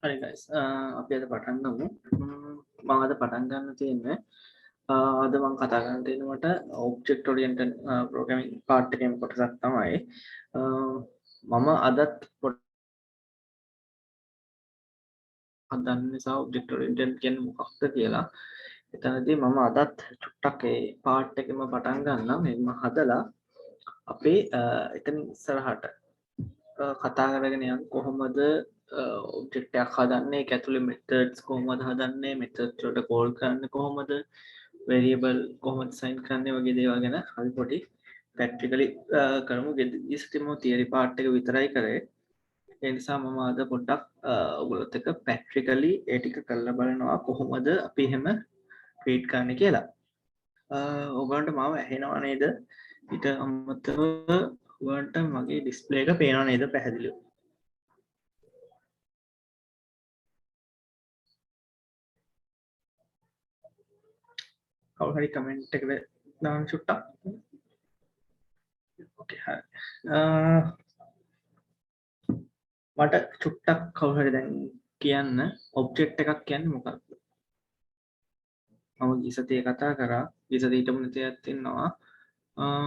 හරි guys අපි අද පටන් ගමු මම අද පටන් ගන්න තියෙන්නේ අද මම කතා කරන්න තියෙනවට object oriented programming part එකේම කොටසක් තමයි මම අදත් හදන්න නිසා object oriented කියන්නේ මොකක්ද කියලා එතනදී මම අදත් චුට්ටක් ඒ part එකෙම පටන් ගන්නම් මම හදලා අපේ එතන ඉස්සරහට කතා කරගෙන යන කොහොමද ඔබ්ජෙක්ට් එකක් හදන්නේ ඒක ඇතුලේ මෙතඩ්ස් කොහොමද හදන්නේ මෙතඩ්ස් වලට කෝල් කරන්නේ කොහොමද වෙරියබල් කොහොමද සයින් කරන්නේ වගේ දේවල් ගැන අපි පොඩි ප්‍රැක්ටිකලි කරමු ඉස්සෙල්ලාම තියරි පාර්ට් එක විතරයි කරේ ඒ නිසා මම අද පොඩ්ඩක් ඔයගොල්ලොත් එක්ක ප්‍රැක්ටිකලි ඒ ටික කරලා බලනවා කොහොමද අපි එහෙම ක්‍රියේට් කරන්නේ කියලා ඔයගොල්ලන්ට මාව ඇහෙනව නේද ඊට අමතරව ඔයගොල්ලන්ට මගේ ඩිස්ප්ලේ එක පේනව නේද පැහැදිලිව කවුරු හරි කමෙන්ට් එකකට දාන්න චුට්ටක් ඕකේ හරි මට චුට්ටක් කවුරු හරි දැන් කියන්න ඔබ්ජෙක්ට් එකක් කියන්නේ මොකක්ද මම ගිසතිය කතා කරා ගිසතිය ඊටම නැතියක් තියෙනවා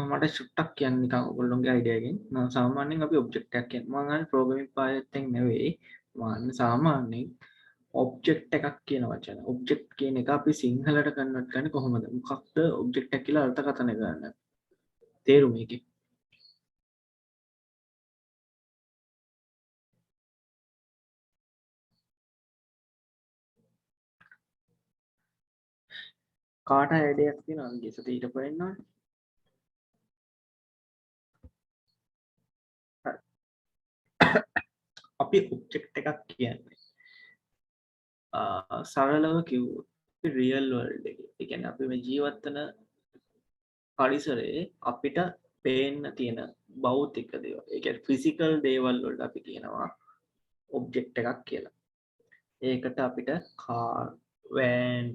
මට චුට්ටක් කියන්න නිකන් ඔයගොල්ලෝගේ අයිඩියා එකෙන් මම සාමාන්‍යයෙන් අපි ඔබ්ජෙක්ට් එකක් කියන්නේ මම අහන්නේ ප්‍රෝග්‍රෑමින් පාඩයෙන් නෙවෙයි මම සාමාන්‍යයෙන් ඔබ්ජෙක්ට් එකක් කියන වචන ඔබ්ජෙක්ට් කියන එක අපි සිංහලට කන්වර්ට් කරන්නේ කොහොමද මොකක්ද ඔබ්ජෙක්ට් එක කියලා අර්ථකථනය ගන්න තේරුම මේකේ කාට අයිඩියාවක් තියෙනවද ගිසතිය ඊට පෙන්නන්න අපි ඔබ්ජෙක්ට් එකක් කියන්නේ සරලව කිව්වොත් රියල් වර්ල්ඩ් එකේ ඒ කියන්නේ අපි මේ ජීවත් වෙන පරිසරයේ අපිට පේන්න තියෙන භෞතික දේවල් ඒ කියන්නේ ෆිසිකල් දේවල් වලට අපි කියනවා ඔබ්ජෙක්ට් එකක් කියලා. ඒකට අපිට කාර්, වෑන්,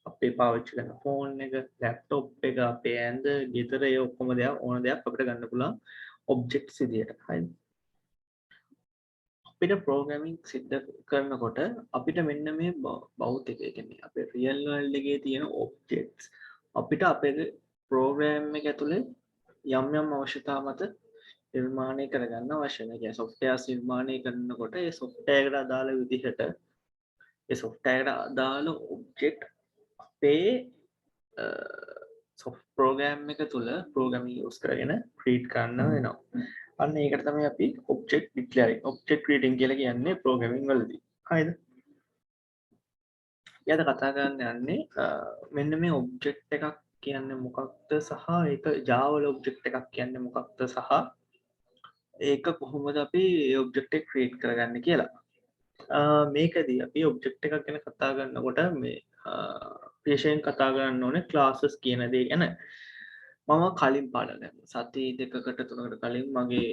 අපේ පාවිච්චි කරන ෆෝන් එක, ලැප්ටොප් එක, අපේ ඇඳ, ගෙදර ඒ ඔක්කොම දේවල් ඕන දෙයක් අපිට ගන්න පුළුවන් ඔබ්ජෙක්ට්ස් විදියට. හරිද? අපිට ප්‍රෝග්‍රෑමින් සිද්ධ කරනකොට අපිට මෙන්න මේ භෞතික ඒ කියන්නේ අපේ රියල් වර්ල්ඩ් එකේ තියෙන ඔබ්ජෙක්ට්ස් අපිට අපේ ප්‍රෝග්‍රෑම් එක ඇතුලේ යම් යම් අවශ්‍යතා මත නිර්මාණය කරගන්න අවශ්‍ය නැහැ. කියන්නේ සොෆ්ට්වෙයාර්ස් නිර්මාණය කරනකොට ඒ සොෆ්ට්වෙයාර් එකට අදාළ විදිහට ඒ සොෆ්ට්වෙයාර් එකට අදාළ ඔබ්ජෙක්ට් අපේ ප්‍රෝග්‍රෑම් එක තුල ප්‍රෝග්‍රෑමින් යූස් කරගෙන ක්‍රියේට් කරන්න වෙනවා. අන්න ඒකට තමයි අපි ඔබ්ජෙක්ට් ඩික්ලෙයරින් ඔබ්ජෙක්ට් ක්‍රියේටින් කියලා කියන්නේ ප්‍රෝග්‍රෑමින් වලදී. හරිද? ඊට කතා කරන්න යන්නේ මෙන්න මේ ඔබ්ජෙක්ට් එකක් කියන්නේ මොකක්ද සහ ඒක Java වල ඔබ්ජෙක්ට් එකක් කියන්නේ මොකක්ද සහ ඒක කොහොමද අපි ඔබ්ජෙක්ට් එක ක්‍රියේට් කරගන්නේ කියලා. මේකදී අපි ඔබ්ජෙක්ට් එකක් ගැන කතා කරනකොට මේ විශේෂයෙන් කතා කරන්න ඕනේ ක්ලාසස් කියන දේ ගැන. මම කලින් පාඩම් සති දෙකකට තුනකට කලින් මගේ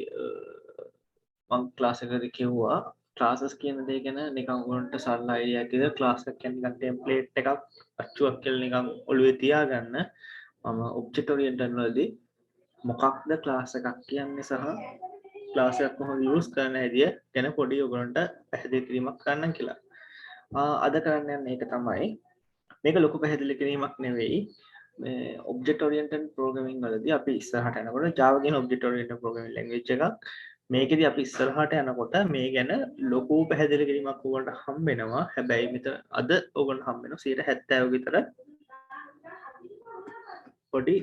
මං ක්ලාස් එකකදී කිව්වා ක්ලාසස් කියන දේ ගැන නිකන් උන්ට සරල අයිඩියා එකද ක්ලාස් එක කියන්නේ නිකන් ටෙම්ප්ලේට් එකක් අච්චුවක් කියලා නිකන් ඔළුවේ තියාගන්න මම ඔබ්ජෙක්ට් ඔරියන්ටඩ් වලදී මොකක්ද ක්ලාස් එකක් කියන්නේ සහ ක්ලාස් එකක් කොහොමද යූස් කරන්න හැදිය ගැන පොඩි ඔයගොල්ලන්ට පැහැදිලි කිරීමක් කරන්න කියලා. අද කරන්න යන්නේ ඒක තමයි. මේක ලොකු පැහැදිලි කිරීමක් නෙවෙයි. මේ ඔබ්ජෙක්ට් ඔරියන්ටඩ් ප්‍රෝග්‍රෑමින් වලදී අපි ඉස්සරහට යනකොට Java කියන ඔබ්ජෙක්ට් ඔරියන්ටඩ් ප්‍රෝග්‍රෑමින් ලැන්ග්වේජ් එකක්. මේකෙදි අපි ඉස්සරහට යනකොට මේ ගැන ලොකු පැහැදිලි කිරීමක් ඔයගොල්ලන්ට හම්බ වෙනවා. හැබැයි මෙතන අද ඔයගොල්ලන්ට හම්බ වෙනවා 70% විතර පොඩි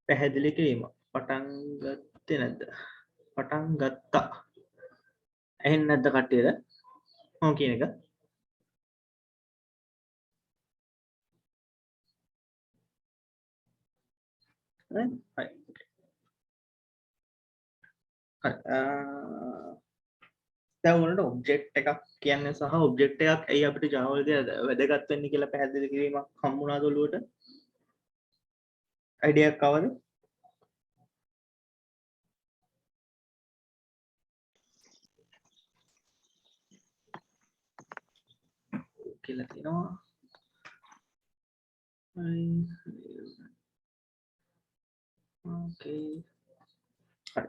පැහැදිලි කිරීමක්. පටන් ගත්තේ නැද්ද? පටන් ගත්තා. ඇහෙන්නේ නැද්ද කට්ටියට? මම කියන එක. හරි. හරි. දැන් ඔයාලට ඔබ්ජෙක්ට් එකක් කියන්නේ සහ ඔබ්ජෙක්ට් එකක් ඇයි අපිට Java වලදී වැදගත් වෙන්නේ කියලා පැහැදිලි කිරීමක් හම්බුණාද ඔළුවට? අයිඩියා එකක් ආවද? කියලා තියෙනවා. ඕකේ. හරි.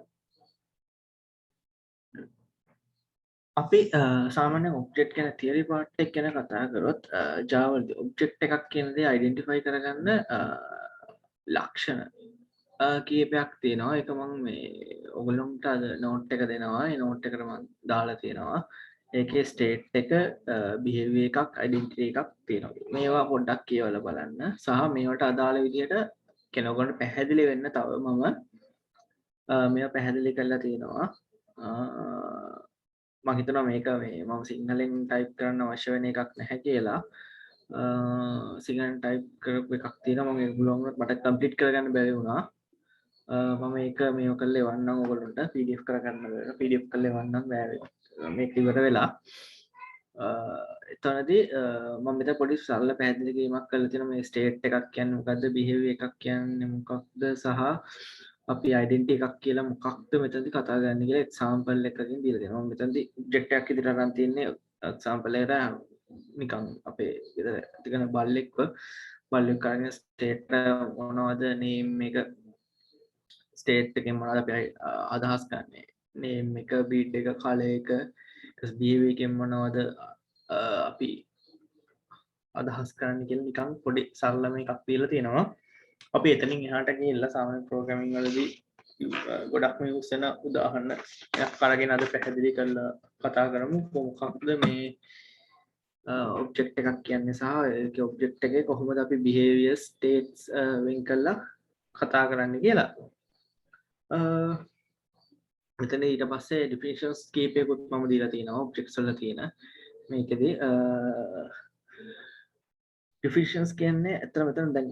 අපි සාමාන්‍ය ඔබ්ජෙක්ට් ගැන තියරි පාර්ට් එක ගැන කතා කරොත් Java වලදී ඔබ්ජෙක්ට් එකක් කියන දේ අයිඩෙන්ටිෆයි කරගන්න ලක්ෂණ කීපයක් තියෙනවා. ඒක මම මේ ඔයගොල්ලන්ට අද නෝට් එක දෙනවා. ඒ නෝට් එකට මම දාලා තියෙනවා. ඒකේ ස්ටේට් එක බිහෙවියර් එකක් අයිඩෙන්ටිටි එකක් තියෙනවා. මේවා පොඩ්ඩක් කියවලා බලන්න. සහ මේවට අදාළ විදිහට කෙනෙකුට පැහැදිලි වෙන්න තව මම මේවා පැහැදිලි කරලා තියෙනවා. මම හිතනවා මේක මේ මම සිංහලෙන් ටයිප් කරන්න අවශ්‍ය වෙන එකක් නැහැ කියලා. සිංහලෙන් ටයිප් කරපු එකක් තියෙනවා. මම ඒක පුළුවන් මට කම්ප්ලීට් කරගන්න බැරි වුණා. මම ඒක මේව කරලා එවන්නම් ඔයගොල්ලන්ට PDF කරගන්න බැහැ. PDF කරලා එවන්නම් බෑ මේක ඉවර වෙලා. එතනදී මම මෙතන පොඩි සරල පැහැදිලි කිරීමක් කරලා තියෙනවා. මේ ස්ටේට් එකක් කියන්නේ මොකද්ද? බිහෙවියර් එකක් කියන්නේ මොකක්ද? සහ අපි ඩෙන්ටි එකක් කියලා මොකක්ද මෙතනදි කතා කරන්න කියලා එක්සාම්පල් එකකින් දීලා දෙනවා. මම මෙතනදි ඔබ්ජෙක්ට් එකක් ඉදිරියට අරන් තියන්නේ එක්සාම්පල් එකට නිකන් අපේ ගෙදර තිකන බල්ලෙක් අරගෙන ස්ටේට් මොනවද නේම් එක ස්ටේට් එකෙන් මොනවද අපි අදහස් ගන්නෙ නේම් එක බීට් එක කලර් එක බිහෙවියර් එකෙන් මොනවද අපි අදහස් කරන්න කියලා නිකන් පොඩි සරලම එකක් දීලා තියෙනවා. අපි එතනින් එහාට ගිහිල්ලා සාමාන්‍ය ප්‍රෝග්‍රෑමින් වලදී ගොඩක්ම යූස් වෙන උදාහරණ එකක් අරගෙන අද පැහැදිලි කරලා කතා කරමු මොකක්ද මේ ඔබ්ජෙක්ට් එකක් කියන්නේ සහ ඒකේ ඔබ්ජෙක්ට් එකේ කොහොමද අපි behavior states වෙන් කරලා කතා කරන්න කියලා. මෙතන ඊට පස්සේ definitions කීපයකුත් මම දීලා තියෙනවා ඔබ්ජෙක්ට්ස් වල තියෙන මේකෙදී definitions කියන්නේ අතන මෙතන දැන්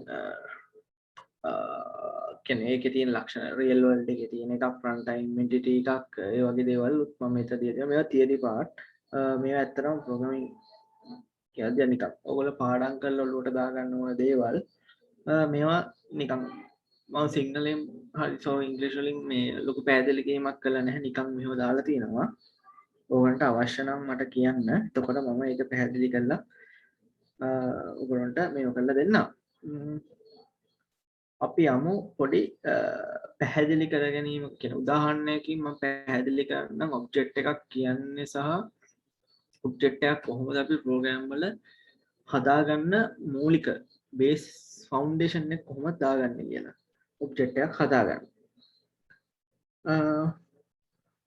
කියන්නේ ඒකේ තියෙන ලක්ෂණ real world එකේ තියෙන එකක් front time entity එකක් ඒ වගේ දේවල් මම මෙතන දීලා මේවා theory part මේවා ඇත්තටම programming කියද්දී නිකන් ඔයගොල්ලෝ පාඩම් කරලා ඔලුවට දාගන්න ඕන දේවල් මේවා නිකන් මම සිංහලෙන් හරි සෝ ඉංග්‍රීසි වලින් මේ ලොකු පැහැදිලි කිරීමක් කළා නැහැ නිකන් මෙහෙම දාලා තියෙනවා ඕගොල්ලන්ට අවශ්‍ය නම් මට කියන්න එතකොට මම ඒක පැහැදිලි කරලා ඔයගොල්ලන්ට මේව කරලා දෙන්නම් අපි යමු පොඩි පැහැදිලි කර ගැනීම කියන උදාහරණයකින් මම පැහැදිලි කරන්නම් ඔබ්ජෙක්ට් එකක් කියන්නේ සහ ඔබ්ජෙක්ට් එකක් කොහොමද අපි ප්‍රෝග්‍රෑම් වල හදාගන්න මූලික බේස් ෆවුන්ඩේෂන් එක කොහොමද දාගන්නේ කියලා ඔබ්ජෙක්ට් එකක් හදාගන්න.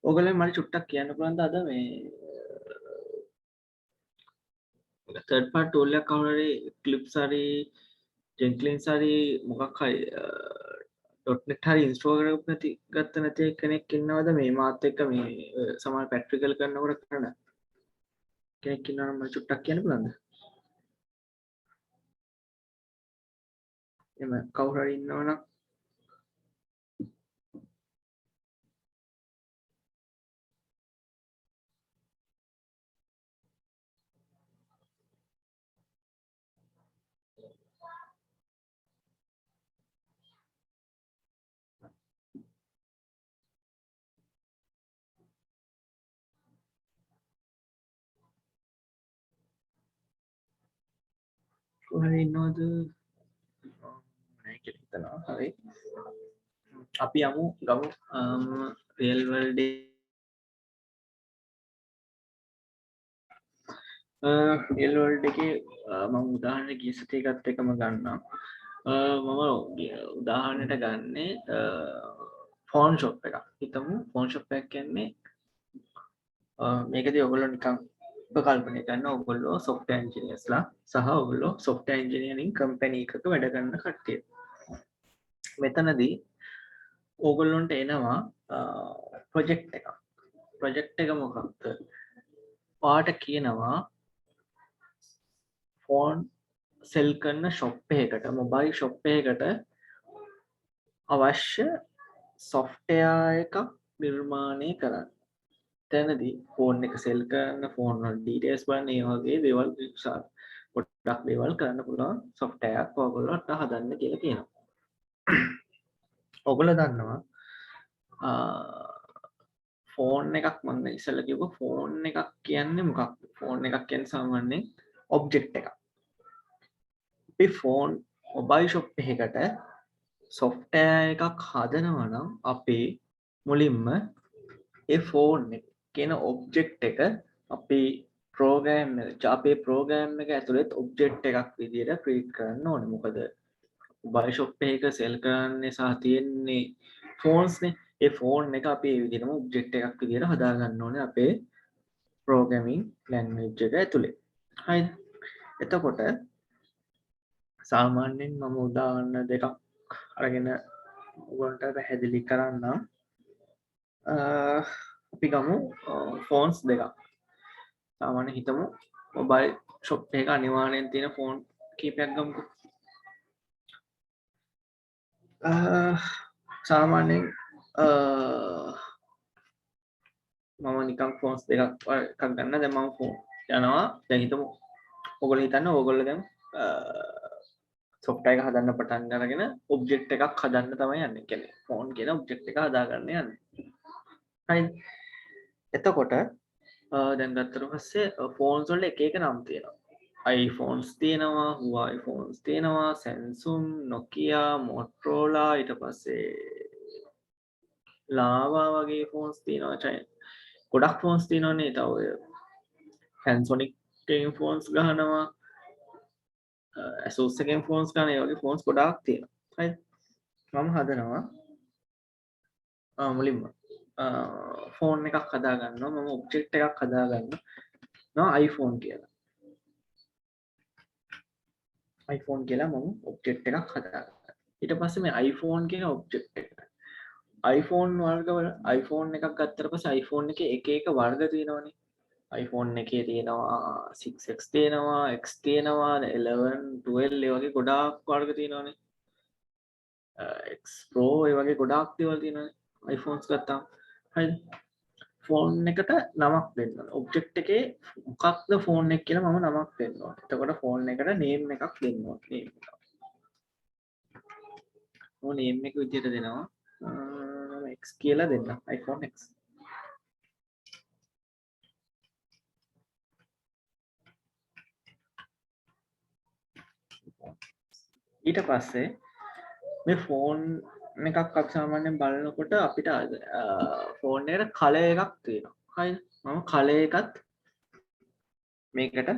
ඔයගොල්ලෝ මට චුට්ටක් කියන්න පුළුවන්ද අද මේ third party tool එකක් කවුරු හරි Eclipse හරි Jenkins හරි මොකක් හරි .NET හරි ඉන්ස්ටෝල් කරගත්ත නැති කෙනෙක් ඉන්නවද මේ මාත් එක්ක මේ සමහර ප්‍රැක්ටිකල් කරනකොට කරන කෙනෙක් ඉන්නවනම් මට චුට්ටක් කියන්න පුළුවන්ද? එම කවුරු හරි ඉන්නවනම් කොහේ ඉන්නවද? නැහැ කියලා හිතනවා. හරි. අපි යමු ගමු real world real world එකේ මම උදාහරණ ගිය සතියේ ගත්ත එකම ගන්නම්. මම උදාහරණයට ගන්නේ ෆෝන් ෂොප් එකක්. හිතමු ෆෝන් ෂොප් එකක් කියන්නේ මේකදී ඔයගොල්ලෝ නිකන් උපකල්පනය කරන්න ඔයගොල්ලෝ software engineersලා සහ ඔයගොල්ලෝ software engineering company එකක වැඩ කරන කට්ටිය. මෙතනදී ඕගොල්ලොන්ට එනවා ප්‍රොජෙක්ට් එකක්. ප්‍රොජෙක්ට් එක මොකක්ද? ඔයාට කියනවා ෆෝන් සෙල් කරන ෂොප් එකකට මොබයිල් ෂොප් එකකට අවශ්‍ය software එකක් නිර්මාණය කරන්න. එතනදී ෆෝන් එක සෙල් කරන ෆෝන් වල ඩීටේල්ස් බලන්න ඒ වගේ දේවල් පොඩ්ඩක් දේවල් කරන්න පුළුවන් software එකක් ඔයගොල්ලෝට හදන්න කියලා කියනවා. ඔයගොල්ලෝ දන්නවා ෆෝන් එකක් මම ඉස්සෙල්ලා කිව්වා ෆෝන් එකක් කියන්නේ මොකක්ද? ෆෝන් එකක් කියන්නේ සාමාන්‍යයෙන් ඔබ්ජෙක්ට් එකක්. අපි ෆෝන් මොබයිල් ෂොප් එකකට software එකක් හදනවා නම් අපි මුලින්ම ඒ ෆෝන් එක කියන ඔබ්ජෙක්ට් එක අපි අපේ ප්‍රෝග්‍රෑම් එක ඇතුළෙත් ඔබ්ජෙක්ට් එකක් විදිහට ක්‍රියේට් කරන්න ඕනේ. මොකද මොබයිල් ෂොප් එක සෙල් කරන්නේ සහ තියෙන්නේ ෆෝන්ස්නේ. ඒ ෆෝන් එක අපි ඒ විදිහටම ඔබ්ජෙක්ට් එකක් විදිහට හදා ගන්න ඕනේ අපේ ප්‍රෝග්‍රෑමින් ලැන්ග්වේජ් එක ඇතුළේ. හරිද? එතකොට සාමාන්‍යයෙන් මම උදාහරණ දෙකක් අරගෙන ඔයගොල්ලන්ට පැහැදිලි කරන්නම්. අපි ගමු ෆෝන්ස් දෙකක්. සාමාන්‍ය හිතමු මොබයිල් ෂොප් එක අනිවාර්යෙන් තියෙන ෆෝන් කීපයක් ගමුකෝ. සාමාන්‍යයෙන් මම නිකන් ෆෝන්ස් දෙකක් එකක් ගන්න. දැන් මම ෆෝන් යනවා. දැන් හිතමු ඔයගොල්ලෝ හිතන්න ඔයගොල්ලෝ දැන් සොෆ්ට්වෙයාර් එක හදන්න පටන් අරගෙන ඔබ්ජෙක්ට් එකක් හදන්න තමයි යන්නේ. කියන්නේ ෆෝන් කියන ඔබ්ජෙක්ට් එක හදාගන්න යන්නේ. හරිද? එතකොට දැන් ගත්තට පස්සේ ෆෝන්ස් වල එක එක නම් තියෙනවා. iPhones තියෙනවා, Huawei phones තියෙනවා, Samsung, Nokia, Motorola, ඊට පස්සේ Lava වගේ ෆෝන්ස් තියෙනවා. ගොඩක් ෆෝන්ස් තියෙනවානේ. තව ඔය Panasonic එකෙන් ෆෝන්ස් ගහනවා, Asus එකෙන් ෆෝන්ස් ගන්න. ඒ වගේ ෆෝන්ස් ගොඩාක් තියෙනවා. හරිද? මම හදනවා මුලින්ම ෆෝන් එකක් හදා ගන්නවා. මම ඔබ්ජෙක්ට් එකක් හදා ගන්නවා iPhone කියලා. iPhone කියලා මම ඔබ්ජෙක්ට් එකක් හදා ගන්නවා. ඊට පස්සේ මේ iPhone කියන ඔබ්ජෙක්ට් එක iPhone වර්ගවල iPhone එකක් ගත්තට පස්සේ iPhone එකේ එක එක වර්ග තියෙනවනේ. iPhone එකේ තියෙනවා 6x තියෙනවා, X තියෙනවා, 11, 12 ඒ වගේ ගොඩාක් වර්ග තියෙනවනේ. X Pro ඒ වගේ ගොඩාක් දේවල් තියෙනවනේ iPhones ගත්තාම. හරිද? ෆෝන් එකට නමක් දෙන්න ඕනේ. ඔබ්ජෙක්ට් එකේ මොකක්ද ෆෝන් එක කියලා මම නමක් දෙන්න ඕනේ. එතකොට ෆෝන් එකට නේම් එකක් දෙන්න ඕනේ. නේම් එක. ඔය නේම් එක විදිහට දෙනවා. X කියලා දෙන්න. iPhone X. ඊට පස්සේ මේ ෆෝන් එකක් අපි සාමාන්‍යයෙන් බලනකොට අපිට ෆෝන් එකට කලර් එකක් තියෙනවා. හරිද? මම කලර් එකත් මේකට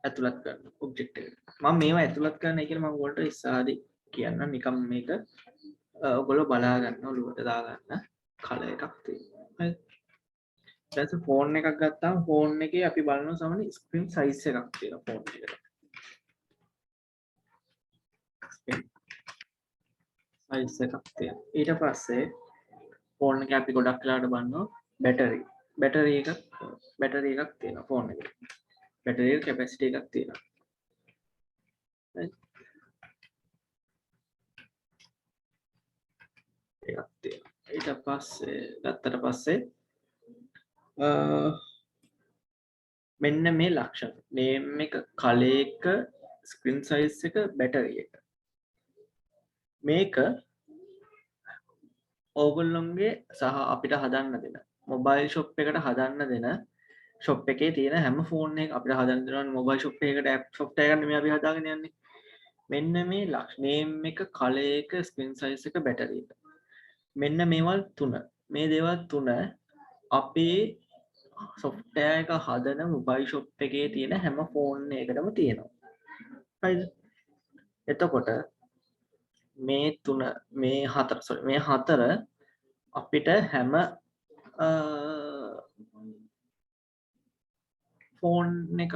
ඇතුළත් කරනවා ඔබ්ජෙක්ට් එකට. මම මේවා ඇතුළත් කරන්නයි කියලා මම ඔයගොල්ලන්ට ඉස්සරහදී කියන්නම්. නිකම් මේක ඔයගොල්ලෝ බලා ගන්න ඔලුවට දා ගන්න කලර් එකක් තියෙනවා. හරිද? ඊට පස්සේ ෆෝන් එකක් ගත්තාම ෆෝන් එකේ අපි බලනවා සාමාන්‍ය ස්ක්‍රීන් සයිස් එකක් තියෙනවා ෆෝන් එකට. සයිස් එකක් තියෙනවා. ඊට පස්සේ ෆෝන් එක අපි ගොඩක් වෙලාවට බලනවා බැටරි එකක් තියෙනවා ෆෝන් එකේ. බැටරි එක කැපැසිටි එකක් තියෙනවා. එකක් තියෙනවා. ඊට පස්සේ ගත්තට පස්සේ මෙන්න මේ ලක්ෂණ. නේම් එක, කලර් එක, ස්ක්‍රීන් සයිස් එක, බැටරි එක. මේක ඕගොල්ලොන්ගේ සහ අපිට හදන්න දෙන මොබයිල් ෂොප් එකට හදන්න දෙන ෂොප් එකේ තියෙන හැම ෆෝන් එක අපිට හදන්න දෙනවා මොබයිල් ෂොප් එකකට ඇප් සොෆ්ට්වෙයාර් එකක් නෙමෙයි අපි හදාගෙන යන්නේ. මෙන්න මේ නේම් එක, කලර් එක, ස්ක්‍රීන් සයිස් එක, බැටරි එක. මෙන්න මේවල් තුන. මේ දේවල් තුන අපේ සොෆ්ට්වෙයාර් එක හදන මොබයිල් ෂොප් එකේ තියෙන හැම ෆෝන් එකකටම තියෙනවා. හරිද? එතකොට මේ තුන මේ හතර අපිට හැම ෆෝන් එකක්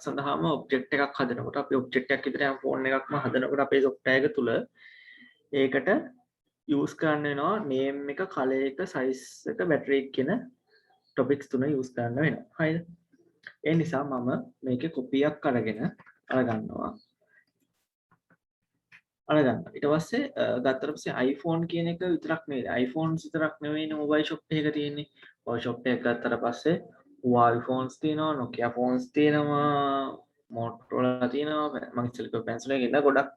සඳහාම ඔබ්ජෙක්ට් එකක් හදනකොට අපි ඔබ්ජෙක්ට් එකක් විතර හැම ෆෝන් එකක්ම හදනකොට අපේ සොෆ්ට්වෙයාර් එක තුල ඒකට යූස් කරන්න වෙනවා නේම් එක, කලර් එක, සයිස් එක, බැටරි එක කියන ටොපික්ස් තුන යූස් කරන්න වෙනවා. හරිද? ඒ නිසා මම මේකේ කොපියක් අරගන්නවා. ඊට පස්සේ ගත්තට පස්සේ iPhone කියන එක විතරක් නෙවෙයි. iPhones විතරක් නෙවෙයිනේ මොබයිල් ෂොප් එකක තියෙන්නේ. මොබයිල් ෂොප් එක ගත්තට පස්සේ Huawei phones තියෙනවා, Nokia phones තියෙනවා, Motorola තියෙනවා. මම ඉස්සෙල්ලා කිව්ව Panasonic ඉන්න ගොඩක්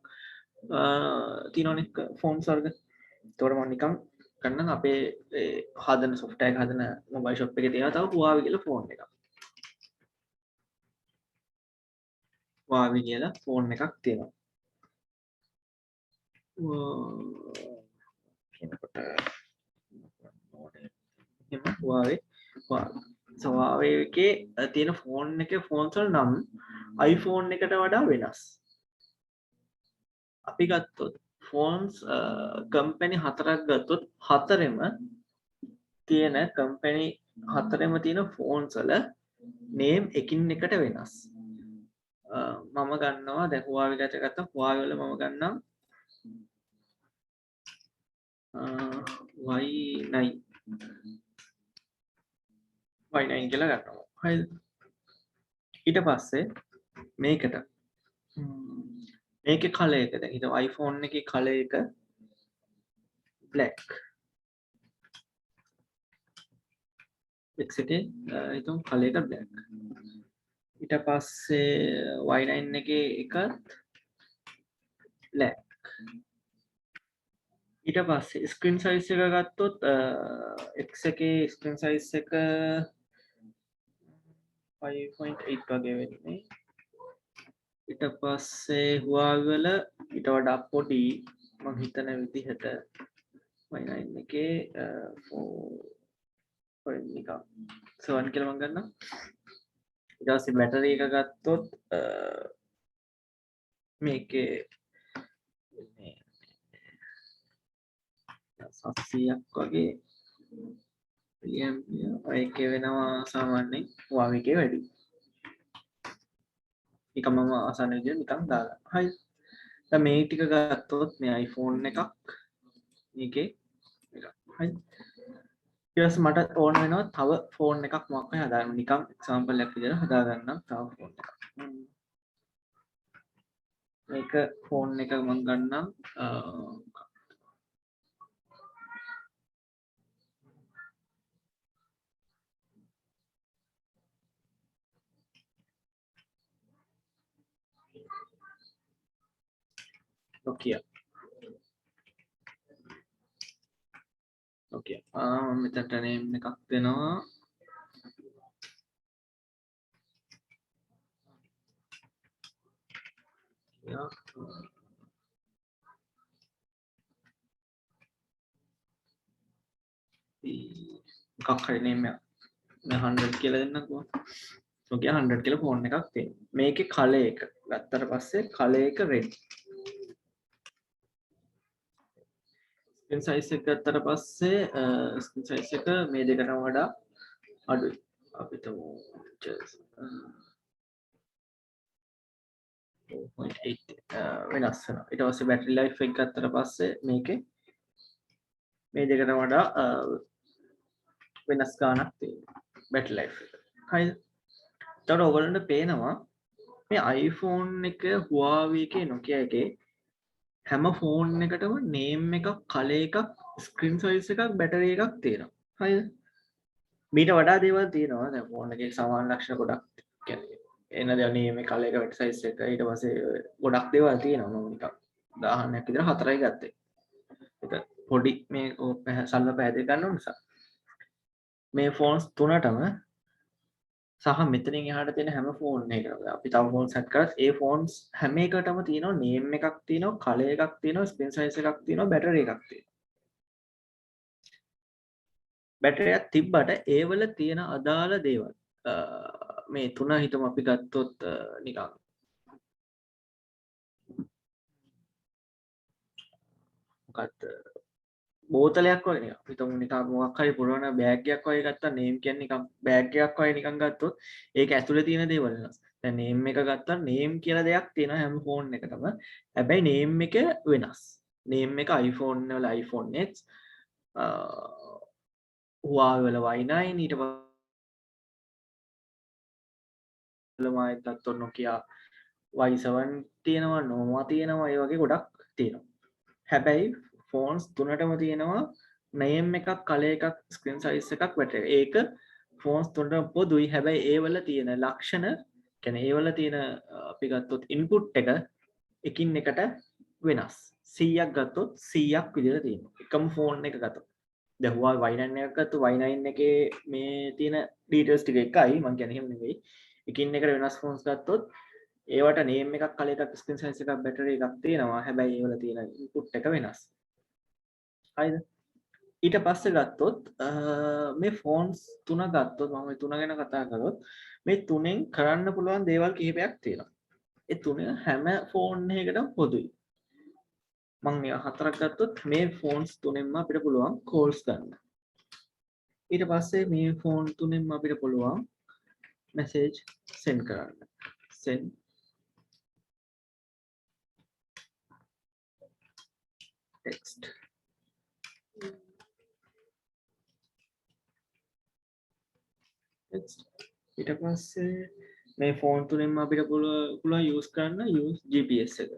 තියෙනවනේ ෆෝන්ස් වර්ග. ඒතකොට මම නිකන් ගන්න අපේ හදන සොෆ්ට්වෙයාර් එක හදන මොබයිල් ෂොප් එකේ තියෙනවා තව Huawei කියලා ෆෝන් එකක්. Huawei කියලා ෆෝන් එකක් තියෙනවා. කියනකොට එහෙම Huawei ස්වභාවයේ තියෙන ෆෝන් එකේ ෆෝන්ස් වල නම් iPhone එකට වඩා වෙනස්. අපි ගත්තොත් ෆෝන්ස් කම්පැනි 4ක් ගත්තොත් හතරෙම තියෙන කම්පැනි හතරෙම තියෙන ෆෝන්ස් වල නේම් එකින් එකට වෙනස්. මම ගන්නවා දැන් Huawei ගැට ගත්තා Huawei වල මම ගන්නම් Y9 කියලා ගන්නවා. හරිද? ඊට පස්සේ මේකට මේකේ කලර් එක දැන් හිතමු iPhone එකේ කලර් එක black. X එකේ හිතමු කලර් එක black. ඊට පස්සේ Y9 එකේ එකත් black. ඊට පස්සේ ස්ක්‍රීන් සයිස් එක ගත්තොත් X එකේ ස්ක්‍රීන් සයිස් එක 5.8 වගේ වෙන්නේ. ඊට පස්සේ Huawei වල ඊට වඩා පොඩි මම හිතන විදිහට Y9 එකේ 4 නිකන් 7 කියලා මම ගන්නම්. ඊට පස්සේ බැටරි එක ගත්තොත් මේකේ 700ක් වගේ මිලියම්පියර් ඒකේ වෙනවා සාමාන්‍යයෙන් Huawei එකේ වැඩි. ඒක මම ආසන්න විදිහට නිකන් දාලා. හරි. දැන් මේ ටික ගත්තොත් මේ iPhone එකක් මේකේ එකක්. හරි. ඊට පස්සේ මට ඕන වෙනවා තව ෆෝන් එකක් මොකක් හරි හදාගන්න. නිකන් එක්සැම්පල් එකක් විදිහට හදාගන්නම් තව ෆෝන් එකක්. මේක ෆෝන් එක මම ගන්නම් Nokia. මෙතනට name එකක් දෙනවා. මොකක් හරි name එකක්. මම 100 කියලා දෙන්නකෝ. Nokia 100 කියලා ෆෝන් එකක් තියෙනවා. මේකේ කලර් එක ගත්තට පස්සේ කලර් එක red. ස්ක්‍රීන් සයිස් එක ගත්තට පස්සේ ස්ක්‍රීන් සයිස් එක මේ දෙකටම වඩා අඩුයි. අපිට 4.8 වෙනස් වෙනවා. ඊට පස්සේ බැටරි ලයිෆ් එක ගත්තට පස්සේ මේකේ මේ දෙකට වඩා වෙනස් ගාණක් තියෙනවා බැටරි ලයිෆ් එක. හරිද? එතකොට ඔයගොල්ලන්ට පේනවා මේ iPhone එක Huawei එකේ Nokia එකේ හැම ෆෝන් එකටම නේම් එකක් කලර් එකක් ස්ක්‍රීන් සයිස් එකක් බැටරි එකක් තියෙනවා. හරිද? මීට වඩා දේවල් තියෙනවා. දැන් ෆෝන් එකේ සමාන ලක්ෂණ ගොඩක් කියන්නේ එන දේ නේම් එක කලර් එක බැටරි සයිස් එක ඊට පස්සේ ගොඩක් දේවල් තියෙනවා. මම නිකන් උදාහරණයක් විදිහට හතරයි ගත්තේ. ඒක පොඩි මේ සල්ව පැහැදිලි කරන්න ඕන නිසා මේ ෆෝන්ස් තුනටම සහ මෙතනින් එහාට තියෙන හැම ෆෝන් එකකම අපි තව ෆෝන් සෙට් කරත් ඒ ෆෝන්ස් හැම එකටම තියෙනවා නේම් එකක් තියෙනවා කලර් එකක් තියෙනවා ස්ක්‍රීන් සයිස් එකක් තියෙනවා බැටරි එකක් තියෙනවා. බැටරි එකක් තිබ්බට ඒ වල තියෙන අදාළ දේවල් මේ තුන හිතමු අපි ගත්තොත් නිකන් මොකක්ද බෝතලයක් වගේ නිකන් හිතමු නිකන් මොකක් හරි පුරවන බෑග් එකක් වගේ ගත්තා නේම් කියන්නේ නිකන් බෑග් එකක් වගේ නිකන් ගත්තොත් ඒක ඇතුලේ තියෙන දේවල් වෙනස්. දැන් නේම් එක ගත්තා නේම් කියලා දෙයක් තියෙනවා හැම ෆෝන් එකටම. හැබැයි නේම් එක වෙනස්. නේම් එක iPhone වල iPhone X Huawei වල Y9 ඊට පස්සේ මායිත් ගත්තොත් Nokia Y7 තියෙනවා Nova තියෙනවා ඒ වගේ ගොඩක් තියෙනවා. හැබැයි ෆෝන්ස් තුනටම තියෙනවා නේම් එකක් කලර් එකක් ස්ක්‍රීන් සයිස් එකක් බැටරි එක. ඒක ෆෝන්ස් තුනටම පොදුයි. හැබැයි ඒ වල තියෙන ලක්ෂණ කියන්නේ ඒ වල තියෙන අපි ගත්තොත් ඉන්පුට් එක එකින් එකට වෙනස්. 100ක් ගත්තොත් 100ක් විදිහට තියෙනවා. එකම ෆෝන් එක ගත්තොත්. දැන් Huawei Y9 එකක් ගත්තොත් Y9 එකේ මේ තියෙන ඩීටේල්ස් ටික එකයි. මම කියන්නේ එහෙම නෙවෙයි. එකින් එකට වෙනස් ෆෝන්ස් ගත්තොත් ඒවට නේම් එකක් කලර් එකක් ස්ක්‍රීන් සයිස් එකක් බැටරි එකක් තියෙනවා. හැබැයි ඒ වල තියෙන ඉන්පුට් එක වෙනස්. හරිද? ඊට පස්සේ ගත්තොත් මේ ෆෝන්ස් තුන ගත්තොත් මම මේ තුන ගැන කතා කරොත් මේ තුනෙන් කරන්න පුළුවන් දේවල් කිහිපයක් තියෙනවා. ඒ තුන හැම ෆෝන් එකකටම පොදුයි. මම මේ හතරක් ගත්තොත් මේ ෆෝන්ස් තුනෙන්ම අපිට පුළුවන් කෝල්ස් ගන්න. ඊට පස්සේ මේ ෆෝන් තුනෙන්ම අපිට පුළුවන් මැසේජ් සෙන්ඩ් කරන්න. send text. ඊට පස්සේ මේ ෆෝන් තුනෙන්ම අපිට පුළුවන් යූස් කරන්න use GPS එක.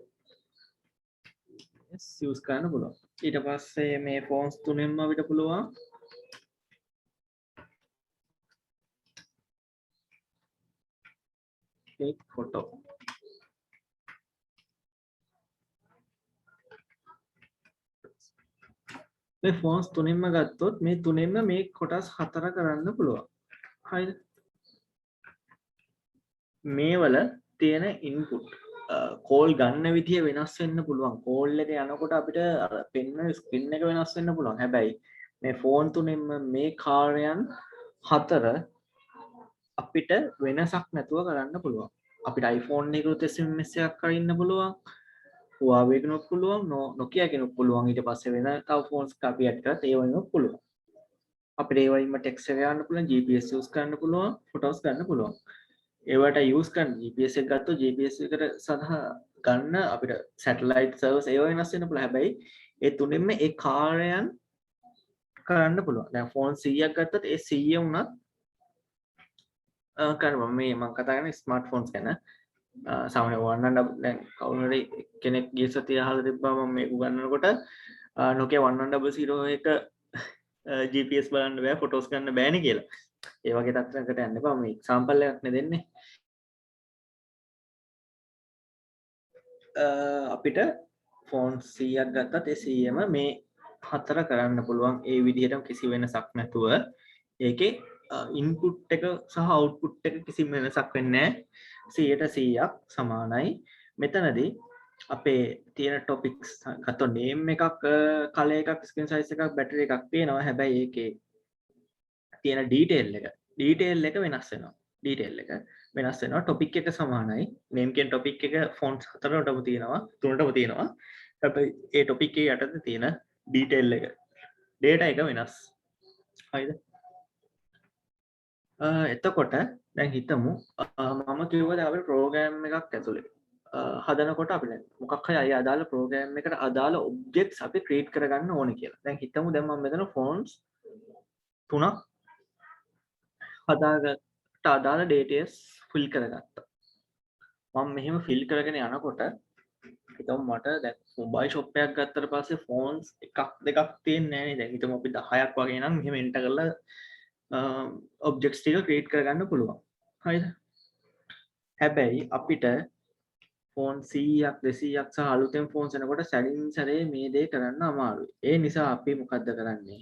යූස් කරන්න පුළුවන්. ඊට පස්සේ මේ ෆෝන්ස් තුනෙන්ම අපිට පුළුවන් take photo. මේ ෆෝන්ස් තුනෙන්ම ගත්තොත් මේ තුනෙන්ම මේ කොටස් හතර කරන්න පුළුවන්. හරිද? මේ වල තියෙන ඉන්පුට් කෝල් ගන්න විදිය වෙනස් වෙන්න පුළුවන්. කෝල් එක යනකොට අපිට පෙන්න ස්ක්‍රීන් එක වෙනස් වෙන්න පුළුවන්. හැබැයි මේ ෆෝන් තුනෙන්ම මේ කාර්යයන් හතර අපිට වෙනසක් නැතුව කරන්න පුළුවන්. අපිට iPhone එකකට SMS එකක් අරින්න පුළුවන්. Huawei කෙනෙක් පුළුවන්, Nokia කෙනෙක් පුළුවන්. ඊට පස්සේ වෙන තව ෆෝන්ස් අපි ඇඩ් කරත් ඒ වගේම පුළුවන්. අපිට ඒ වගේම ටෙක්ස්ට් එක ගන්න පුළුවන්, GPS යූස් කරන්න පුළුවන්, ෆොටෝස් ගන්න පුළුවන්. ඒවට යූස් කරන්න GPS එක ගත්තොත් GPS එකට සඳහා ගන්න අපිට සැටලයිට් සර්වර්ස් ඒව වෙනස් වෙන්න පුළුවන්. හැබැයි ඒ තුනෙන්ම ඒ කාර්යයන් කරන්න පුළුවන්. දැන් ෆෝන් 100ක් ගත්තත් ඒ 100 වුණත් කරනවා. මේ මම කතා කරන්නේ ස්මාර්ට්ෆෝන්ස් ගැන. සාමාන්‍ය වන්නන්න දැන් කවුරු හරි කෙනෙක් ගිය සතිය අහලා තිබ්බා මම මේක උගන්වනකොට Nokia 1100 එක GPS බලන්න බෑ ෆොටෝස් ගන්න බෑනේ කියලා. ඒ වගේ තත්ත්වයකට යන්න එපා. මේ එක්සැම්පල් එකක් නේ දෙන්නේ. අපිට ෆෝන් 100ක් ගත්තත් ඒ 100ම මේ හතර කරන්න පුළුවන්. ඒ විදිහටම කිසි වෙනසක් නැතුව ඒකේ ඉන්පුට් එක සහ අවුට්පුට් එක කිසිම වෙනසක් වෙන්නේ නැහැ. 100ක් සමානයි. මෙතනදී අපේ තියෙන ටොපික්ස් ගත්තොත් නේම් එකක්, කලර් එකක්, ස්ක්‍රීන් සයිස් එකක්, බැටරි එකක් තියෙනවා. හැබැයි ඒකේ තියෙන ඩීටේල් එක වෙනස් වෙනවා. ඩීටේල් එක වෙනස් වෙනවා. ටොපික් එක සමානයි. නේම් කියන ටොපික් එක ෆොන්ට්ස් හතරටම තියෙනවා, තුනටම තියෙනවා. හැබැයි ඒ ටොපික් එකේ යටතේ තියෙන ඩීටේල් එක, ඩේටා එක වෙනස්. හරිද? එතකොට දැන් හිතමු මම කිව්වද අපේ ප්‍රෝග්‍රෑම් එකක් ඇතුලේ හදනකොට අපිට මොකක් හරි අය අදාළ ප්‍රෝග්‍රෑම් එකට අදාළ ඔබ්ජෙක්ට්ස් අපි ක්‍රියේට් කරගන්න ඕනේ කියලා. දැන් හිතමු දැන් මම මෙතන ෆොන්ට්ස් තුනක් හදාගත්ත අදාළ ඩේටාස් ෆිල් කරගත්තා. මම මෙහෙම ෆිල් කරගෙන යනකොට හිතමු මට දැන් මොබයිල් ෂොප් එකක් ගත්තට පස්සේ ෆෝන්ස් එකක් දෙකක් තියෙන්නේ නැහැ නේ. දැන් හිතමු අපි 10ක් වගේ නම් මෙහෙම එන්ටර් කරලා ඔබ්ජෙක්ට්ස් ටික ක්‍රියේට් කරගන්න පුළුවන්. හරිද? හැබැයි අපිට ෆෝන් 100ක් 200ක් සහ අලුතෙන් ෆෝන්ස් එනකොට සැරින් සැරේ මේ දේ කරන්න අමාරුයි. ඒ නිසා අපි මොකද්ද කරන්නේ?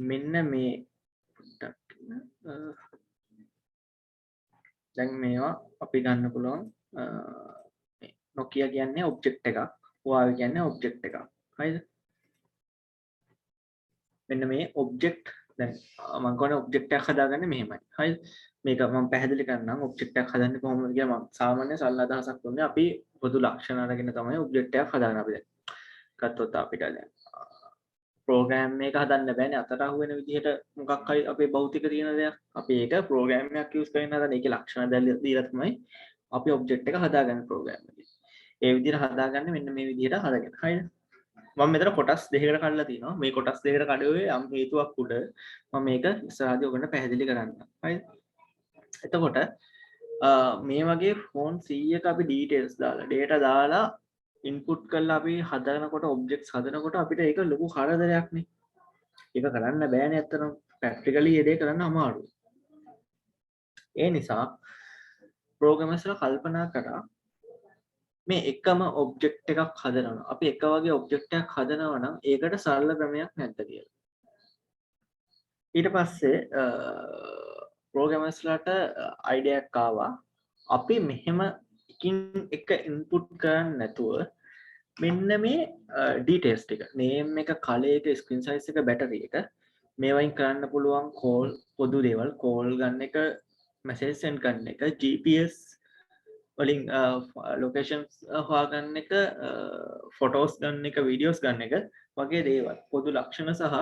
මෙන්න මේ දැන් මේවා අපි ගන්න පුළුවන්. Nokia කියන්නේ ඔබ්ජෙක්ට් එකක්, Huawei කියන්නේ ඔබ්ජෙක්ට් එකක්. හරිද? මෙන්න මේ ඔබ්ජෙක්ට් දැන් මම කියන්නේ ඔබ්ජෙක්ට් එකක් හදාගන්නේ මෙහෙමයි. හරිද? මේක මම පැහැදිලි කරන්නම් ඔබ්ජෙක්ට් එකක් හදන්නේ කොහොමද කියලා. මම සාමාන්‍ය සරල අදහසක් දුන්නේ. අපි පොදු ලක්ෂණ අරගෙන තමයි ඔබ්ජෙක්ට් එකක් හදාගන්න අපි දැන්. ගත්තොත් අපිට දැන් ප්‍රෝග්‍රෑම් එක හදන්න බෑනේ. අතට අහු වෙන විදිහට මොකක් හරි අපේ භෞතික තියෙන දෙයක්. අපි ඒක ප්‍රෝග්‍රෑම් එකක් යූස් කරගෙන හදන ඒකේ ලක්ෂණ දීලා තමයි අපි ඔබ්ජෙක්ට් එක හදාගන්න ප්‍රෝග්‍රෑම් එකේ. ඒ විදිහට හදාගන්න මෙන්න මේ විදිහට හදාගන්න. හරිද? මම මෙතන කොටස් දෙකකට කඩලා තිනවා. මේ කොටස් දෙකකට කඩුවේ යම් හේතුවක් උඩ මම මේක ඉස්සරහදී ඔයගොල්ලන්ට පැහැදිලි කරන්නම්. හරිද? එතකොට මේ වගේ ෆෝන් 100ක අපි ඩීටේල්ස් දාලා data දාලා ඉන්පුට් කරලා අපි හදනකොට ඔබ්ජෙක්ට්ස් හදනකොට අපිට ඒක ලොකු කරදරයක් නේ. ඒක කරන්න බෑනේ අත්තනම්. ප්‍රැක්ටිකලි ඒ දේ කරන්න අමාරුයි. ඒ නිසා ප්‍රෝග්‍රෑමර්ස්ලා කල්පනා කරා මේ එකම ඔබ්ජෙක්ට් එකක් හදනවා. අපි එක වගේ ඔබ්ජෙක්ට් එකක් හදනවා නම් ඒකට සරල ක්‍රමයක් නැද්ද කියලා. ඊට පස්සේ ප්‍රෝග්‍රෑමර්ස්ලාට අයිඩියා එකක් ආවා. අපි මෙහෙම එකින් එක ඉන්පුට් කරන්නේ නැතුව මෙන්න මේ ඩීටේල්ස් ටික නේම් එක කලයක ස්ක්‍රීන් සයිස් එක බැටරි එක මේවයින් කරන්න පුළුවන් කෝල් පොදු දේවල් කෝල් ගන්න එක මැසේජ් සෙන්ඩ් කරන එක GPS වලින් ලොකේෂන්ස් හොයාගන්න එක ෆොටෝස් ගන්න එක වීඩියෝස් ගන්න එක වගේ දේවල් පොදු ලක්ෂණ සහ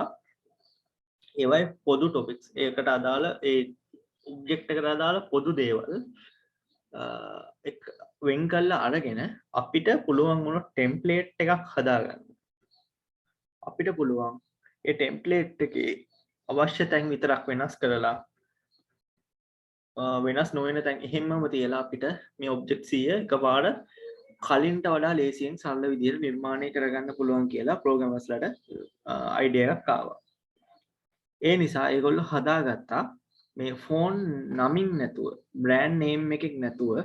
ඒවයි පොදු ටොපික්ස් ඒකට අදාළ ඒ ඔබ්ජෙක්ට් එකට අදාළ පොදු දේවල් වෙන් කල්ලා අරගෙන අපිට පුළුවන් වුණු ටෙම්ප්ලේට් එකක් හදාගන්න අපිට පුළුවන් ඒ ටෙම්ප්ලේට් එකේ අවශ්‍ය තැන් විතරක් වෙනස් කරලා වෙනස් නොවන තැන් එහෙම්මම තියලා අපිට මේ ඔබ්ජෙක්ට් 100 එකපාර කලින්ට වඩා ලේසියෙන් සරල විදිහට නිර්මාණය කරගන්න පුළුවන් කියලා ප්‍රෝග්‍රෑමර්ස්ලාට අයිඩියා එකක් ආවා. ඒ නිසා ඒගොල්ලෝ හදාගත්තා මේ ෆෝන් නමින් නැතුව බ්‍රෑන්ඩ් නේම් එකක් නැතුව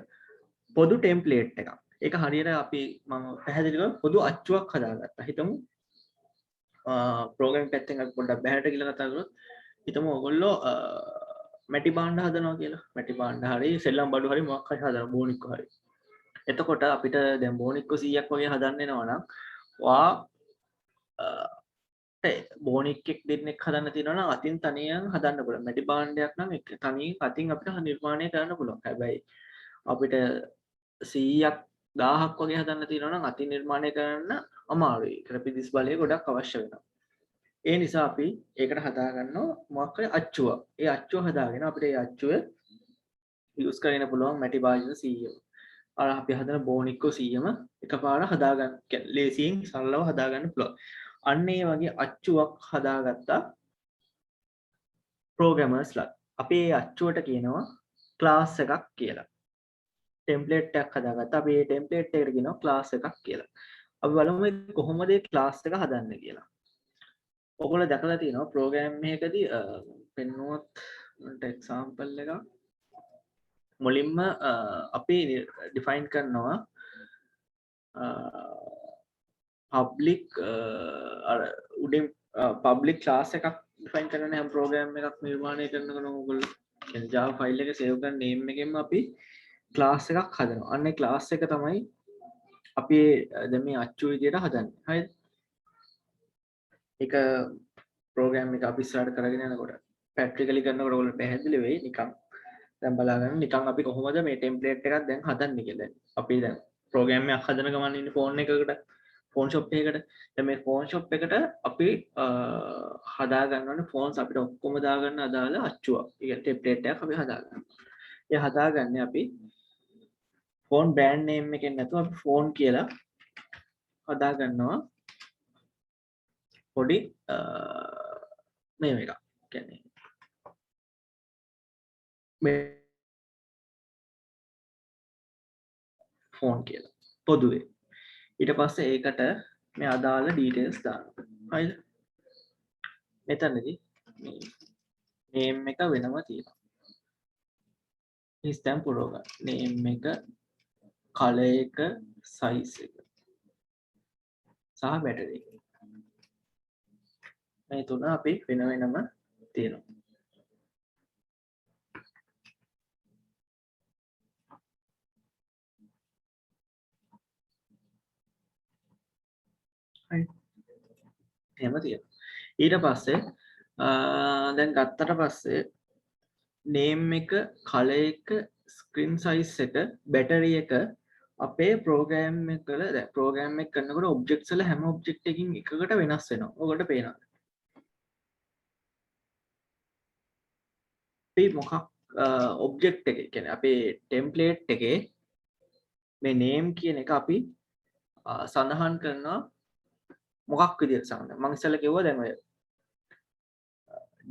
පොදු ටෙම්ප්ලේට් එකක්. ඒක හරියට අපි මම පැහැදිලි කරා පොදු අච්චුවක් හදාගත්තා. හිතමු ප්‍රෝග්‍රෑම් පැත්තෙන් අපි පොඩ්ඩක් බැහැරට කියලා කතා කරොත් හිතමු ඔයගොල්ලෝ මැටි භාණ්ඩ හදනවා කියලා. මැටි භාණ්ඩ හරි සෙල්ලම් බඩු හරි මොකක් හරි හදනවා බෝනික්ක හරි. එතකොට අපිට දැන් බෝනික්ක 100ක් වගේ හදන්න එනවා නම් වා බෝනික්ෙක් දෙන්නෙක් හදන්න තියෙනවා නම් අතින් තනියෙන් හදන්න පුළුවන්. මැටි භාණ්ඩයක් නම් තනියෙන් අතින් අපිට නිර්මාණය කරන්න පුළුවන්. හැබැයි අපිට 100ක් 1000ක් වගේ හදන්න තියෙනවා නම් අතින් නිර්මාණය කරන්න අමාරුයි. ක්‍රපිදිස් බලය ගොඩක් අවශ්‍ය වෙනවා. ඒ නිසා අපි ඒකට හදාගන්නවා මොකක් හරි අච්චුවක්. ඒ අච්චුව හදාගෙන අපිට ඒ අච්චුව යූස් කරගෙන පුළුවන් මැටි භාජන 100ම. අර අපි හදන බෝනික්කෝ 100ම එකපාර හදාගන්න ලේසියෙන් සරලව හදාගන්න පුළුවන්. අන්න ඒ වගේ අච්චුවක් හදාගත්තා ප්‍රෝග්‍රෑමර්ස්ලා. අපි ඒ අච්චුවට කියනවා ක්ලාස් එකක් කියලා. ටෙම්ප්ලේට් එකක් හදාගත්තා. අපි ඒ ටෙම්ප්ලේට් එකට කියනවා ක්ලාස් එකක් කියලා. අපි බලමු කොහොමද මේ ක්ලාස් එක හදන්නේ කියලා. ඔයගොල්ලෝ දැකලා තියෙනවා ප්‍රෝග්‍රෑම් එකකදී පෙන්නුවත් එක්සැම්පල් එකක් මුලින්ම අපි ඩිෆයින් කරනවා පබ්ලික් උඩින් පබ්ලික් ක්ලාස් එකක් ඩිෆයින් කරන හැම ප්‍රෝග්‍රෑම් එකක් නිර්මාණය කරනකොට ඔයගොල්ලෝ කියන්නේ Java ෆයිල් එක සේව් කරන නේම් එකෙන්ම අපි ක්ලාස් එකක් හදනවා. අන්න ඒ ක්ලාස් එක තමයි අපි දැන් මේ අච්චු විදියට හදන්නේ. හරිද? ඒක ප්‍රෝග්‍රෑම් එක අපි ස්ටාර්ට් කරගෙන යනකොට ප්‍රැක්ටිකලි කරනකොට ඔයගොල්ලෝ පැහැදිලි වෙයි නිකන්. දැන් බලාගන්න නිකන් අපි කොහොමද මේ ටෙම්ප්ලේට් එකක් දැන් හදන්නේ කියලා. අපි දැන් ප්‍රෝග්‍රෑම් එකක් හදන ගමන් ඉන්නේ ෆෝන් එකකට ෆෝන් ෂොප් එකකට. දැන් මේ ෆෝන් ෂොප් එකට අපි හදා ගන්න ඕනේ ෆෝන්ස් අපිට ඔක්කොම දාගන්න අදාළ අච්චුවක්. ඒ ටෙම්ප්ලේට් එකක් අපි හදා ගන්නවා. ඒ හදාගන්නේ අපි ෆෝන් බ්‍රෑන්ඩ් නේම් එකෙන් නැතුව අපි ෆෝන් කියලා හදා ගන්නවා. පොඩි මේ එකක්. කියන්නේ මේ ෆෝන් කියලා පොදුවේ. ඊට පස්සේ ඒකට මේ අදාළ ඩීටේල්ස් දානවා. හරිද? මෙතනදී මේ නේම් එක වෙනම තියෙනවා. ස්ටැම්ප් පුරව ගන්න. නේම් එක, කලර් එක, සයිස් එක සහ බැටරි එක. මේ තුන අපි වෙන වෙනම තියෙනවා. හරි. එහෙම තියෙනවා. ඊට පස්සේ දැන් ගත්තට පස්සේ නේම් එක, කලර් එක, ස්ක්‍රීන් සයිස් එක, බැටරි එක අපේ ප්‍රෝග්‍රෑම් එක වල දැන් ප්‍රෝග්‍රෑම් එක කරනකොට ඔබ්ජෙක්ට්ස් වල හැම ඔබ්ජෙක්ට් එකකින් එකකට වෙනස් වෙනවා. ඔකට පේනවා. අපි මොකක් ඔබ්ජෙක්ට් එක කියන්නේ අපේ ටෙම්ප්ලේට් එකේ මේ නේම් කියන එක අපි සඳහන් කරනවා මොකක් විදිහට සඳහන්. මම ඉස්සෙල්ලා කිව්වා දැන් ඔය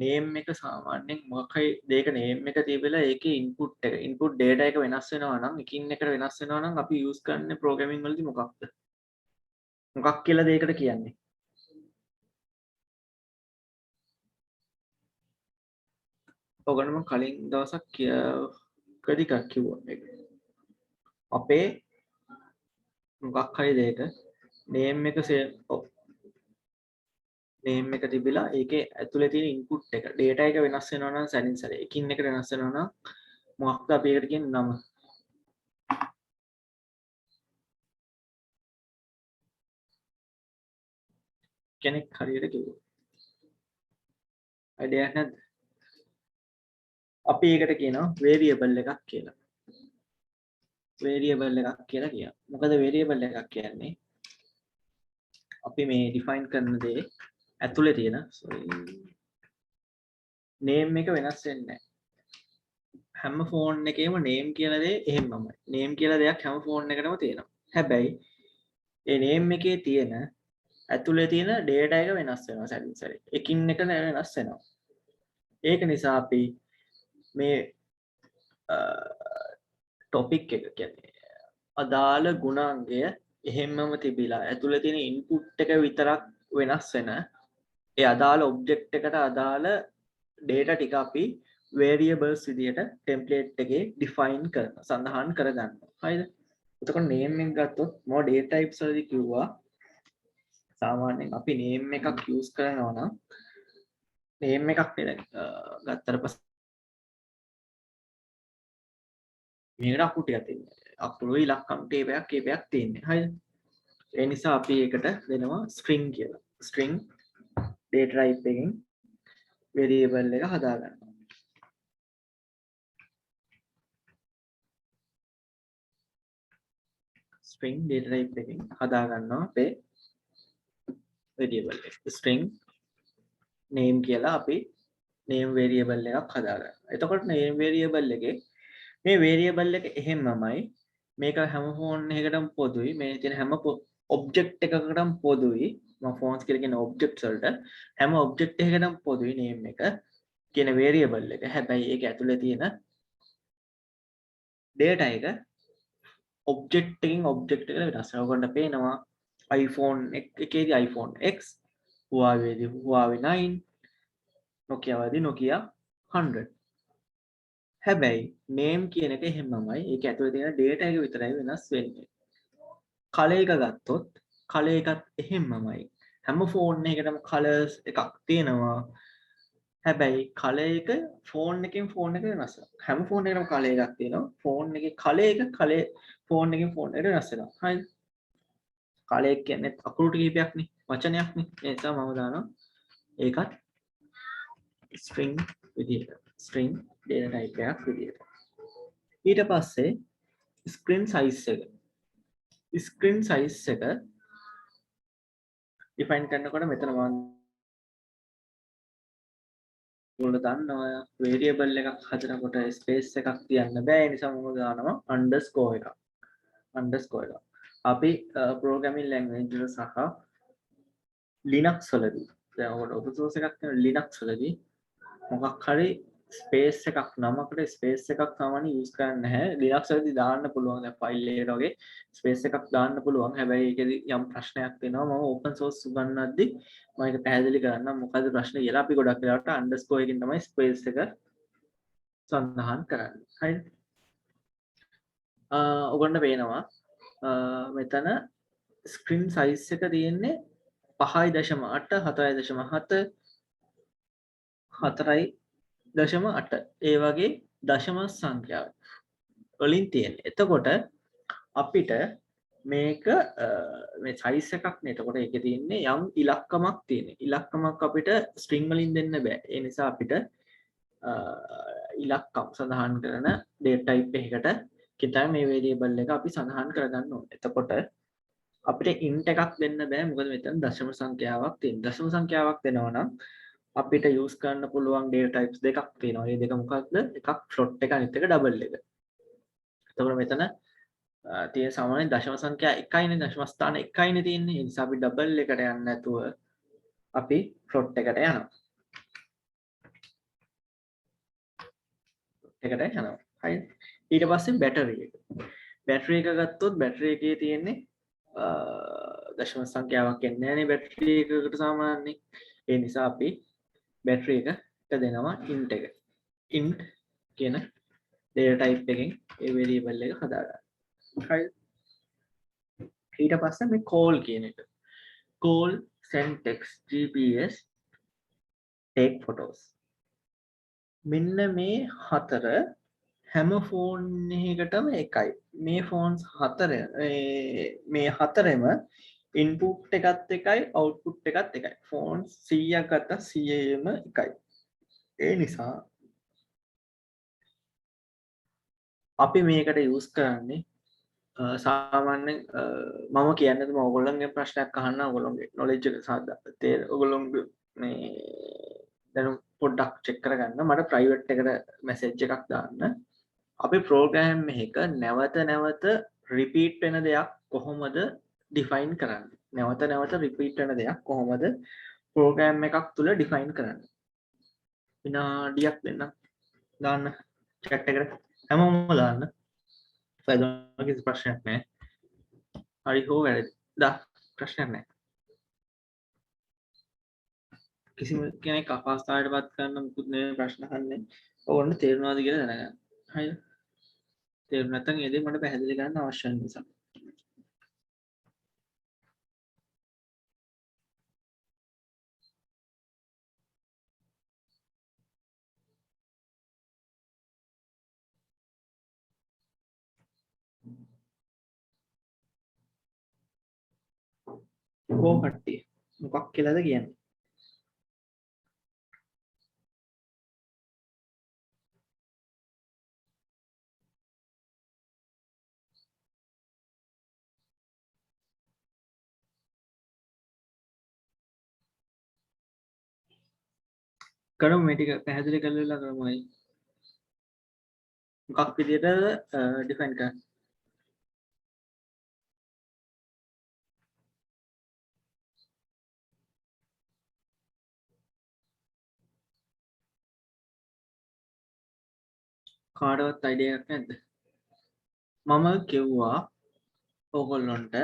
නේම් එක සාමාන්‍යයෙන් මොකක් හරි දෙයක නේම් එක තියපෙලා ඒකේ ඉන්පුට් ඩේටා එක වෙනස් වෙනවා නම් එකින් එකට වෙනස් වෙනවා නම් අපි යූස් කරන්නේ ප්‍රෝග්‍රෑමින් වලදී මොකක්ද? මොකක් කියලා දෙයකට කියන්නේ? ඔයගොල්ලෝ මම කලින් දවසක් කදිකක් කිව්වා මේක. අපේ මොකක් හරි දෙයක නේම් එක නේම් එක තිබිලා ඒකේ ඇතුලේ තියෙන ඉන්පුට් එක ඩේටා එක වෙනස් වෙනවා නම් සැරින් සැරේ එකින් එකට වෙනස් වෙනවා නම් මොකක්ද අපි ඒකට කියන්නේ නම? කෙනෙක් හරියට කිව්වා. අයිඩියක් නැද්ද? අපි ඒකට කියනවා variable එකක් කියලා. variable එකක් කියලා කියනවා. මොකද variable එකක් කියන්නේ අපි මේ define කරන දේ ඇතුලේ තියෙන name එක වෙනස් වෙන්නේ නැහැ. හැම ෆෝන් එකේම name කියලා දේ එහෙමමයි. name කියලා දෙයක් හැම ෆෝන් එකකටම තියෙනවා. හැබැයි ඒ name එකේ තියෙන ඇතුලේ තියෙන data එක වෙනස් වෙනවා සැරින් සැරේ. එකින් එක වෙනස් වෙනවා. ඒක නිසා අපි මේ topic එක කියන්නේ අදාළ ගුණාංගය එහෙම්මම තිබිලා ඇතුලේ තියෙන input එක විතරක් වෙනස් වෙන ඒ අදාළ object එකට අදාළ data ටික අපි variables විදියට template එකේ define කරන සඳහන් කරගන්නවා. හරිද? එතකොට name එක ගත්තොත් මොන data types වලදී කිව්වා සාමාන්‍යයෙන් අපි name එකක් use කරනවා නම් name එකක් නේද ගත්තට පස්සේ මේකට අකුරු ටිකක් තියෙනවා. අකුරු ඉලක්කම් කීපයක් තියෙන්නේ. හරිද? ඒ නිසා අපි ඒකට දෙනවා string කියලා. string data type එකකින් variable එක හදාගන්නවා. string data type එකකින් හදාගන්නවා අපේ variable එක. string name කියලා අපි name variable එකක් හදාගන්නවා. එතකොට name variable එකේ මේ variable එක එහෙමමයි. මේක හැම ෆෝන් එකකටම පොදුයි. මේ තියෙන හැම object එකකටම පොදුයි. මම phones කියලා කියන objects වලට හැම object එකකටම පොදුයි name එක කියන variable එක. හැබැයි ඒක ඇතුලේ තියෙන data එක object එකකින් object එකට වෙනස් වෙනවා. ඔයගොල්ලන්ට පේනවා iPhone එකේදී iPhone X, Huawei දී Huawei 9, Nokia වලදී Nokia 100. හැබැයි name කියන එක එහෙමමයි. ඒක ඇතුලේ තියෙන data එක විතරයි වෙනස් වෙන්නේ. color එක ගත්තොත් color එකත් එහෙමමයි. හැම phone එකකටම colors එකක් තියෙනවා. හැබැයි color එක phone එකකින් phone එකට වෙනස් වෙනවා. හැම phone එකකටම color එකක් තියෙනවා. phone එකේ color එක color phone එකකින් phone එකට වෙනස් වෙනවා. හරිද? color එක කියන්නේ අකුරු කිහිපයක්නේ, වචනයක්නේ. ඒ නිසා මම දානවා ඒකත් string විදියට. string data type එකක් විදියට. ඊට පස්සේ screen size එක. screen size එක define කරනකොට මෙතන මම ඔයාලා දන්නවා variable එකක් හදනකොට space එකක් තියන්න බෑ. ඒ නිසා මම දානවා underscore එකක්. underscore එකක්. අපි programming language වල සහ Linux වලදී දැන් ඔයාලට open source එකක් තියෙන Linux වලදී මොකක් හරි ස්පේස් එකක් නමකට ස්පේස් එකක් සාමාන්‍ය යූස් කරන්නේ නැහැ. Linux වලදී දාන්න පුළුවන්. දැන් ෆයිල් එකකට වගේ ස්පේස් එකක් දාන්න පුළුවන්. හැබැයි ඒකෙදි යම් ප්‍රශ්නයක් වෙනවා. මම open source උගන්වද්දී මම ඒක පැහැදිලි කරන්නම් මොකද්ද ප්‍රශ්නේ කියලා. අපි ගොඩක් වෙලාවට underscore එකකින් තමයි ස්පේස් එක සඳහන් කරන්නේ. හරිද? ඔයගොල්ලන්ට පේනවා මෙතන screen size එක තියෙන්නේ 5.8 4.7 4.8 ඒ වගේ දශම සංඛ්‍යාව වලින් තියෙන. එතකොට අපිට මේක මේ size එකක් නේ. එතකොට ඒකේ තියෙන්නේ යම් ඉලක්කමක් තියෙන. ඉලක්කමක් අපිට string වලින් දෙන්න බෑ. ඒ නිසා අපිට ඉලක්කම් සඳහන් කරන data type එකකට කිතයි මේ variable එක අපි සඳහන් කරගන්න ඕනේ. එතකොට අපිට int එකක් දෙන්න බෑ. මොකද මෙතන දශම සංඛ්‍යාවක් තියෙන. දශම සංඛ්‍යාවක් දෙනවා නම් අපිට use කරන්න පුළුවන් data types දෙකක් තියෙනවා. මේ දෙක මොකක්ද? එකක් float එක අනිත් එක double එක. එතකොට මෙතන තියෙන සාමාන්‍ය දශම සංඛ්‍යා 1යිනේ දශම ස්ථාන 1යිනේ තියෙන්නේ. ඒ නිසා අපි double එකට යන්නේ නැතුව අපි float එකට යනවා. එකට යනවා. හරිද? ඊට පස්සේ battery එක. battery එක ගත්තොත් battery එකේ තියෙන්නේ දශම සංඛ්‍යාවක් එන්නේ නැහැනේ battery එකකට සාමාන්‍යයෙන්. ඒ නිසා අපි battery එකට දෙනවා int එක. int කියන data type එකෙන් ඒ variable එක හදාගන්න. හරිද? ඊට පස්සේ මේ call කියන එක. call, send text, GPS, take photos. මෙන්න මේ හතර හැම ෆෝන් එකකටම එකයි. මේ ෆෝන්ස් හතර මේ හතරෙම ඉන්පුට් එකත් එකයි අවුට්පුට් එකත් එකයි. ෆෝන් 100ක් ගත්තා 100ම එකයි. ඒ නිසා අපි මේකට යූස් කරන්නේ සාමාන්‍යයෙන් මම කියන්නේ මම ඔයගොල්ලන්ගේ ප්‍රශ්නයක් අහන්න ඔයගොල්ලන්ගේ knowledge එක සාදා ඔයගොල්ලන්ගේ මේ දැනුම් පොඩ්ඩක් check කරගන්න මට private එකට message එකක් දාන්න අපි program එකක නැවත නැවත repeat වෙන දෙයක් කොහොමද define කරන්නේ නැවත නැවත repeat වෙන දෙයක් කොහොමද program එකක් තුල define කරන්නේ විනාඩියක් දෙන්න දාන්න chat එකට හැමෝම දාන්න කිසි ප්‍රශ්නයක් නැහැ. හරි හෝ වැරදි. දා ප්‍රශ්නයක් නැහැ. කිසිම කෙනෙක් අපහසුතාවයටපත් කරන්න මුකුත් නෙවෙයි ප්‍රශ්න අහන්නේ. ඕගොල්ලෝ තේරුණාද කියලා දැනගන්න. හරිද? තේරුණ නැත්නම් ඒ දේ මට පැහැදිලි කරන්න අවශ්‍ය නිසා. කෝ කට්ටිය මොකක් කියලාද කියන්නේ? කරමු මේ ටික පැහැදිලි කරලා කරමු අය. මොකක් විදියට ඩිෆයින් කරන්නේ? කාටවත් අයිඩියා එකක් නැද්ද? මම කිව්වා ඕගොල්ලන්ට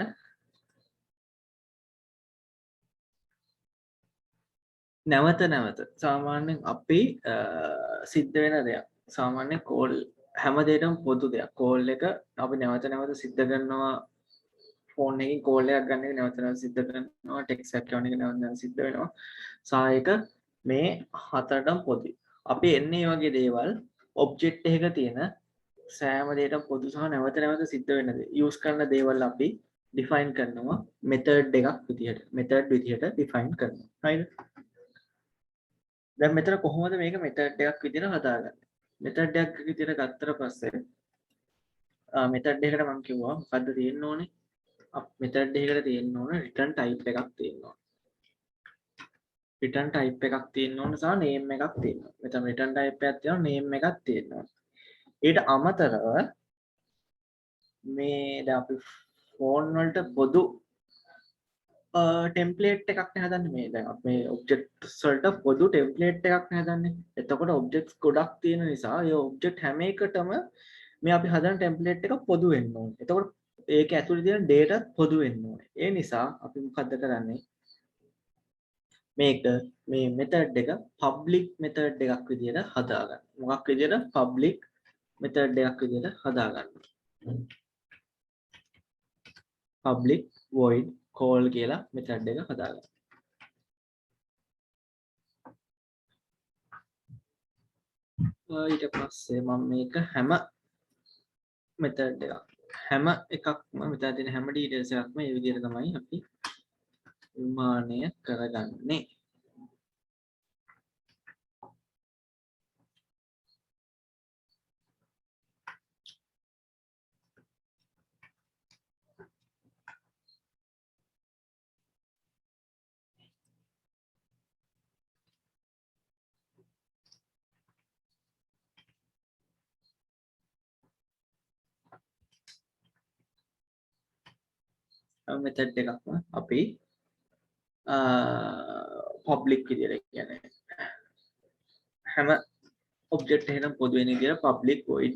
නැවත නැවත සාමාන්‍යයෙන් අපි සිද්ධ වෙන දෙයක් සාමාන්‍ය කෝල් හැම දෙයකටම පොදු දෙයක් කෝල් එක අපි නැවත නැවත සිද්ධ කරනවා ෆෝන් එකකින් කෝල් එකක් ගන්න එක නැවත නැවත සිද්ධ කරනවා ටෙක්ස්ට් එකක් යවන එක නැවත නැවත සිද්ධ වෙනවා සායක මේ හතරටම පොදුයි අපි එන්නේ මේ වගේ දේවල් ඔබ්ජෙක්ට් එකක තියෙන සෑම දෙයකටම පොදු සහ නැවත නැවත සිද්ධ වෙන දේ යූස් කරන දේවල් අපි ඩිෆයින් කරනවා මෙතඩ් එකක් විදිහට මෙතඩ් විදිහට ඩිෆයින් කරනවා හරිද දැන් මෙතන කොහොමද මේක මෙතඩ් එකක් විදිහට හදාගන්නේ? මෙතඩ් එකක් විදිහට ගත්තට පස්සේ මෙතඩ් එකට මම කිව්වා මොකද්ද තියෙන්න ඕනේ? මෙතඩ් එකකට තියෙන්න ඕනේ රිටර්න් ටයිප් එකක් තියෙන්න ඕනේ. රිටර්න් ටයිප් එකක් තියෙන්න ඕනේ සහ නේම් එකක් තියෙන්න ඕනේ. මෙතන රිටර්න් ටයිප් එකක් තියෙනවා නේම් එකක් තියෙන්න ඕනේ. ඊට අමතරව මේ දැන් අපි ෆෝන් වලට පොදු ටෙම්ප්ලේට් එකක් නේ හදන්නේ මේ දැන් අපි මේ ඔබ්ජෙක්ට්ස් වලට පොදු ටෙම්ප්ලේට් එකක් නේ හදන්නේ. එතකොට ඔබ්ජෙක්ට්ස් ගොඩක් තියෙන නිසා ඒ ඔබ්ජෙක්ට් හැම එකටම මේ අපි හදන ටෙම්ප්ලේට් එක පොදු වෙන්න ඕනේ. එතකොට ඒක ඇතුලේ තියෙන data පොදු වෙන්න ඕනේ. ඒ නිසා අපි මොකද්ද කරන්නේ? මේක මේ method එක public method එකක් විදිහට හදාගන්න. මොකක් විදිහට? public method එකක් විදිහට හදාගන්න. public void call කියලා method එක හදාගන්න. ඊට පස්සේ මම මේක හැම method එකක්ම මෙතන තියෙන හැම details එකක්ම මේ විදිහට තමයි අපි නිර්මාණය කරගන්නේ. method එකක්ම අපි public විදිහට කියන්නේ හැම object එකකටම පොදු වෙන විදිහට public void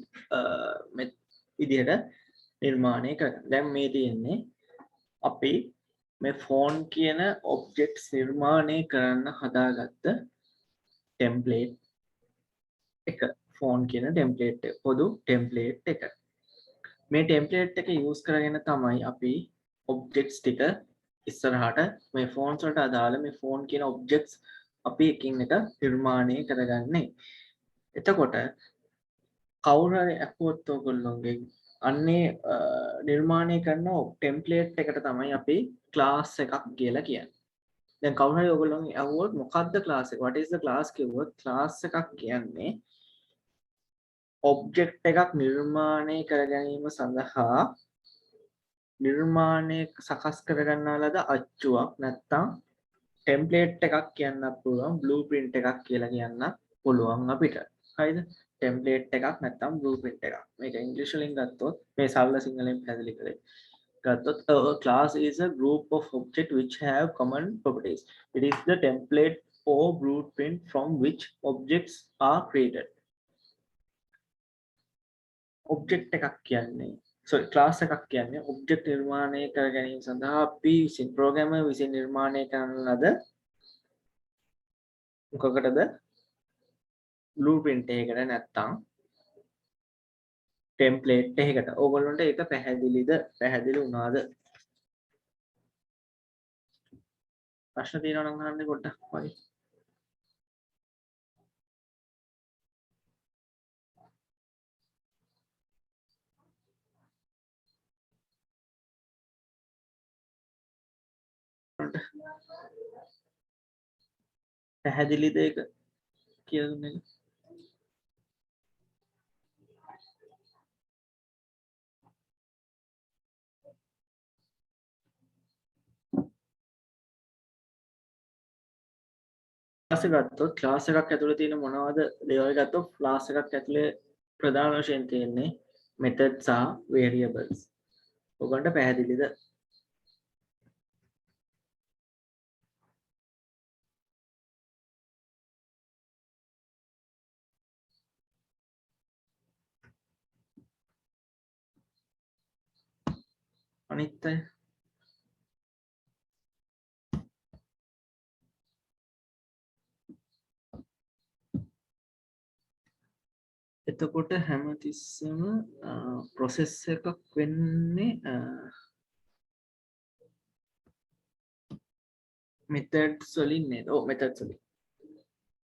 විදිහට නිර්මාණය කරගන්න. දැන් මේ තියෙන්නේ අපි මේ phone කියන objects නිර්මාණය කරන්න හදාගත්ත template එක. phone කියන template එක පොදු template එක. මේ template එක use කරගෙන තමයි අපි objects ටික ඉස්සරහට මේ phones වලට අදාළ මේ phone කියන objects අපි එකින් එක නිර්මාණය කරගන්නේ. එතකොට කවුරු හරි අපුවත් ඔයගොල්ලෝගේ අන්නේ නිර්මාණය කරන ටෙම්ප්ලේට් එකට තමයි අපි ක්ලාස් එකක් කියලා කියන්නේ. දැන් කවුරු හරි ඔයගොල්ලෝ අහුවොත් මොකද්ද ක්ලාස් එක? what is the class කිව්වොත් ක්ලාස් එකක් කියන්නේ ඔබ්ජෙක්ට් එකක් නිර්මාණය කර ගැනීම සඳහා නිර්මාණය සකස් කර ගන්නා ලද අච්චුවක් නැත්නම් ටෙම්ප්ලේට් එකක් කියන්නත් පුළුවන් බ්ලූප්‍රින්ට් එකක් කියලා කියන්නත් පුළුවන් අපිට. හරිද? ටෙම්ප්ලේට් එකක් නැත්නම් බ්ලූප්‍රින්ට් එකක්. මේක ඉංග්‍රීසි වලින් ගත්තොත් මේ සරල සිංහලෙන් පැහැදිලි කරේ. ගත්තොත් a class is a group of objects which have common properties. It is the template or blueprint from which objects are created. Object එකක් කියන්නේ ක්ලාස් එකක් කියන්නේ ඔබ්ජෙක්ට් නිර්මාණය කර ගැනීම සඳහා අපි විසින් ප්‍රෝග්‍රෑමර් විසින් නිර්මාණය කරන ලද මොකකටද බ්ලූප්‍රින්ට් එකකට නැත්තම් ටෙම්ප්ලේට් එකකට. ඕගොල්ලන්ට ඒක පැහැදිලිද? පැහැදිලි වුණාද? ප්‍රශ්න තියෙනවා නම් අහන්න පොඩ්ඩක් වගේ. පැහැදිලිද ඒක කියලා දුන්නේ? ක්ලාස් එක ගත්තොත් ක්ලාස් එකක් ඇතුලේ තියෙන මොනවද දේවල් ගත්තොත් ක්ලාස් එකක් ඇතුලේ ප්‍රධාන වශයෙන් තියෙන්නේ මෙතඩ් සහ වේරියබල්ස්. ඔයගොල්ලන්ට පැහැදිලිද? අනිත් අය එතකොට හැමතිස්සෙම ප්‍රොසෙස් එකක් වෙන්නේ මෙතඩ්ස් වලින් නේද? ඔව් මෙතඩ්ස් වලින්.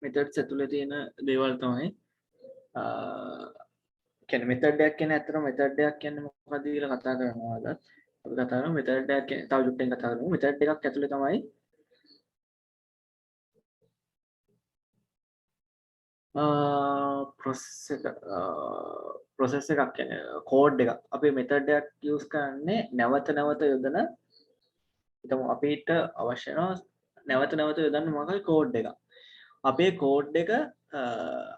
මෙතඩ්ස් ඇතුලේ තියෙන දේවල් තමයි කියන්නේ මෙතඩ් එකක් කියන්නේ අතන මෙතඩ් එකක් කියන්නේ මොකක්ද කියලා කතා කරනවාද? අපි කතා කරමු මෙතඩ් එකක් කියන්නේ තව චුට්ටෙන් කතා කරමු. මෙතඩ් එකක් ඇතුලේ තමයි ප්‍රොසෙස් එකක් කියන්නේ කෝඩ් එකක්. අපි මෙතඩ් එකක් යූස් කරන්නේ නැවත නැවත යොදන හිතමු අපිට අවශ්‍ය වෙනවා නැවත නැවත යොදන්න මොකක්ද කෝඩ් එකක්. අපේ කෝඩ් එක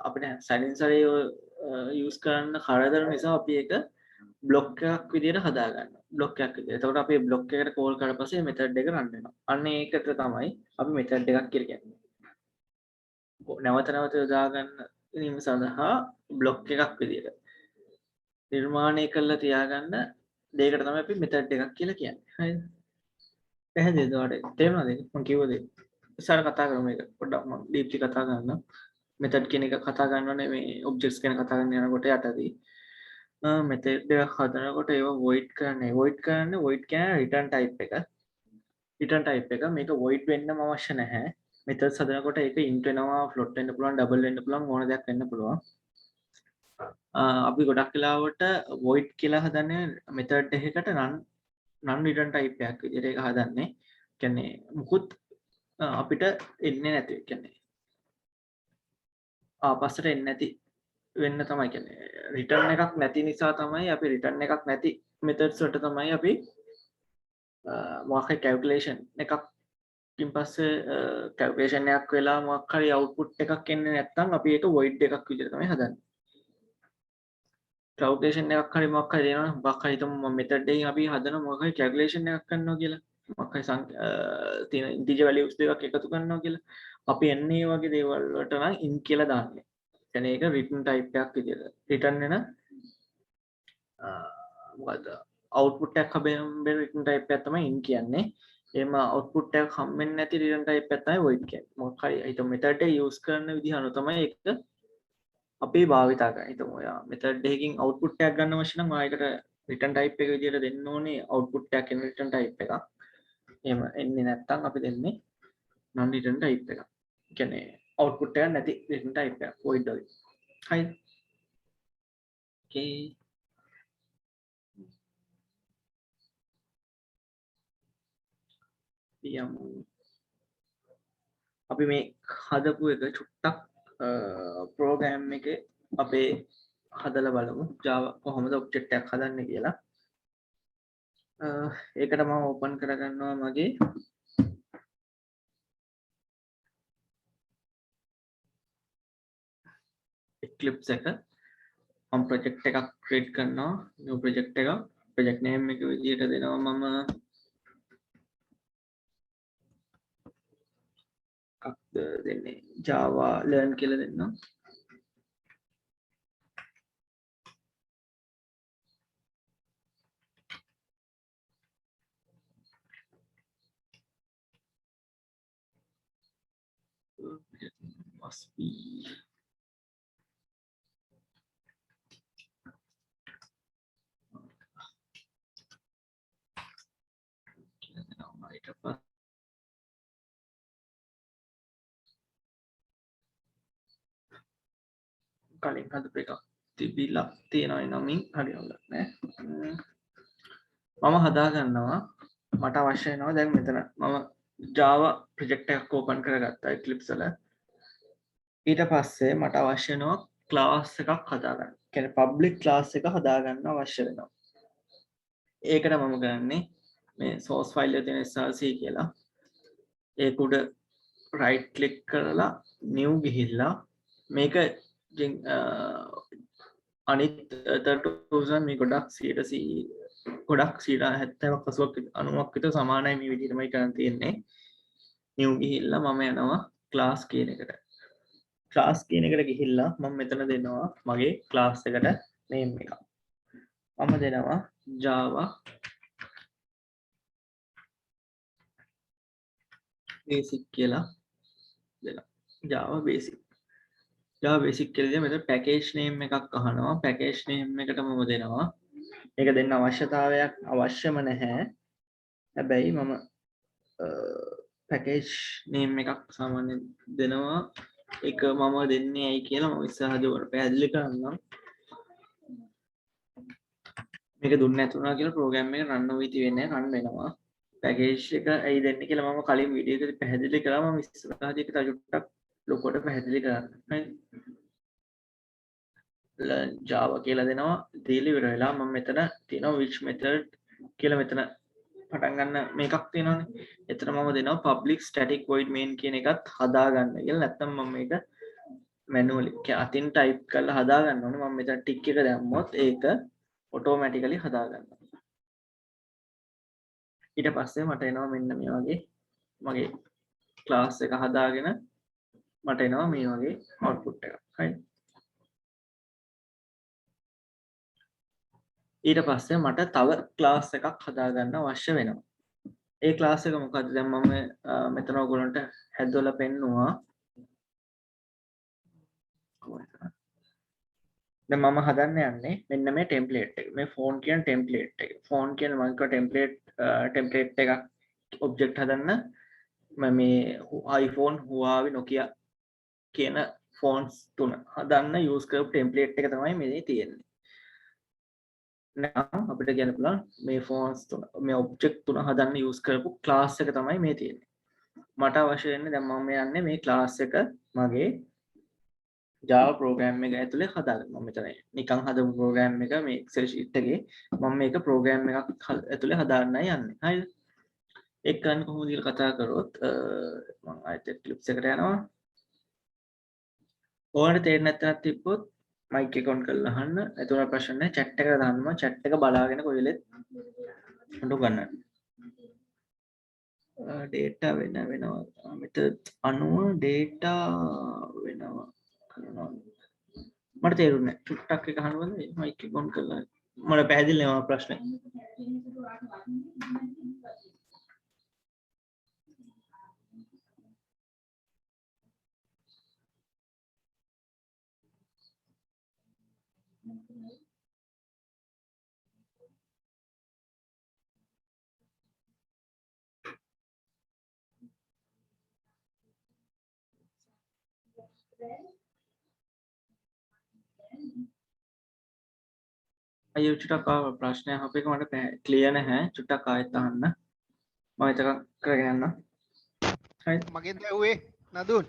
අපිට සැනින්සරේ යූස් කරන්න කරදර නිසා අපි ඒක බ්ලොක් එකක් විදිහට හදාගන්නවා. බ්ලොක් එකක් විදිහට. එතකොට අපි බ්ලොක් එකට කෝල් කරලා පස්සේ මෙතඩ් එක රන් වෙනවා. අන්න ඒකට තමයි අපි මෙතඩ් එකක් කියලා කියන්නේ. නැවත නැවත යොදා ගැනීම සඳහා බ්ලොක් එකක් විදිහට නිර්මාණය කරලා තියාගන්න දෙයකට තමයි අපි මෙතඩ් එකක් කියලා කියන්නේ. හරිද? පැහැදිලිද ඔයාලට? තේරුණාද ඒක? මම කිව්ව දේ. ඉස්සර කතා කරමු මේක. පොඩ්ඩක් මම ඩීප්ලි කතා කරනවා. මෙතඩ් කියන එක කතා කරනවානේ මේ ඔබ්ජෙක්ට්ස් ගැන කතා කරන යනකොට යටදී. මෙතඩ් එකක් හදනකොට ඒව void කරන්නේ. void කියන්නේ void කියන්නේ return type එක. return type එක මේක void වෙන්නම අවශ්‍ය නැහැ. methods හදනකොට ඒක int වෙනවා, float වෙන්න පුළුවන්, double වෙන්න පුළුවන්, ඕන දෙයක් වෙන්න පුළුවන්. අපි ගොඩක් වෙලාවට void කියලා හදන්නේ method එකකට non return type එකක් විදිහට ඒක හදන්නේ. කියන්නේ මුකුත් අපිට එන්නේ නැති කියන්නේ ආපස්සට එන්නේ නැති වෙන්න තමයි කියන්නේ රිටර්න් එකක් නැති නිසා තමයි අපි රිටර්න් එකක් නැති methods වලට තමයි අපි මොකක් හරි calculation එකකින් පස්සේ calculation එකක් වෙලා මොකක් හරි output එකක් එන්නේ නැත්නම් අපි ඒක void එකක් විදිහට තමයි හදන්නේ. calculation එකක් හරි මොකක් හරි දෙනවනේ මොකක් හරි හිතමු මම method එකකින් අපි හදන මොකක් හරි calculation එකක් කරනවා කියලා. මොකක් හරි තියෙන integer values දෙකක් එකතු කරනවා කියලා. අපි එන්නේ වගේ දේවල් වලට නම් int කියලා දාන්නේ. කියන්නේ ඒක written type එකක් විදිහට. return වෙන මොකද්ද output එකක් හම්බෙන written type එකක් තමයි int කියන්නේ. එහෙම output එකක් හම්බෙන්නේ නැති return type එකක් තමයි void කියන්නේ. මොකක් හරි හිතමු method එක use කරන විදිහ අනුව තමයි ඒක අපි භාවිතා කරන්නේ. හිතමු ඔයා method එකකින් output එකක් ගන්න අවශ්‍ය නම් ඔයා ඒකට return type එක විදිහට දෙන්න ඕනේ output එකක් එන return type එකක්. එහෙම එන්නේ නැත්නම් අපි දෙන්නේ non return type එකක්. කියන්නේ output එකක් නැති return type එකක් void වගේ. හරිද? Okay. යමු. අපි මේ හදපු එක චුට්ටක් ප්‍රෝග්‍රෑම් එකේ අපේ හදලා බලමු Java කොහොමද ඔබ්ජෙක්ට් එකක් හදන්නේ කියලා. ඒකට මම ඕපන් කරගන්නවා මගේ Eclipse එක. මම ප්‍රොජෙක්ට් එකක් ක්‍රියේට් කරනවා. new project එකක්. project name එක විදිහට දෙනවා මම දෙන්නේ Java learn කියලා දෙන්නම්. must be කලින් හදපු එකක් තිබිලා තියෙනවා නමින් හරි හොඳ නෑ. මම හදා ගන්නවා මට අවශ්‍ය වෙනවා දැන් මෙතන මම Java project එකක් open කරගත්තා Eclipse වල. ඊට පස්සේ මට අවශ්‍ය වෙනවා class එකක් හදාගන්න. කියන්නේ public class එක හදාගන්න අවශ්‍ය වෙනවා. ඒකට මම කරන්නේ මේ source file එකේ තියෙන src කියලා. ඒක උඩ right click කරලා new ගිහිල්ලා මේක අනිත් 3000 මේ ගොඩක් 100 ගොඩක් 70ක් 80ක් 90ක් විතර සමානයි මේ විදිහටමයි කරන් තියෙන්නේ. new ගිහිල්ලා මම යනවා class කියන එකට. class කියන එකට ගිහිල්ලා මම මෙතන දෙනවා මගේ class එකට name එක. මම දෙනවා Java basic කියලා දෙනවා. Java basic කියලා මෙතන package name එකක් අහනවා. package name එකට මම දෙනවා. මේක දෙන්න අවශ්‍යතාවයක් අවශ්‍යම නැහැ. හැබැයි මම package name එකක් සාමාන්‍යයෙන් දෙනවා. ඒක මම දෙන්නේ ඇයි කියලා මම ඉස්සරහදී පැහැදිලි කරන්නම්. මේක දුන්නේ නැතුණා කියලා ප්‍රෝග්‍රෑම් එක රන් නොවී වෙන්නේ රන් වෙනවා. package එක ඇයි දෙන්නේ කියලා මම කලින් වීඩියෝ එකේ පැහැදිලි කරා. මම ඉස්සරහදී ඒක තව චුට්ටක් ලොකුවට පැහැදිලි කරන්න. learn Java කියලා දෙනවා. දීලා ඉවර වෙලා මම මෙතන තියෙනවා which method කියලා මෙතන පටන් ගන්න මේකක් තියෙනවානේ. එතන මම දෙනවා public static void main කියන එකත් හදා ගන්න කියලා. නැත්නම් මම මේක manually අතින් type කරලා හදා ගන්න ඕනේ. මම මෙතන tick එක දැම්මොත් ඒක automatically හදා ගන්නවා. ඊට පස්සේ මට එනවා මෙන්න මේ වගේ මගේ class එක හදාගෙන මට එනවා මේ වගේ output එකක්. හරි. ඊට පස්සේ මට තව class එකක් හදාගන්න අවශ්‍ය වෙනවා. ඒ class එක මොකද්ද? දැන් මම මෙතන ඔයගොල්ලන්ට හැදවලා පෙන්නුවා. දැන් මම හදන්න යන්නේ මෙන්න මේ template එක. මේ phone කියන template එක. phone කියන මම template එකක් object හදන්න මම මේ iPhone, Huawei, Nokia කියන phones තුන හදන්න use කරපු template එක තමයි මේ තියෙන්නේ. නම් අපිට කියන්න පුළුවන් මේ phones තුන මේ object තුන හදන්න use කරපු class එක තමයි මේ තියෙන්නේ. මට අවශ්‍ය වෙන්නේ දැන් මම යන්නේ මේ class එක මගේ Java program එක ඇතුලේ හදාගන්න. මම මෙතන නිකන් හදපු program එක මේ Excel sheet එකේ මම මේක program එකක් ඇතුලේ හදාන්නයි යන්නේ. හරිද? ඒක කරන්න කොහොමද කියලා කතා කරොත් මම ආයෙත් Eclipse එකට යනවා. ඕනට තේරෙන්නේ නැත්නම් තිබ්බොත් mic එක on කරලා අහන්න. එතකොට ප්‍රශ්න නැහැ. chat එකට දාන්න. chat එක බලාගෙන කොයි වෙලෙත් අඬු ගන්න. data වෙනවා. මෙතන අණුව data වෙනවා. කරනවා. මට තේරුන්නේ නැහැ. චුට්ටක් එක අහන්නවද? mic එක on කරලා. මට පැහැදිලි නෑ ප්‍රශ්නේ. අයියෝ චුට්ටක් ප්‍රශ්නයක් අපේක මට ක්ලියර් නැහැ. චුට්ටක් ආයෙත් අහන්න. මම එකක් කරගෙන යන්න. හරි. මගෙන් දැව්වේ නදුන්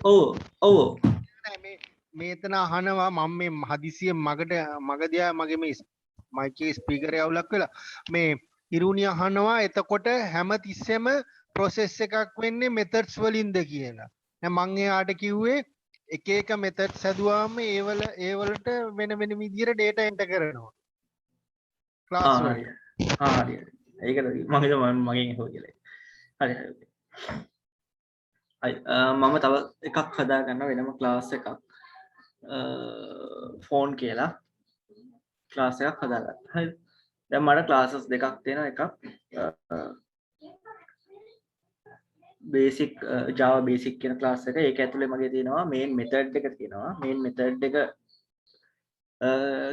ඔව් මේතන අහනවා මම මේ හදිසිය මගදයා මගේ මේ මයිකේ ස්පීකරය අවුලක් වෙලා මේ ඉරුණිය අහනවා එතකොට හැම තිස්සෙම ප්‍රොසෙස් එකක් වෙන්නේ මෙතඩ්ස් වලින්ද කියලා. මං එයාට කිව්වේ එක එක මෙතඩ්ස් හැදුවාම ඒවලට වෙන වෙන විදියට ඩේටා එන්ටර් කරනවා. ක්ලාස් හරි. වලට. හරි. ඒකද මම හිතුවා මගෙන් හොය කියලා. හරි හරි. මම තව එකක් හදාගන්න වෙනම ක්ලාස් එකක් ෆෝන් කියලා ක්ලාස් එකක් හදාගන්න. හරි. දැන් මට ක්ලාසස් දෙකක් තියෙනවා. එකක් බේසික් Java basic කියන ක්ලාස් එක. ඒක ඇතුලේ මගේ තියෙනවා main method එක තියෙනවා. main method එක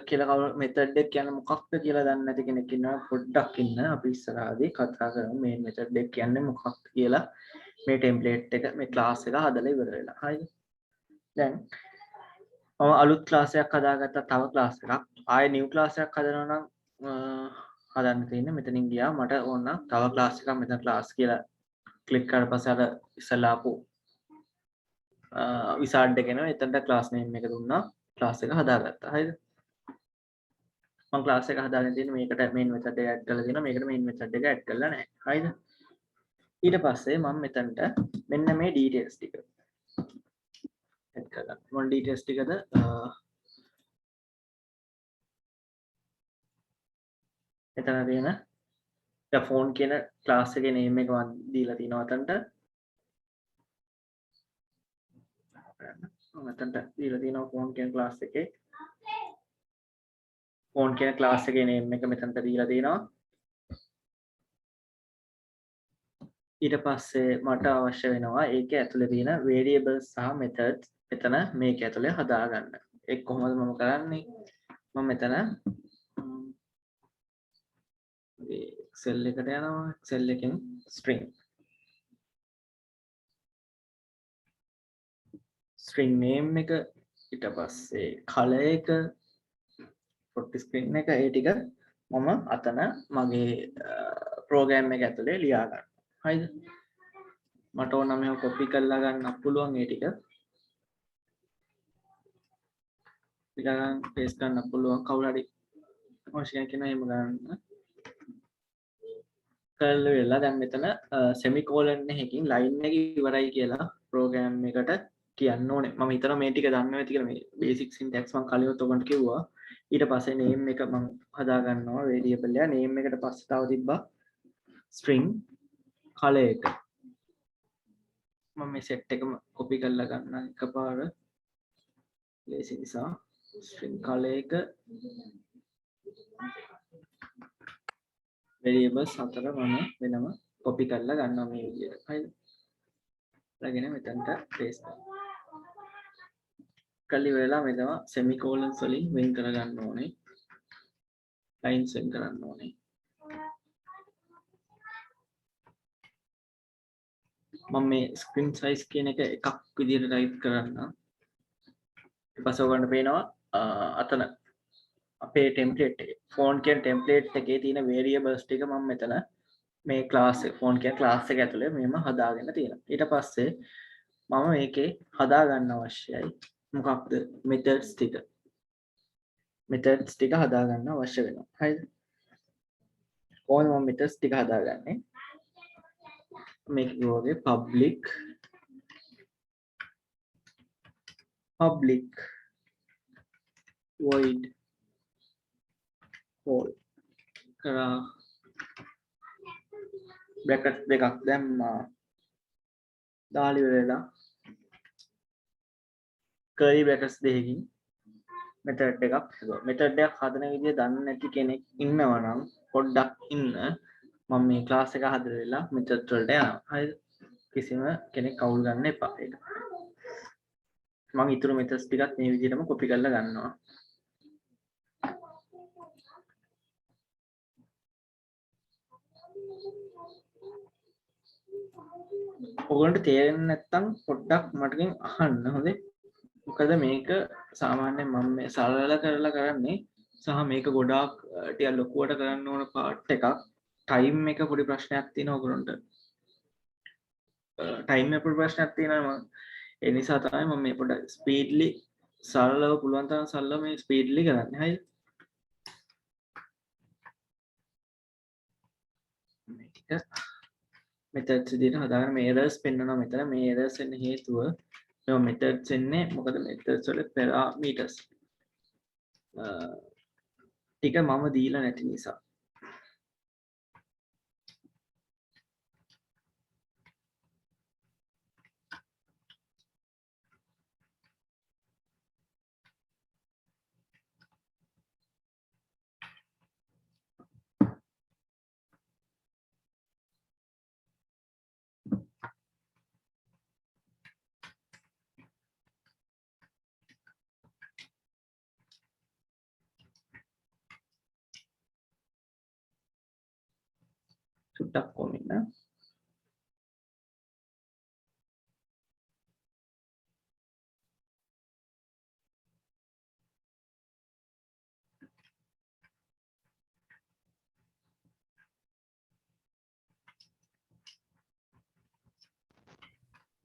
කියලා කවුරු method එක කියන්නේ මොකක්ද කියලා දන්නේ නැති කෙනෙක් ඉන්නවා පොඩ්ඩක් ඉන්න. අපි ඉස්සරහදී කතා කරමු main method එක කියන්නේ මොකක්ද කියලා. මේ ටෙම්ප්ලේට් එක මේ ක්ලාස් එක හදලා ඉවර වෙලා. හරිද? දැන් මම අලුත් ක්ලාස් එකක් හදාගත්තා තව ක්ලාස් එකක්. ආයේ නිව් ක්ලාස් එකක් හදනවා නම් හදන්න තියෙන්නේ මෙතනින් ගියා මට ඕන තව ක්ලාස් එකක් මෙතන ක්ලාස් කියලා ක්ලික් කරලා පස්සේ අර ඉස්සලා ආපු විසාඩ් එක එනවා. එතනට ක්ලාස් නේම් එක දුන්නා. ක්ලාස් එක හදාගත්තා. හරිද? මම ක්ලාස් එක හදාගෙන තියෙන්නේ මේකට මේන් මෙතඩ් එක ඇඩ් කරලා තියෙනවා. මේකට මේන් මෙතඩ් එක ඇඩ් කරලා නැහැ. හරිද? ඊට පස්සේ මම මෙතනට මෙන්න මේ ඩීටේල්ස් ටික ඇඩ් කරගන්න. මොන ඩීටේල්ස් ටිකද? එතන තියෙන ෆෝන් කියන ක්ලාස් එකේ නේම් එක මම දීලා තිනවා අතනට. මෙතනට දීලා තිනවා ෆෝන් කියන ක්ලාස් එකේ. ෆෝන් කියන ක්ලාස් එකේ නේම් එක මෙතනට දීලා තිනවා. ඊට පස්සේ මට අවශ්‍ය වෙනවා ඒකේ ඇතුලේ තියෙන variables සහ methods මෙතන මේක ඇතුලේ හදාගන්න. ඒක කොහොමද මම කරන්නේ? මම මෙතන Excel එකට යනවා. Excel එකෙන් string name එක ඊට පස්සේ color එක photo screen එක ඒ ටික මම අතන මගේ program එක ඇතුලේ ලියා ගන්නවා. හරිද? මට ඕන නම් මේක copy කරලා ගන්නත් පුළුවන් ඒ ටික. ඊළඟ paste කරන්න පුළුවන් කවුරු හරි අවශ්‍ය කෙනෙක් කෙනා එහෙම ගන්න. කරලා වෙලා දැන් මෙතන semicolon එකකින් line එක ඉවරයි කියලා program එකට කියන්න ඕනේ. මම හිතනවා මේ ටික දන්නවා ඇති කියලා මේ basic syntax මම කලිනුත් ඔයගොල්ලන්ට කිව්වා. ඊට පස්සේ name එක මම හදා ගන්නවා variable එක. name එකට පස්සේ තව තිබ්බා string color එක. මම මේ set එකම copy කරලා ගන්න එකපාර ලේසි නිසා string color එක variables හතර මම වෙනම copy කරලා ගන්නවා මේ විදිහට. හරිද? ඊළඟට මෙතනට paste කළි වෙලා මෙතන semicolons වලින් වෙන් කර ගන්න ඕනේ. lines වෙන් කරන්න ඕනේ. මම මේ screen size කියන එක එකක් විදිහට type කරන්න. ඊට පස්සේ ඔයගොල්ලන්ට පේනවා අතන අපේ template එකේ font කියන template එකේ තියෙන variables ටික මම මෙතන මේ class එක font කියන class එක ඇතුලේ මෙහෙම හදාගෙන තියෙනවා. ඊට පස්සේ මම මේකේ හදා ගන්න අවශ්‍යයි මොකක්ද methods ටික. methods ටික හදා ගන්න අවශ්‍ය වෙනවා. හරිද? කොහොමද මම methods ටික හදාගන්නේ? මේක කිව්වගේ public void call කරා bracket දෙකක් දැම්මා. දාලි වෙලා curly brackets දෙකකින් method එකක් හදුවා. method එකක් හදන විදිය දන්නේ නැති කෙනෙක් ඉන්නවා නම් පොඩ්ඩක් ඉන්න. මම මේ class එක හදලා method වලට යනවා. හරිද? කිසිම කෙනෙක් කවුල් ගන්න එපා ඒක. මම ඊතුරු methods ටිකත් මේ විදිහටම copy කරලා ගන්නවා. ඔයගොල්ලන්ට තේරෙන්නේ නැත්නම් පොඩ්ඩක් මටකින් අහන්න හොඳේ. මොකද මේක සාමාන්‍යයෙන් මම මේ සරල කරලා කරන්නේ සහ මේක ගොඩාක් ටික ලොකුවට කරන්න ඕන පාර්ට් එකක්. ටයිම් එක පොඩි ප්‍රශ්නයක් තියෙනවා ඔයගොල්ලන්ට. ටයිම් එක ප්‍රශ්නයක් තියෙනවා මම ඒ නිසා තමයි මම මේ පොඩ්ඩක් ස්පීඩ්ලි සරලව පුළුවන් තරම් සරලව මේ ස්පීඩ්ලි කරන්නේ හරිද මේ ටික මෙතඩ්ස් විදිහට හදාගෙන මේ එරර්ස් පෙන්වනවා මෙතන මේ එරර්ස් එන්න හේතුව මේ මෙතඩ්ස් එන්නේ මොකද මෙතඩ්ස් වල පැරාමීටර්ස් ටික මම දීලා නැති නිසා චුට්ටක් කොමින්න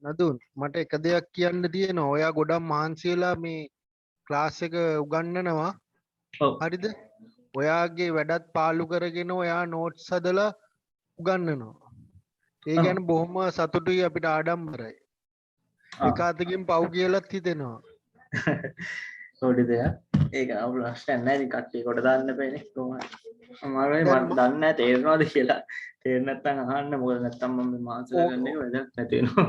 නදුන් මට එක දෙයක් කියන්න තියෙනවා ඔයා ගොඩක් මහන්සි වෙලා මේ ක්ලාස් එක උගන්වනවා ඔව් හරිද ඔයාගේ වැඩත් පාලු කරගෙන ඔයා නෝට්ස් හදලා උගන්වනවා ඒ ගැන බොහොම සතුටුයි අපිට ආඩම්බරයි එක අතකින් පව් කියලත් හිතෙනවා පොඩි දෙයක් ඒක ප්‍රශ්නයක් නැහැ ඉතින් කට්ටිය කොට දාන්න බෑනේ කොහොමද අමාරුයි දැන් මම දන්නේ නැහැ තේරෙනවද කියලා තේරෙන්නේ නැත්නම් අහන්න මොකද නැත්නම් මම මේ මාසෙක ගන්න එක වැඩක් නැති වෙනවා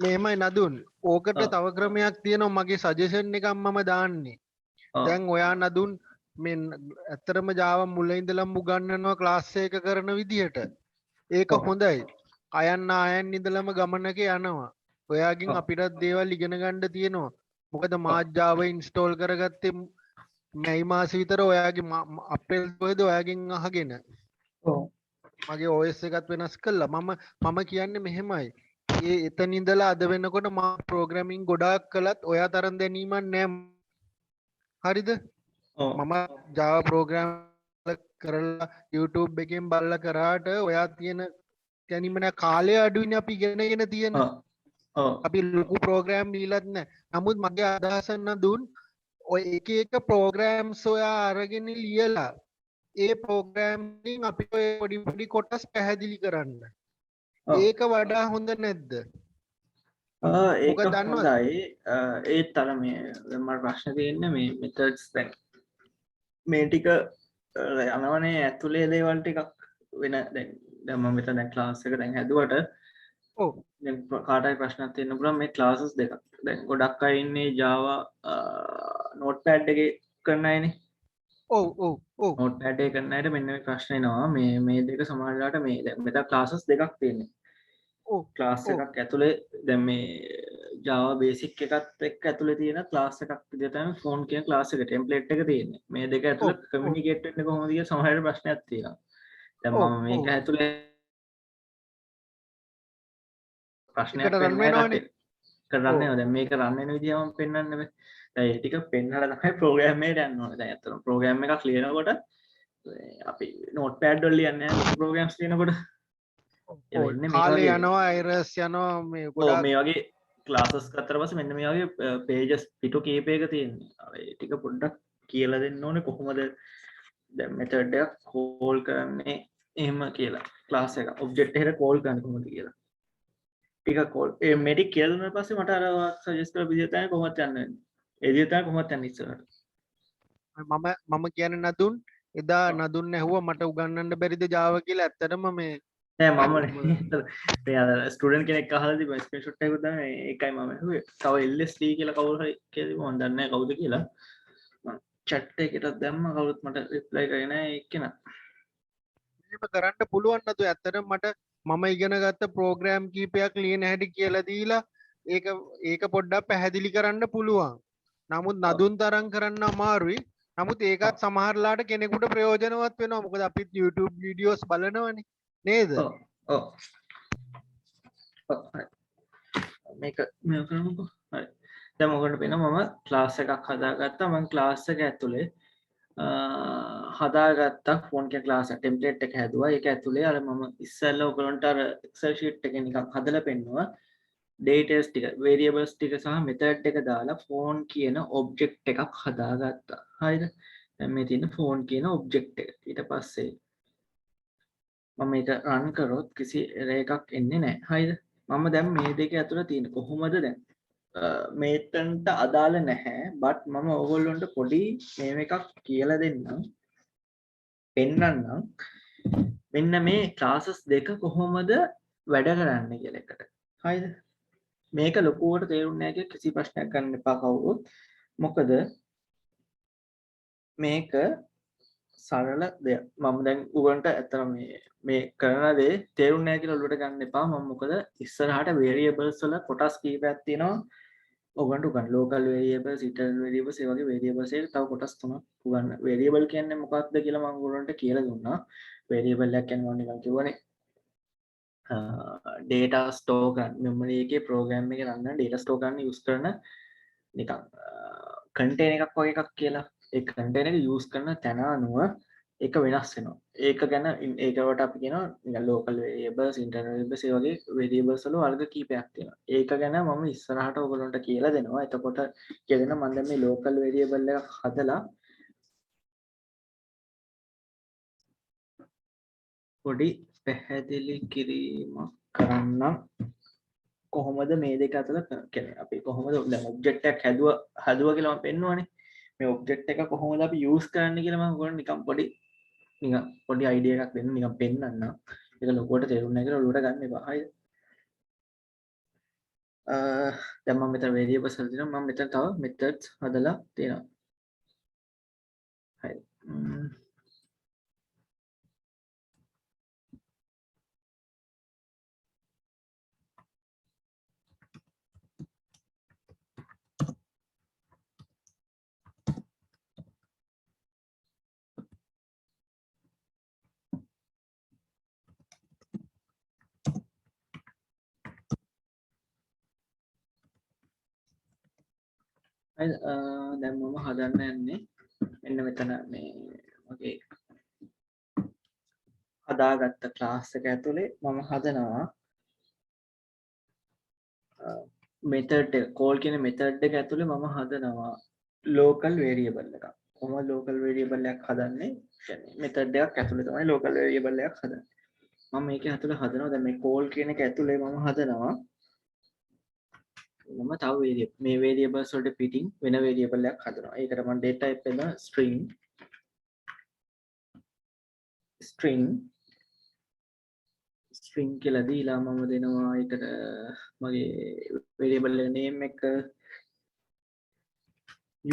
මෙහෙමයි නදුන් ඕකට තව ක්‍රමයක් තියෙනවා මගේ සජෙෂන් එකක් මම දාන්නේ දැන් ඔයා නදුන් මේ ඇත්තරම Java මුල ඉඳලම උගන්වනවා ක්ලාස් එක කරන විදිහට ඒක හොඳයි අයන්න ආයන් ඉඳලම ගමනක යනවා ඔයාගෙන් අපිටත් දේවල් ඉගෙන ගන්න තියෙනවා මොකද මාත් Java ඉන්ස්ටෝල් කරගත්තේ මැයි මාසෙ විතර ඔයාගේ අප්‍රේල් පොයේද ඔයාගෙන් අහගෙන මගේ OS එකත් වෙනස් කළා මම කියන්නේ මෙහෙමයි ඒ එතන ඉඳලා අද වෙනකොට මම ප්‍රෝග්‍රෑමින් ගොඩාක් කළත් ඔයා තරම් දැනීමක් නැහැ හරිද මම Java ප්‍රෝග්‍රෑම් කරලා YouTube එකෙන් බලලා කරාට ඔයා තියෙන දැනීම නෑ කාලය අඩුයිනේ අපි ඉගෙනගෙන තියෙන අපි ලොකු ප්‍රෝග්‍රෑම් ලියලත් නැහැ නමුත් මගේ අදහස නදුන් ඔය එක එක ප්‍රෝග්‍රෑම්ස් ඔයා අරගෙන ලියලා ඒ ප්‍රෝග්‍රෑම් වලින් අපි ඔය පොඩි පොඩි කොටස් පැහැදිලි කරන්න ඒක වඩා හොඳ නැද්ද ඒක හොඳයි ඒත් අර මේ මට ප්‍රශ්න තියෙන්නේ මේ මෙතඩ්ස් දැන් මේ ටික යනවනේ ඇතුලේ දේවල් ටිකක් වෙන දැන් මම මෙතන දැන් ක්ලාස් එක දැන් හැදුවට ඔව් දැන් කාටයි ප්‍රශ්නයක් තියෙන්න පුළුවන් මේ ක්ලාසස් දෙකක් දැන් ගොඩක් අය ඉන්නේ Java notepad එකේ කරන අයනේ ඔව් ඔව් ඔව් notepad එකේ කරන අයට මෙන්න මේ ප්‍රශ්නේ එනවා මේ දෙක සමහර වෙලාවට මේ දැන් මෙතන ක්ලාසස් දෙකක් තියෙන්නේ ක්ලාස් එකක් ඇතුලේ දැන් මේ Java basic එකත් එක්ක ඇතුලේ තියෙන ක්ලාස් එකක් විදිහට තමයි phone කියන ක්ලාස් එක ටෙම්ප්ලේට් එක තියෙන්නේ. මේ දෙක ඇතුලේ කමියුනිකේට් වෙන්නේ කොහොමද කියලා සමහර ප්‍රශ්නයක් තියෙනවා. දැන් මම මේක ඇතුලේ ප්‍රශ්නයක් වෙන්නේ කරන්නේ දැන් මේක රන් වෙන විදිහ මම පෙන්වන්න බෑ. දැන් ඒ ටික පෙන්වලා තමයි ප්‍රෝග්‍රෑම් එකට යන්න ඕනේ. දැන් අතන ප්‍රෝග්‍රෑම් එකක් ලියනකොට අපි notepad වල ලියන්නේ නැහැ ප්‍රෝග්‍රෑම්ස් ලියනකොට. කාලේ යනවා අයිරස් යනවා මේ ගොඩාක් මේ වගේ ක්ලාසස් ගත්තට පස්සේ මෙන්න මේ වගේ පේජස් පිටු කීපයක තියෙන්නේ. ඒ ටික පොඩ්ඩක් කියලා දෙන්න ඕනේ කොහොමද දැන් මෙතඩ් එකක් කෝල් කරන්නේ එහෙම කියලා. ක්ලාස් එක ඔබ්ජෙක්ට් එකට කෝල් කරන්නේ කොහොමද කියලා. ටික කෝල් මේ ටික කියලා දුන්නාට පස්සේ මට අර සජෙස්ට් කරපු විදිහ තමයි කොහොමද යන්නේ. ඒ විදිහ තමයි කොහොමද යන්නේ ඉස්සරහට. මම කියන්නේ නදුන් එදා නදුන් ඇහුවා මට උගන්වන්න බැරිද Java කියලා ඇත්තටම මේ නෑ මම ස්ටඩන් කෙනෙක් අහලා තිබ්බා ස්ක්‍රීන්ෂොට් එකක් දාන්න ඒකයි මම ඇහුවේ. තව LSD කියලා කවුරු හරි කියලා තිබ්බා මම දන්නේ නැහැ කවුද කියලා. මම chat එකකට දැම්මා කවුරුත් මට reply කරේ නැහැ එක්කෙනා. එහෙම කරන්න පුළුවන් නේද? ඇත්තටම මට මම ඉගෙන ගත්ත ප්‍රෝග්‍රෑම් කීපයක් ලියන හැටි කියලා දීලා ඒක පොඩ්ඩක් පැහැදිලි කරන්න පුළුවන්. නමුත් නදුන් තරම් කරන්න අමාරුයි. නමුත් ඒකත් සමහරලාට කෙනෙකුට ප්‍රයෝජනවත් වෙනවා. මොකද අපිත් YouTube වීඩියෝස් බලනවනේ. නේද? ඔව්. මේක කරමුකෝ. හරි. දැන් මොකටද වෙන මම ක්ලාස් එකක් හදාගත්තා. මම ක්ලාස් එක ඇතුලේ හදාගත්තා ෆෝන් එක ක්ලාස් ටෙම්ප්ලේට් එක හැදුවා. ඒක ඇතුලේ අර මම ඉස්සෙල්ලා ඔයගලන්ට අර Excel sheet එකේ නිකන් හදලා පෙන්නුවා. ඩේටාස් ටික වේරියබල්ස් ටික සහ මෙතඩ් එක දාලා ෆෝන් කියන ඔබ්ජෙක්ට් එකක් හදාගත්තා. හරිද? දැන් මේ තියෙන ෆෝන් කියන ඔබ්ජෙක්ට් එක. ඊට පස්සේ මම මේක රන් කරොත් කිසි error එකක් එන්නේ නැහැ. හරිද? මම දැන් මේ දෙක ඇතුළේ තියෙන කොහොමද දැන් මේතන්ට අදාළ නැහැ. බට් මම ඕගොල්ලොන්ට පොඩි මේව එකක් කියලා දෙන්නම්. පෙන්වන්නම්. මෙන්න මේ ක්ලාසස් දෙක කොහොමද වැඩ කරන්නේ කියලා එකට. හරිද? මේක ලොකුවට තේරුන්නේ නැහැ කියලා කිසි ප්‍රශ්නයක් ගන්න එපා කවුරුත්. මොකද මේක සරල දෙයක්. මම දැන් උගන්ට ඇත්තටම මේ කරන දේ තේරුන්නේ නැහැ කියලා ඔලුවට ගන්න එපා. මම මොකද ඉස්සරහට variables වල කොටස් කීපයක් තියෙනවා. උගන්ට උගන් local variables, internal variables ඒ වගේ variables එක තව කොටස් තුනක් උගන්න. variable කියන්නේ මොකක්ද කියලා මම උගන්ට කියලා දුන්නා. variable එකක් කියන්නේ මම නිකන් කිව්වනේ. data store කරන්න memory එකේ program එක රන් කරන data store කරන්න use කරන නිකන් container එකක් වගේ එකක් කියලා. ඒ container එක use කරන තැන අනුව ඒක වෙනස් වෙනවා. ඒක ගැන ඒකට අපි කියනවා නිකන් local variables, internal variables ඒ වගේ variables වල වර්ග කීපයක් තියෙනවා. ඒක ගැන මම ඉස්සරහට ඔයගොල්ලන්ට කියලා දෙනවා. එතකොට කියලා දෙනවා මම දැන් මේ local variable එක හදලා පොඩි පැහැදිලි කිරීමක් කරන්නම්. කොහොමද මේ දෙක අතර කියන්නේ අපි කොහොමද දැන් ඔබ්ජෙක්ට් එකක් හදුවා කියලා මම පෙන්නුවානේ. මේ ඔබ්ජෙක්ට් එක කොහොමද අපි යූස් කරන්න කියලා මම ඔයගොල්ලන්ට නිකන් පොඩි අයිඩියා එකක් දෙන්න නිකන් පෙන්නන්න. ඒක ලොකුවට තේරුන්නේ නැහැ කියලා ඔලුවට ගන්න එපා. හරිද? දැන් මම මෙතන variables හදලා තියෙනවා. මම මෙතන තව methods හදලා තියෙනවා. හරි. දැන් මම හදන්න යන්නේ මෙන්න මෙතන මේ මගේ හදාගත්ත ක්ලාස් එක ඇතුලේ මම හදනවා මෙතඩ් එක කෝල් කියන මෙතඩ් එක ඇතුලේ මම හදනවා local variable එකක්. කොහොමද local variable එකක් හදන්නේ? කියන්නේ මෙතඩ් එකක් ඇතුලේ තමයි local variable එකක් හදන්නේ. මම මේක ඇතුලේ හදනවා දැන් මේ කෝල් කියන එක ඇතුලේ මම හදනවා මම තව variable මේ variables වලට පිටින් වෙන variable එකක් හදනවා. ඒකට මම data type එක string කියලා දීලා මම දෙනවා ඒකට මගේ variable එක name එක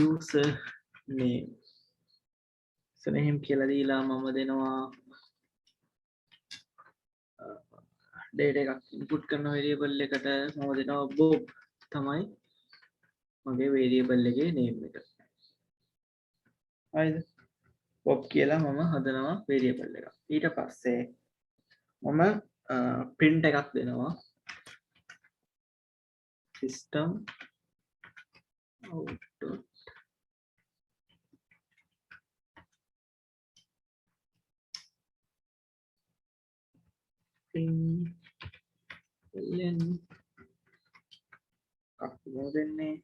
user name surname කියලා දීලා මම දෙනවා data එකක් input කරන variable එකට මම දෙනවා bob තමයි මගේ variable එකේ name එක. හරිද? bob කියලා මම හදනවා variable එකක්. ඊට පස්සේ මම print එකක් දෙනවා system out ln කප්පෝ දෙන්නේ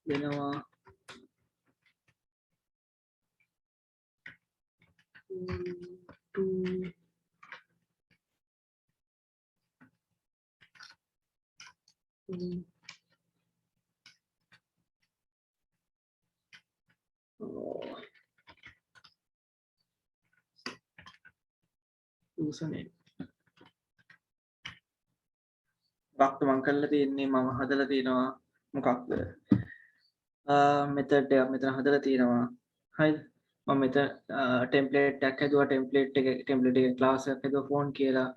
දෙනවා to username වක්ත මං කරලා තියෙන්නේ මම හදලා තියෙනවා මොකක්ද මෙතඩ් එකක් මෙතන හදලා තියෙනවා. හරිද? මම මෙතන ටෙම්ප්ලේට් එකක් හැදුවා ටෙම්ප්ලේට් එකේ ක්ලාස් එකක් හැදුවා ෆෝන් කියලා.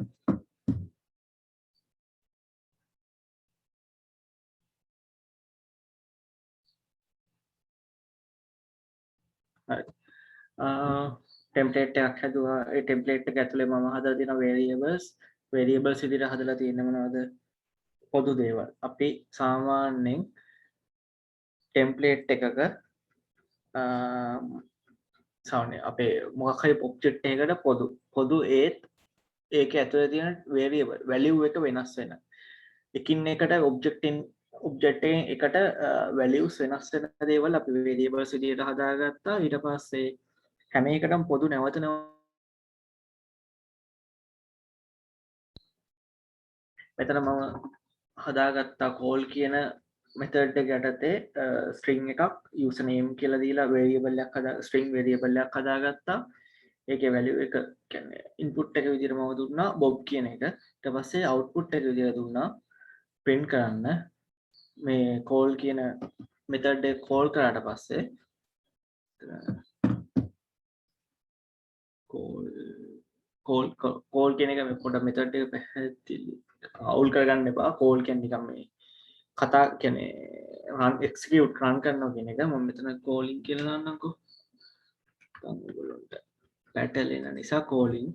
හරි. ටෙම්ප්ලේට් එකක් හැදුවා ඒ ටෙම්ප්ලේට් එක ඇතුලේ මම හදලා තියෙන variables විදිහට හදලා තියෙන්නේ මොනවද? පොදු දේවල්. අපි සාමාන්‍යයෙන් ටෙම්ප්ලේට් එකක සාමාන්‍ය අපේ මොකක් හරි ඔබ්ජෙක්ට් එකකට පොදු ඒත් ඒක ඇතුලේ තියෙන වේරියබල් වැලියු එක වෙනස් වෙන. එකින් එකට ඔබ්ජෙක්ට් එකට වැලියුස් වෙනස් වෙන දේවල් අපි වේරියබල්ස් විදියට හදාගත්තා. ඊට පස්සේ හැම එකටම පොදු නැවත මෙතන මම හදාගත්තා කෝල් කියන මෙතඩ් එක යටතේ ස්ට්‍රිං එකක් යූසර් නේම් කියලා දීලා වේරියබල් එකක් ස්ට්‍රිං වේරියබල් එකක් හදාගත්තා. ඒකේ වැලියු එක කියන්නේ ඉන්පුට් එක විදිහට මම දුන්නා බොබ් කියන එක. ඊට පස්සේ අවුට්පුට් එක විදිහට දුන්නා print කරන්න. මේ කෝල් කියන මෙතඩ් එක කෝල් කරාට පස්සේ කෝල් කියන එක මේ පොඩ මෙතඩ් එක පැහැදිලි අවුල් කරගන්න එපා. කෝල් කියන්නේ නිකන් මේ කතා කියන්නේ රන් එක්සිකියුට් රන් කරනවා කියන එක. මම මෙතන කෝලින් කියලා දාන්නම්කෝ. දැන් ඔයගොල්ලන්ට පැටලෙන නිසා කෝලින්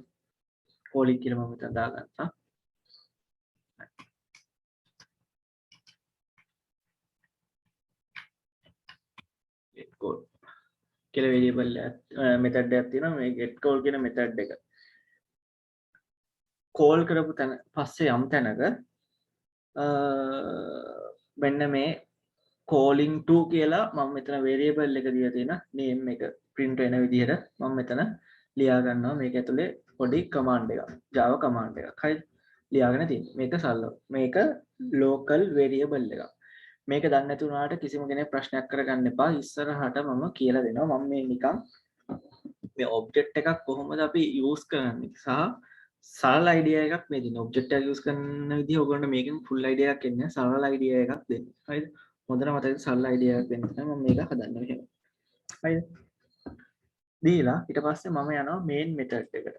කියලා මම මෙතන දාගත්තා. get call කියලා වේරියබල් මෙතඩ් එකක් තියෙනවා. මේ get call කියන මෙතඩ් එක කෝල් කරපු තැන පස්සේ යම් තැනක මෙන්න මේ calling to කියලා මම මෙතන වේරියබල් එක දීලා තියෙන name එක print වෙන විදිහට මම මෙතන ලියා ගන්නවා. මේක ඇතුලේ පොඩි command එකක් Java command එකක්. හරිද? ලියාගෙන තියෙන්නේ. මේක local variable එකක්. මේක දන්නේ නැති වුණාට කිසිම කෙනෙක් ප්‍රශ්නයක් කරගන්න එපා. ඉස්සරහට මම කියලා දෙනවා. මම මේ නිකන් මේ ඔබ්ජෙක්ට් එකක් කොහොමද අපි යූස් කරන්නේ සහ සරල අයිඩියා එකක් මේ දෙන ඔබ්ජෙක්ට් එක යූස් කරන විදිහ ඔයගොල්ලන්ට මේකෙන් ෆුල් අයිඩියා එකක් එන්නේ සරල අයිඩියා එකක් දෙන්න. හරිද? හොඳට මතක සරල අයිඩියා එකක් දෙන්න තමයි මම මේක හදන්නේ එහෙම. හරිද? දීලා ඊට පස්සේ මම යනවා මේන් මෙතඩ් එකට.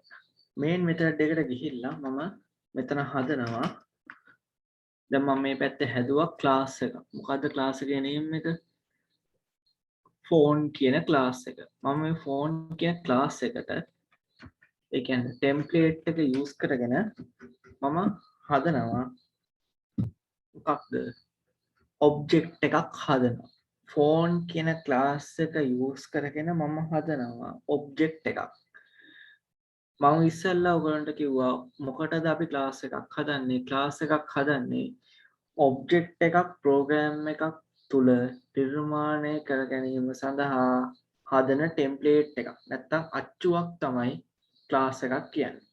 මේන් මෙතඩ් එකට ගිහිල්ලා මම මෙතන හදනවා දැන් මම මේ පැත්තේ හැදුවා ක්ලාස් එක. මොකද්ද ක්ලාස් එකේ නේම් එක? ෆෝන් කියන ක්ලාස් එක. මම මේ ෆෝන් කියන ක්ලාස් එකට ඒ කියන්නේ ටෙම්ප්ලේට් එක යූස් කරගෙන මම හදනවා මොකක්ද? ඔබ්ජෙක්ට් එකක් හදනවා. ෆෝන් කියන ක්ලාස් එක යූස් කරගෙන මම හදනවා ඔබ්ජෙක්ට් එකක්. මම ඉස්සෙල්ලා ඔයගලන්ට කිව්වා මොකටද අපි ක්ලාස් එකක් හදන්නේ? ක්ලාස් එකක් හදන්නේ ඔබ්ජෙක්ට් එකක් ප්‍රෝග්‍රෑම් එකක් තුල නිර්මාණය කර ගැනීම සඳහා හදන ටෙම්ප්ලේට් එකක්. නැත්තම් අච්චුවක් තමයි ක්ලාස් එකක් කියන්නේ.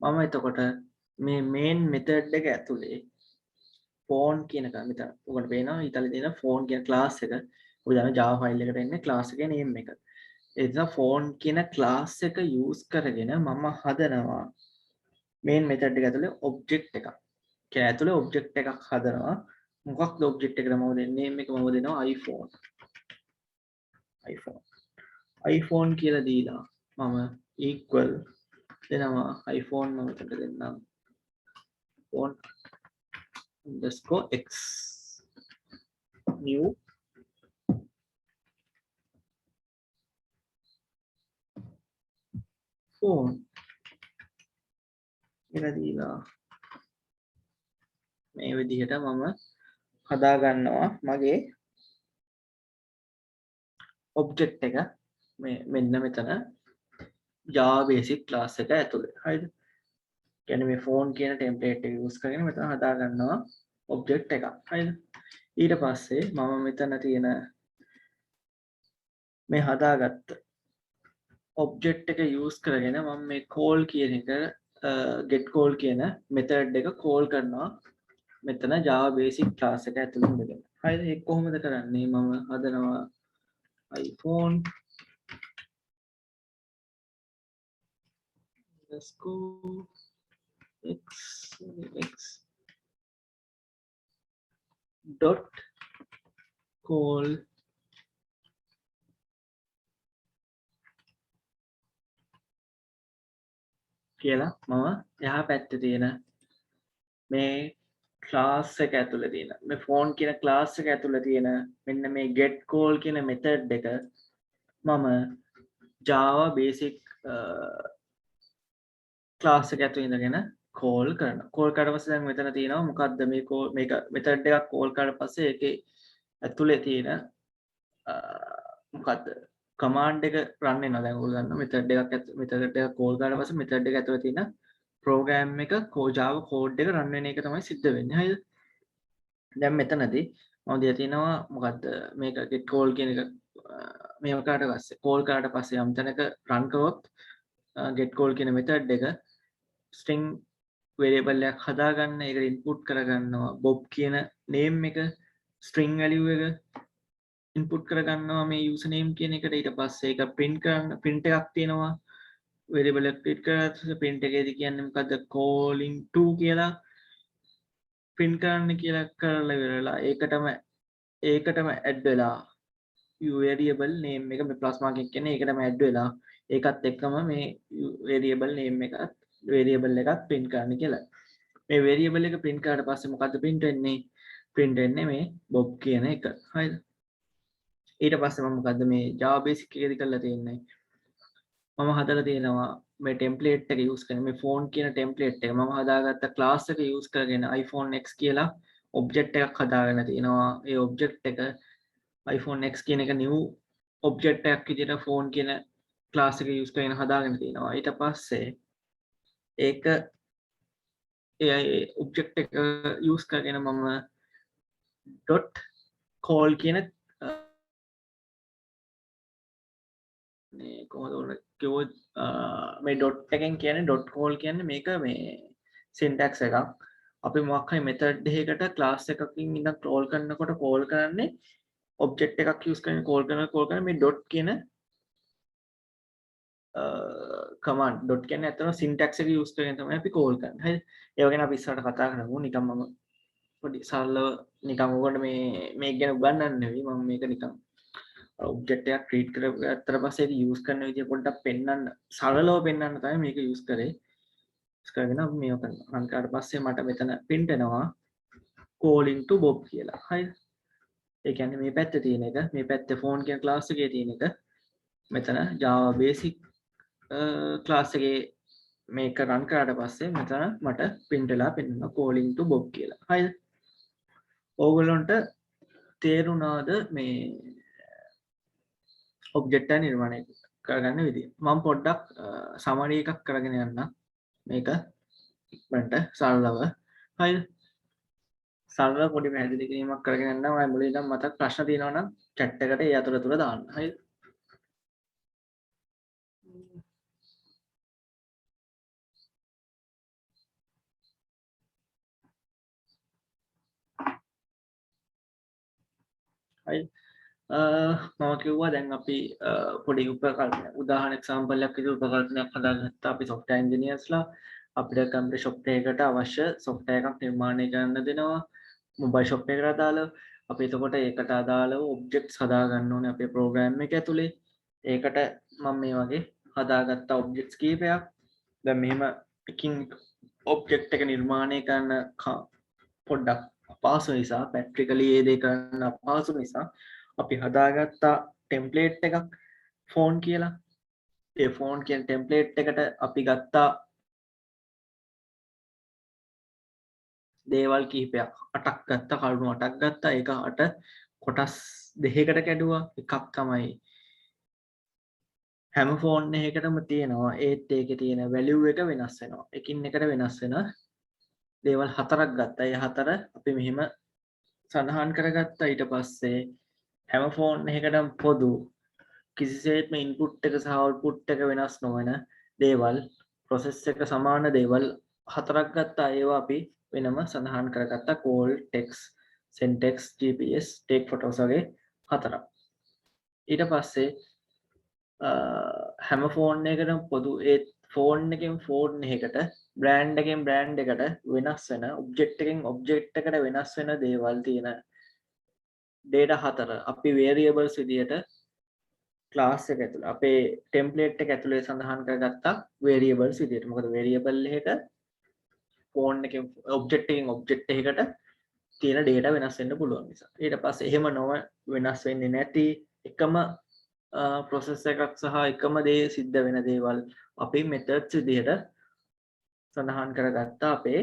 මම එතකොට මේ මේන් මෙතඩ් එක ඇතුලේ ෆෝන් කියන එක මෙතන ඔයගොල්ලෝ පේනවා ඊතලේ තියෙන ෆෝන් කියන ක්ලාස් එක. ඔය දාන Java ෆයිල් එකට එන්නේ ක්ලාස් එකේ නේම් එක. ඒ නිසා ෆෝන් කියන ක්ලාස් එක යූස් කරගෙන මම හදනවා මේන් මෙතඩ් එක ඇතුලේ ඔබ්ජෙක්ට් එකක්. ඒ ඇතුලේ ඔබ්ජෙක්ට් එකක් හදනවා. මොකක්ද ඔබ්ජෙක්ට් එකට මම දෙන්නේ name එක මම දෙනවා iPhone කියලා දීලා මම equal දෙනවා iPhone මම මෙතන දෙන්නම් phone underscore x new phone කියලා දීලා මේ විදිහට මම හදා ගන්නවා මගේ ඔබ්ජෙක්ට් එක මෙන්න මෙතන Java basic class එක ඇතුලේ. හරිද? කියන්නේ මේ phone කියන template එක use කරගෙන මෙතන හදා ගන්නවා ඔබ්ජෙක්ට් එකක්. හරිද? ඊට පස්සේ මම මෙතන තියෙන මේ හදාගත්ත ඔබ්ජෙක්ට් එක use කරගෙන මම මේ call කියන එක get call කියන method එක call කරනවා මෙතන Java basic class එක ඇතුළේ ඉඳගෙන. හරිද? ඒක කොහොමද කරන්නේ? මම හදනවා iPhone underscore x dot call කියලා මම එහා පැත්තේ තියෙන මේ class එක ඇතුළේ තියෙන මේ phone කියන class එක ඇතුළේ තියෙන මෙන්න මේ get call කියන method එක මම Java basic class එක ඇතුළේ ඉඳගෙන call කරනවා. call කරලා පස්සේ දැන් මෙතන තියෙනවා මොකද්ද මේ මේක method එකක් call කරලා පස්සේ ඒකේ ඇතුළේ තියෙන මොකද්ද කමාන්ඩ් එක රන් වෙනවා. දැන් ඔයගොල්ලෝ දන්නවා මෙතඩ් එකක් කෝල් කරලා පස්සේ මෙතඩ් එක ඇතුලේ තියෙන ප්‍රෝග්‍රෑම් එක Java කෝඩ් එක රන් වෙන එක තමයි සිද්ධ වෙන්නේ. හරිද? දැන් මෙතනදී මම දිලා තියෙනවා මොකද්ද මේක get call කියන එක මේව කරාට පස්සේ කෝල් කරාට පස්සේ යම් තැනක රන් කරොත් get call කියන මෙතඩ් එක string variable එකක් හදාගන්න ඒකට input කරගන්නවා bob කියන name එක string value එක input කරගන්නවා මේ username කියන එකට ඊට පස්සේ ඒක print කරන්න print එකක් තියෙනවා variable එක print කරලා print එකේදී කියන්නේ මොකද්ද calling to කියලා print කරන්න කියලා කරලා ඉවරලා ඒකටම add වෙලා variable name එක මේ plus mark එක කියන්නේ ඒකටම add වෙලා ඒකත් එක්කම මේ variable name එකත් variable එකත් print කරන්න කියලා. මේ variable එක print කරාට පස්සේ මොකද්ද print වෙන්නේ? print වෙන්නේ මේ bob කියන එක. හරිද? ඊට පස්සේ මම මොකද්ද මේ Java basic එකේදී කරලා තියෙන්නේ? මම හදලා තියෙනවා මේ template එක use කරගෙන මේ phone කියන template එක මම හදාගත්ත class එක use කරගෙන iPhone X කියලා object එකක් හදාගෙන තියෙනවා. ඒ object එක iPhone X කියන එක new object එකක් විදිහට phone කියන class එක use කරගෙන හදාගෙන තියෙනවා. ඊට පස්සේ ඒක ඒ object එක use කරගෙන මම dot call කියන මේ කොහොමද උන කිව්වොත් මේ dot එකෙන් කියන්නේ dot call කියන්නේ මේක මේ syntax එකක්. අපි මොකක් හරි method එකකට class එකකින් ඉඳන් call කරනකොට call කරන්නේ object එකක් use කරගෙන call කරන මේ dot කියන command dot කියන්නේ අතන syntax එක use කරගෙන තමයි අපි call කරන්නේ. හරිද? ඒව ගැන අපි ඉස්සරහට කතා කරමු. නිකන් මම පොඩි සරලව නිකන් ඔයගොල්ලෝ මේක ගැන උගන්වන්න නෙවෙයි මම මේක නිකන් object එකක් create කරගත්තට පස්සේ ඒක use කරන විදිය පොඩ්ඩක් පෙන්වන්න සරලව පෙන්වන්න තමයි මේක use කරේ. use කරගෙන අපි මේක රන් කරාට පස්සේ මට මෙතන print වෙනවා calling to bob කියලා. හරිද? ඒ කියන්නේ මේ පැත්තේ තියෙන එක මේ පැත්තේ phone කියන class එකේ තියෙන එක මෙතන Java basic class එකේ මේක රන් කරාට පස්සේ මෙතන මට print වෙලා පෙන්වනවා calling to bob කියලා. හරිද? ඕගොල්ලන්ට තේරුණාද මේ ඔබ්ජෙක්ට් එක නිර්මාණය කරගන්න විදිය. මම පොඩ්ඩක් සමරි එකක් කරගෙන යන්න. මේක ඉක්මනට සරලව. හරිද? සරලව පොඩි පැහැදිලි කිරීමක් කරගෙන යන්න. මම මුලින් ඉඳන් මතක් ප්‍රශ්න තියෙනවා නම් chat එකට ඒ අතරතුර දාන්න. හරිද? හරිද? මම කිව්වා දැන් අපි පොඩි උපකල්පනයක් උදාහරණ එක්සැම්පල් එකක් විදිහට උපකල්පනයක් හදාගත්තා අපි software engineersලා අපිට computer shop එකකට අවශ්‍ය software එකක් නිර්මාණය කරන්න දෙනවා mobile shop එකකට අදාළව අපි එතකොට ඒකට අදාළව objects හදා ගන්න ඕනේ අපේ program එක ඇතුලේ ඒකට මම මේ වගේ හදාගත්ත objects කීපයක් දැන් මෙහෙම එකින් object එක නිර්මාණය කරන්න පොඩ්ඩක් අපහසු නිසා practically ඒ දේ කරන්න අපහසු නිසා අපි හදාගත්තා ටෙම්ප්ලේට් එකක් ෆෝන් කියලා ඒ ෆෝන් කියන ටෙම්ප්ලේට් එකට අපි ගත්තා දේවල් කිහිපයක් 8ක් ගත්තා කරුණු 8ක් ගත්තා ඒක 8 කොටස් දෙකකට කැඩුවා එකක් තමයි හැම ෆෝන් එකකටම තියෙනවා ඒත් ඒකේ තියෙන වැලියු එක වෙනස් වෙනවා එකින් එකට වෙනස් වෙන දේවල් 4ක් ගත්තා ඒ 4 අපි මෙහෙම සඳහන් කරගත්තා ඊට පස්සේ හැම ෆෝන් එකකටම පොදු කිසිසේත්ම ඉන්පුට් එක සහ අවුට්පුට් එක වෙනස් නොවන දේවල් ප්‍රොසෙස් එක සමාන දේවල් 4ක් ගත්තා ඒවා අපි වෙනම සඳහන් කරගත්තා call text send text gps take photos වගේ 4ක් ඊට පස්සේ හැම ෆෝන් එකකටම පොදු ඒ ෆෝන් එකෙන් ෆෝන් එකකට බ්‍රෑන්ඩ් එකෙන් බ්‍රෑන්ඩ් එකට වෙනස් වෙන ඔබ්ජෙක්ට් එකෙන් ඔබ්ජෙක්ට් එකට වෙනස් වෙන දේවල් තියෙන data 4 අපි variables විදියට class එක ඇතුළේ අපේ template එක ඇතුළේ සඳහන් කරගත්තා variables විදියට. මොකද variable එක phone එකෙන් object එකෙන් object එකකට තියෙන data වෙනස් වෙන්න පුළුවන් නිසා. ඊට පස්සේ එහෙම නොව වෙනස් වෙන්නේ නැති එකම process එකක් සහ එකම දේ සිද්ධ වෙන දේවල් අපි methods විදියට සඳහන් කරගත්තා අපේ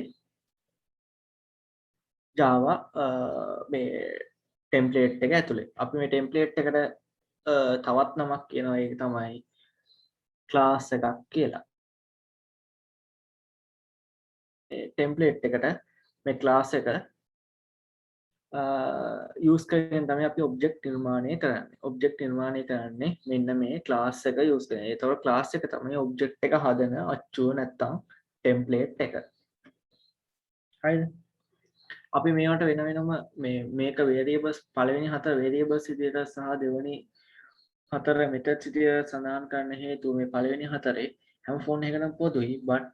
Java මේ template එක ඇතුළේ. අපි මේ template එකට තවත් නමක් කියනවා ඒක තමයි ක්ලාස් එකක් කියලා. ටෙම්ප්ලේට් එකට මේ ක්ලාස් එක යස් කරගෙන තමයි අපි ඔබ්ජෙක්ට් නිර්මාණය කරන්නේ. ඔබ්ජෙක්ට් නිර්මාණය කරන්නේ මෙන්න මේ ක්ලාස් එක යස් කරගෙන. ඒතකොට ක්ලාස් එක තමයි ඔබ්ජෙක්ට් එක හදන අච්චුව නැත්තම් ටෙම්ප්ලේට් එක. හරිද? අපි මේවට වෙන වෙනම මේක වේරියබල්ස් පළවෙනි 4 වේරියබල්ස් විදියට සහ දෙවෙනි 4 මෙතඩ්ස් විදියට සඳහන් කරන්න හේතුව මේ පළවෙනි 4 හැම ෆෝන් එකකටම පොදුයි but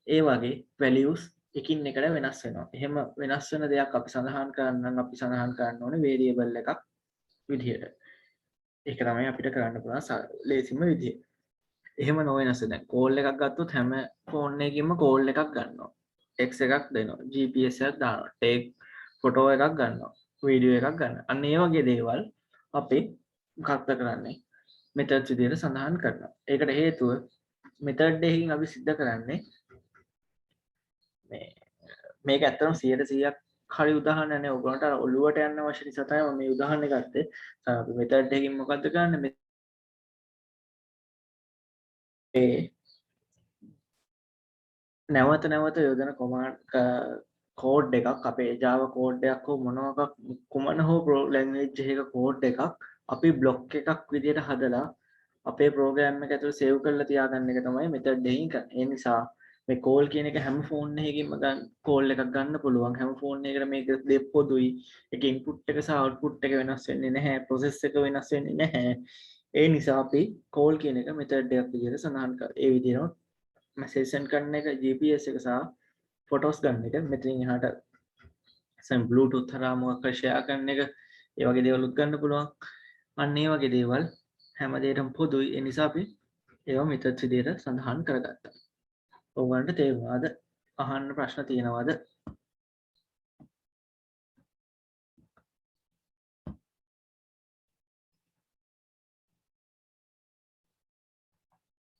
ඒ වගේ values එකින් එකට වෙනස් වෙනවා. එහෙම වෙනස් වෙන දෙයක් අපි සඳහන් කරන්න නම් අපි සඳහන් කරන්න ඕනේ වේරියබල් එකක් විදියට. ඒක තමයි අපිට කරන්න පුළුවන් ලේසිම විදිය. එහෙම නොවෙනස දැන් කෝල් එකක් ගත්තොත් හැම ෆෝන් එකකින්ම කෝල් එකක් ගන්නවා. ටෙක්ස්ට් එකක් දෙනවා. GPS එකක් දානවා. ටේක් ෆොටෝ එකක් ගන්නවා. වීඩියෝ එකක් ගන්නවා. අන්න ඒ වගේ දේවල් අපි මොකක්ද කරන්නේ? මෙතඩ්ස් විදියට සඳහන් කරනවා. ඒකට හේතුව මෙතඩ් එකකින් අපි සිද්ධ කරන්නේ මේක ඇත්තටම 100% හරි උදාහරණයක් නේ. ඔයගොල්ලන්ට අර ඔළුවට යන්න අවශ්‍ය නිසා තමයි මම මේ උදාහරණය ගත්තේ. අපි මෙතඩ් එකකින් මොකද්ද කරන්නේ? නැවත නැවත යොදන කෝඩ් එකක් අපේ Java කෝඩ් එකක් හෝ මොනවාක් කුමන හෝ ලැන්ග්වේජ් එකක කෝඩ් එකක් අපි බ්ලොක් එකක් විදියට හදලා අපේ ප්‍රෝග්‍රෑම් එක ඇතුළේ සේව් කරලා තියාගන්න එක තමයි මෙතඩ් එකකින් කරන්නේ. ඒ නිසා මේ කෝල් කියන එක හැම ෆෝන් එකකින්ම ගන්න කෝල් එකක් ගන්න පුළුවන්. හැම ෆෝන් එකකට මේක දෙපොදුයි. ඒක ඉන්පුට් එක සහ අවුට්පුට් එක වෙනස් වෙන්නේ නැහැ. ප්‍රොසෙස් එක වෙනස් වෙන්නේ නැහැ. ඒ නිසා අපි කෝල් කියන එක මෙතඩ් එකක් විදියට සඳහන් කරා. ඒ විදිහට මැසේජ් සෙන්ඩ් කරන එක GPS එක සහ ෆොටෝස් ගන්න එක මෙතනින් එහාට සම් බ්ලූටූත් හරහා මොකක් හරි ෂෙයා කරන එක ඒ වගේ දේවල් උත් ගන්න පුළුවන්. අන්න ඒ වගේ දේවල් හැම දෙයකටම පොදුයි. ඒ නිසා අපි ඒවා මෙතඩ්ස් විදියට සඳහන් කරගත්තා. ඔයගොල්ලන්ට තේරුණාද? අහන්න ප්‍රශ්න තියෙනවද?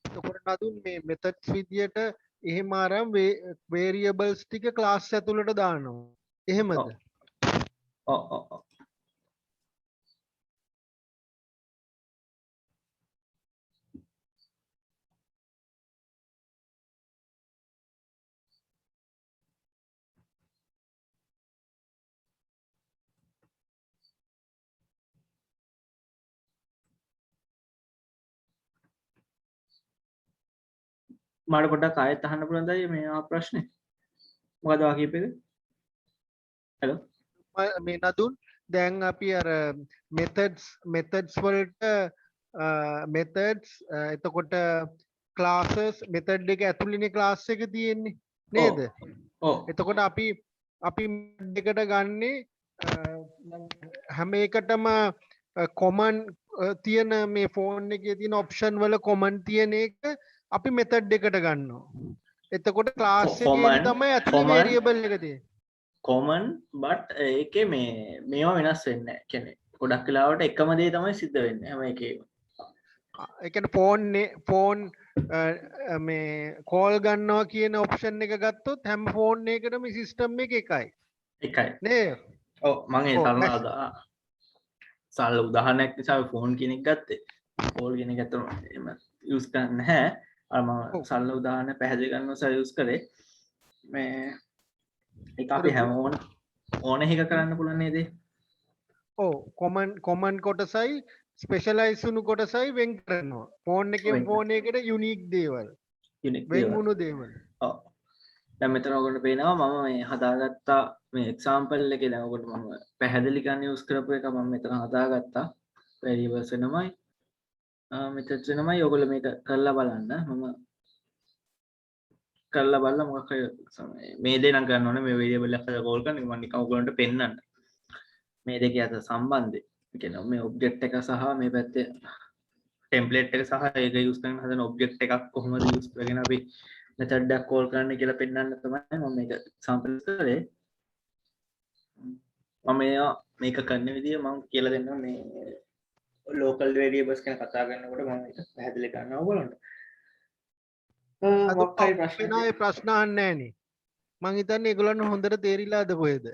එතකොට නදුන් මේ මෙතඩ්ස් විදියට එහෙම ආරම් වේරියබල්ස් ටික ක්ලාස් ඇතුළට දානවා. එහෙමද? ඔව්. මට පොඩ්ඩක් ආයෙත් අහන්න පුළුවන්ද මේ ප්‍රශ්නේ? මොකද වා කියපේද? හලෝ. මේ නදුන් දැන් අපි අර මෙතඩ්ස් වලට මෙතඩ්ස් එතකොට ක්ලාසස් මෙතඩ් එක ඇතුළේනේ ක්ලාස් එක තියෙන්නේ නේද? ඔව්. එතකොට අපි දෙකට ගන්නේ හැම එකටම කොමන් තියෙන මේ ෆෝන් එකේ තියෙන ඔප්ෂන් වල කොමන් තියෙන එක අපි මෙතඩ් එකට ගන්නවා. එතකොට ක්ලාස් එකේ තමයි ඇතුළේ වේරියබල් එක තියෙන්නේ. කොමන් බට් ඒකේ මේවා වෙනස් වෙන්නේ නැහැ. කියන්නේ ගොඩක් වෙලාවට එකම දේ තමයි සිද්ධ වෙන්නේ හැම එකේම. ඒ කියන්නේ ෆෝන් මේ කෝල් ගන්නවා කියන ඔප්ෂන් එක ගත්තොත් හැම ෆෝන් එකකටම සිස්ටම් එක එකයි. එකයි. නේ? ඔව් මම ඒ සරල උදාහරණයක් නිසා ෆෝන් කියන එක ගත්තේ. කෝල් කියන එක අතන එහෙම යූස් කරන්නේ නැහැ. අර මම සරල උදාහරණ පැහැදිලි කරනවා සර් යූස් කරේ. මේ ඒක අපි හැමෝම ඕන එක කරන්න පුළුවන් නේද? ඔව් කොමන් කොටසයි ස්පෙෂලයිස් වුණු කොටසයි වෙන් කරනවා. ෆෝන් එකෙන් ෆෝන් එකකට යුනික් දේවල්. වෙන් වුණු දේවල්. ඔව්. දැන් මෙතන ඔයගොල්ලෝ පේනවා මම මේ හදාගත්තා මේ එක්සැම්පල් එකේ දැන් ඔයගොල්ලෝ මම පැහැදිලි කරන්න යූස් කරපු එක මම මෙතන හදාගත්තා. variables වෙනමයි methods වෙනමයි ඔයගොල්ලෝ මේක කරලා බලන්න. මම කරලා බලලා මොකක් හරි මේ දේ නම් කරන්න ඕනේ මේ variable එක කෝල් කරන එක මම නිකන් ඔයගොල්ලන්ට පෙන්නන්න. මේ දෙකේ අතර සම්බන්ධය. ඒ කියන්නේ මේ ඔබ්ජෙක්ට් එක සහ මේ පැත්තේ ටෙම්ප්ලේට් එක සහ ඒක යූස් කරන හදන ඔබ්ජෙක්ට් එකක් කොහොමද යූස් කරගෙන අපි මෙතඩ් එකක් කෝල් කරන්න කියලා පෙන්නන්න තමයි මම මේක සැම්පල් කරේ. මම මේක කරන විදිය මම කියලා දෙන්නම් මේ ලෝකල් වේරියබල්ස් ගැන කතා කරනකොට මම මේක පැහැදිලි කරනවා ඔයගොල්ලන්ට. මොකක්ද ප්‍රශ්න අහන්නේ නැහනේ. මං හිතන්නේ ඒගොල්ලන් හොඳට තේරිලාද කොහෙද?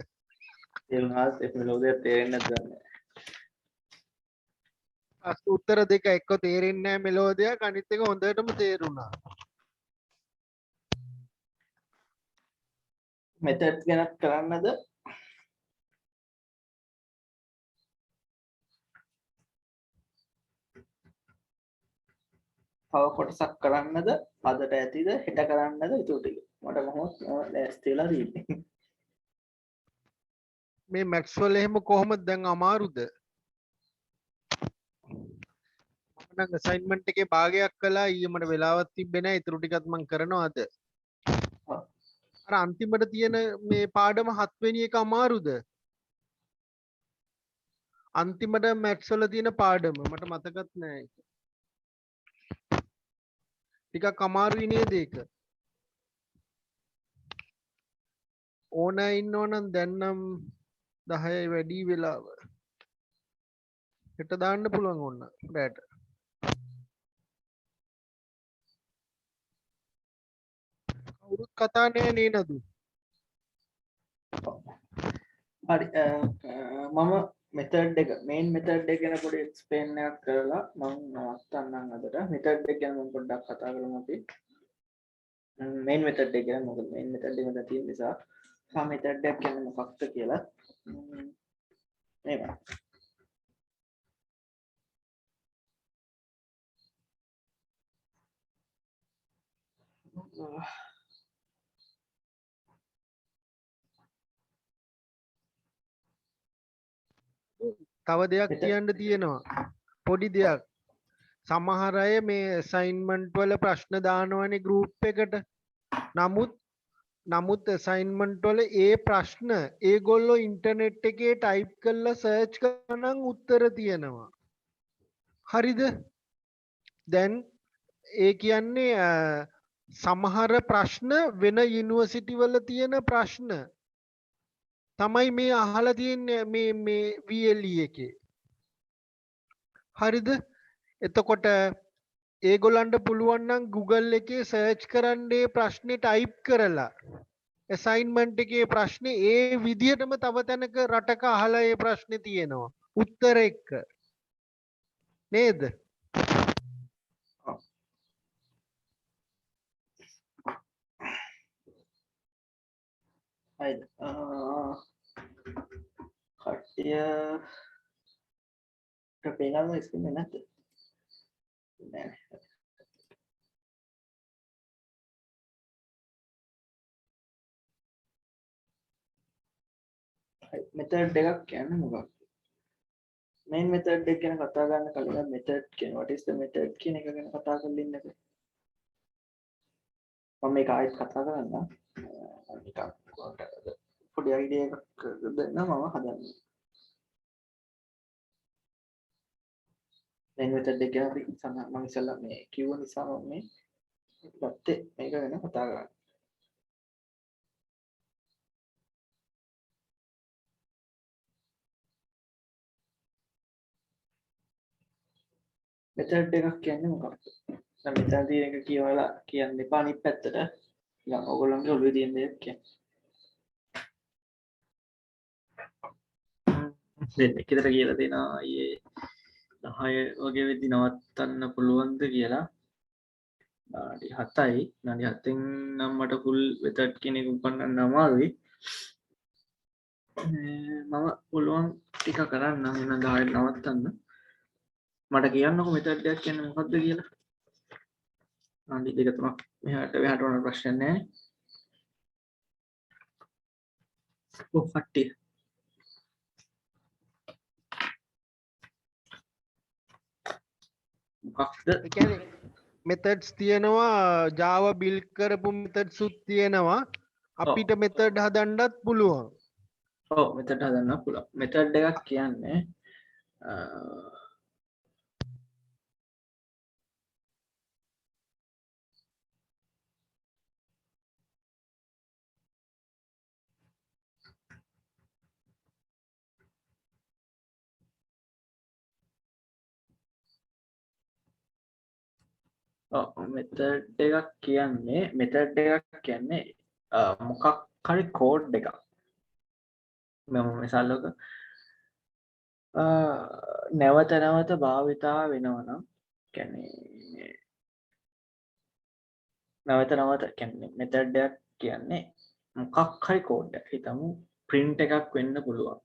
තේරුණාද? ඒක මෙලෝදිය තේරෙන්නේ නැද්ද? උත්තර දෙක එක්ක තේරෙන්නේ නැහැ මෙලෝදියක් අනිත් එක හොඳටම තේරුණා. මෙතඩ් ගැන කරන්නද තව කොටසක් කරන්නද අදට ඇතිද හෙට කරන්නද ඊටු ටික මට මොහොත් ලෑස්ති වෙලා තියෙන්නේ. මේ මැක්ස්වෙල් එහෙම කොහොමද දැන් අමාරුද? මම නම් අසයින්මන්ට් එකේ භාගයක් කළා ඊයේ මට වෙලාවක් තිබ්බේ නැහැ. ඊටු ටිකත් මම කරනවා අද. අර අන්තිමට තියෙන මේ පාඩම 7 වෙනි එක අමාරුද? අන්තිමට මැත්ස් වල තියෙන පාඩම මට මතකත් නැහැ. ටිකක් අමාරුයි නේද ඒක? ඕන ඉන්නවනම් දැන් නම් 10යි වැඩි වෙලාව. හෙට දාන්න පුළුවන් ඕන රැට. කවුරුත් කතා නෑ නේ නදු. හරි මම මෙතඩ් එක මේන් මෙතඩ් එක ගැන පොඩි එක්ස්ප්ලේන් එකක් කරලා මම නවත්තන්නම් අදට. මෙතඩ් එක ගැන මම පොඩ්ඩක් කතා කරමු අපි. මේන් මෙතඩ් එක ගැන මොකද මේන් මෙතඩ් එක මත තියෙන නිසා සම මෙතඩ් එක කියන්නේ මොකක්ද කියලා මේක. තව දෙයක් කියන්න තියෙනවා. පොඩි දෙයක්. සමහර අය මේ අසයින්මන්ට් වල ප්‍රශ්න දානවනේ ගෲප් එකට. නමුත් අසයින්මන්ට් වල ඒ ප්‍රශ්න ඒගොල්ලෝ ඉන්ටර්නෙට් එකේ ටයිප් කරලා සර්ච් කරනනම් උත්තර තියෙනවා. හරිද? දැන් ඒ කියන්නේ සමහර ප්‍රශ්න වෙන යුනිවර්සිටි වල තියෙන ප්‍රශ්න තමයි මේ අහලා තියෙන්නේ මේ VLE එකේ. හරිද? එතකොට ඒගොල්ලන්ට පුළුවන් නම් Google එකේ සර්ච් කරන්න ඒ ප්‍රශ්නේ ටයිප් කරලා assignment එකේ ප්‍රශ්නේ ඒ විදිහටම තව තැනක රටක අහලා ඒ ප්‍රශ්නේ තියෙනවා. උත්තර එක්ක. නේද? හරිද? කට්ටියට පේනවද ස්ක්‍රීන් එක නැද්ද? නෑ. මෙතඩ් එකක් කියන්නේ මොකක්ද? මේන් මෙතඩ් එක ගැන කතා කරන්න කලින් මෙතඩ් කියන what is the method කියන එක ගැන කතා කරලා ඉන්නකෝ. මම මේක ආයෙත් කතා කරන්න. නිකන් පොඩි අයිඩියා එකක් දෙන්න මම හදන්නේ. මේන් මෙතඩ් එක ගැන අපි මම ඉස්සෙල්ලා මේ කිව්ව නිසා මම මේ ගත්තේ මේක ගැන කතා කරන්න. මෙතඩ් එකක් කියන්නේ මොකක්ද? දැන් මෙතන තියෙන එක කියවලා කියන්න එපා අනිත් පැත්තට. නිකන් ඔයගොල්ලන්ගේ ඔළුවේ තියෙන දේක් කියන්න. දෙන්න කිතර කියලා දෙනවා අයියේ 10 වගේ වෙද්දි නවත්තන්න පුළුවන්ද කියලා. නාඩි 7යි. නාඩි 7න් නම් මට ෆුල් මෙතඩ් කියන එක උපන්නන්න අමාරුයි. මම පුළුවන් ටික කරන්න එන 10ට නවත්තන්න. මට කියන්නකෝ මෙතඩ් එකක් කියන්නේ මොකක්ද කියලා. නාඩි 2 3ක් මෙහාට වුණ ප්‍රශ්න නැහැ. ඔව් කට්ටිය. මොකක්ද? ඒ කියන්නේ මෙතඩ්ස් තියෙනවා Java build කරපු මෙතඩ්ස් උත් තියෙනවා. අපිට මෙතඩ් හදන්නත් පුළුවන්. ඔව් මෙතඩ් හදන්න පුළුවන්. මෙතඩ් එකක් කියන්නේ මෙතඩ් එකක් කියන්නේ මොකක් හරි කෝඩ් එකක්. මම මිසාලක නැවත නැවත භාවිතා වෙනවා නම් කියන්නේ නැවත නැවත කියන්නේ මෙතඩ් එකක් කියන්නේ මොකක් හරි කෝඩ් එකක් හිතමු print එකක් වෙන්න පුළුවන්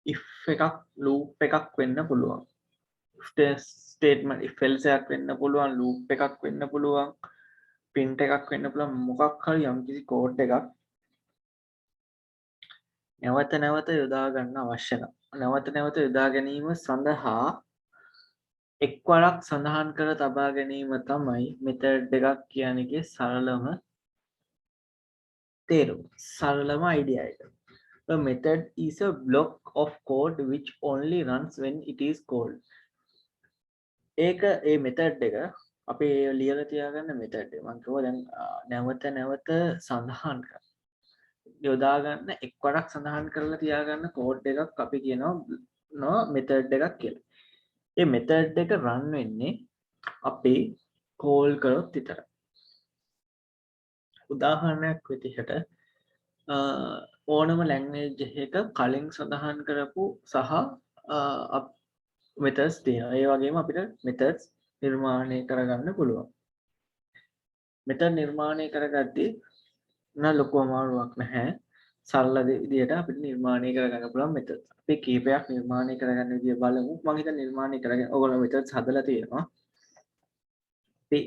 if එකක් loop එකක් වෙන්න පුළුවන් statement if else එකක් වෙන්න පුළුවන් loop එකක් වෙන්න පුළුවන් print එකක් වෙන්න පුළුවන් මොකක් හරි යම්කිසි කෝඩ් එකක් නැවත නැවත යොදා ගන්න අවශ්‍ය නම් නැවත නැවත යොදා ගැනීම සඳහා එක්වරක් සඳහන් කර තබා ගැනීම තමයි මෙතඩ් එකක් කියන එකේ සරලම තේරුම සරලම idea එක. A method is a block of code which only runs when it is called. ඒක ඒ method එක අපි ලියලා තියාගන්න method එක. මම කිව්වා දැන් නැවත නැවත සඳහන් කර යොදා ගන්න එක්වරක් සඳහන් කරලා තියාගන්න code එකක් අපි කියනවා method එකක් කියලා. ඒ method එක run වෙන්නේ අපි call කරොත් විතරයි. උදාහරණයක් විදිහට ඕනම ලැන්ග්වේජ් එක කලින් සඳහන් කරපු සහ මෙතඩ්ස් තියෙනවා. ඒ වගේම අපිට මෙතඩ්ස් නිර්මාණය කරගන්න පුළුවන්. මෙතඩ් නිර්මාණය කරගද්දී ලොකු අමාරුවක් නැහැ. සරල විදිහට අපිට නිර්මාණය කරගන්න පුළුවන් මෙතඩ්ස්. අපි කීපයක් නිර්මාණය කරගන්න විදිය බලමු. මම හිතන්නේ නිර්මාණය කරගෙන ඔයගොල්ලෝ මෙතඩ්ස් හදලා තියෙනවා. අපි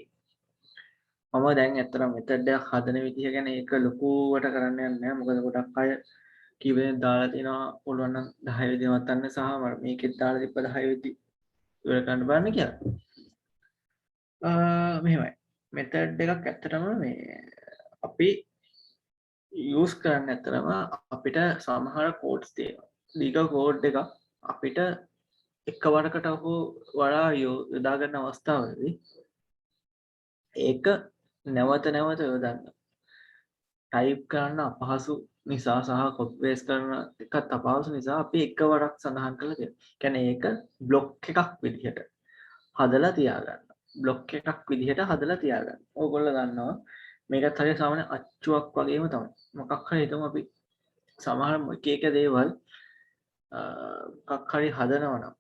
මම දැන් ඇත්තටම මෙතඩ් එකක් හදන විදිහ ගැන ඒක ලොකුවට කරන්න යන්නේ නැහැ. මොකද ගොඩක් අය කීප දෙනෙක් දාලා තිනවා පුළුවන් නම් 10 වෙනි නවත්තන්න සහ මම මේකෙත් දාලා තිබ්බ 10 වෙනි ඉවර කරන්න බලන්න කියලා. මෙහෙමයි. මෙතඩ් එකක් ඇත්තටම මේ අපි යූස් කරන්න ඇත්තටම අපිට සමහර කෝඩ්ස් තියෙනවා. දීක කෝඩ් එකක් අපිට එකවරකට හෝ වඩා යොදා ගන්න අවස්ථාවලදී ඒක නැවත නැවත යොදන්න ටයිප් කරන්න අපහසු නිසා සහ කොපි පේස්ට් කරන එකත් අපහසු නිසා අපි එකවරක් සඳහන් කරලා තියෙනවා. කියන්නේ ඒක බ්ලොක් එකක් විදිහට හදලා තියාගන්න. බ්ලොක් එකක් විදිහට හදලා තියාගන්න. ඕගොල්ලෝ දන්නවා මේකත් හරිය සාමාන්‍ය අච්චුවක් වගේම තමයි. මොකක් හරි හිතමු අපි සමහර එක එක දේවල් මොකක් හරි හදනවා නම්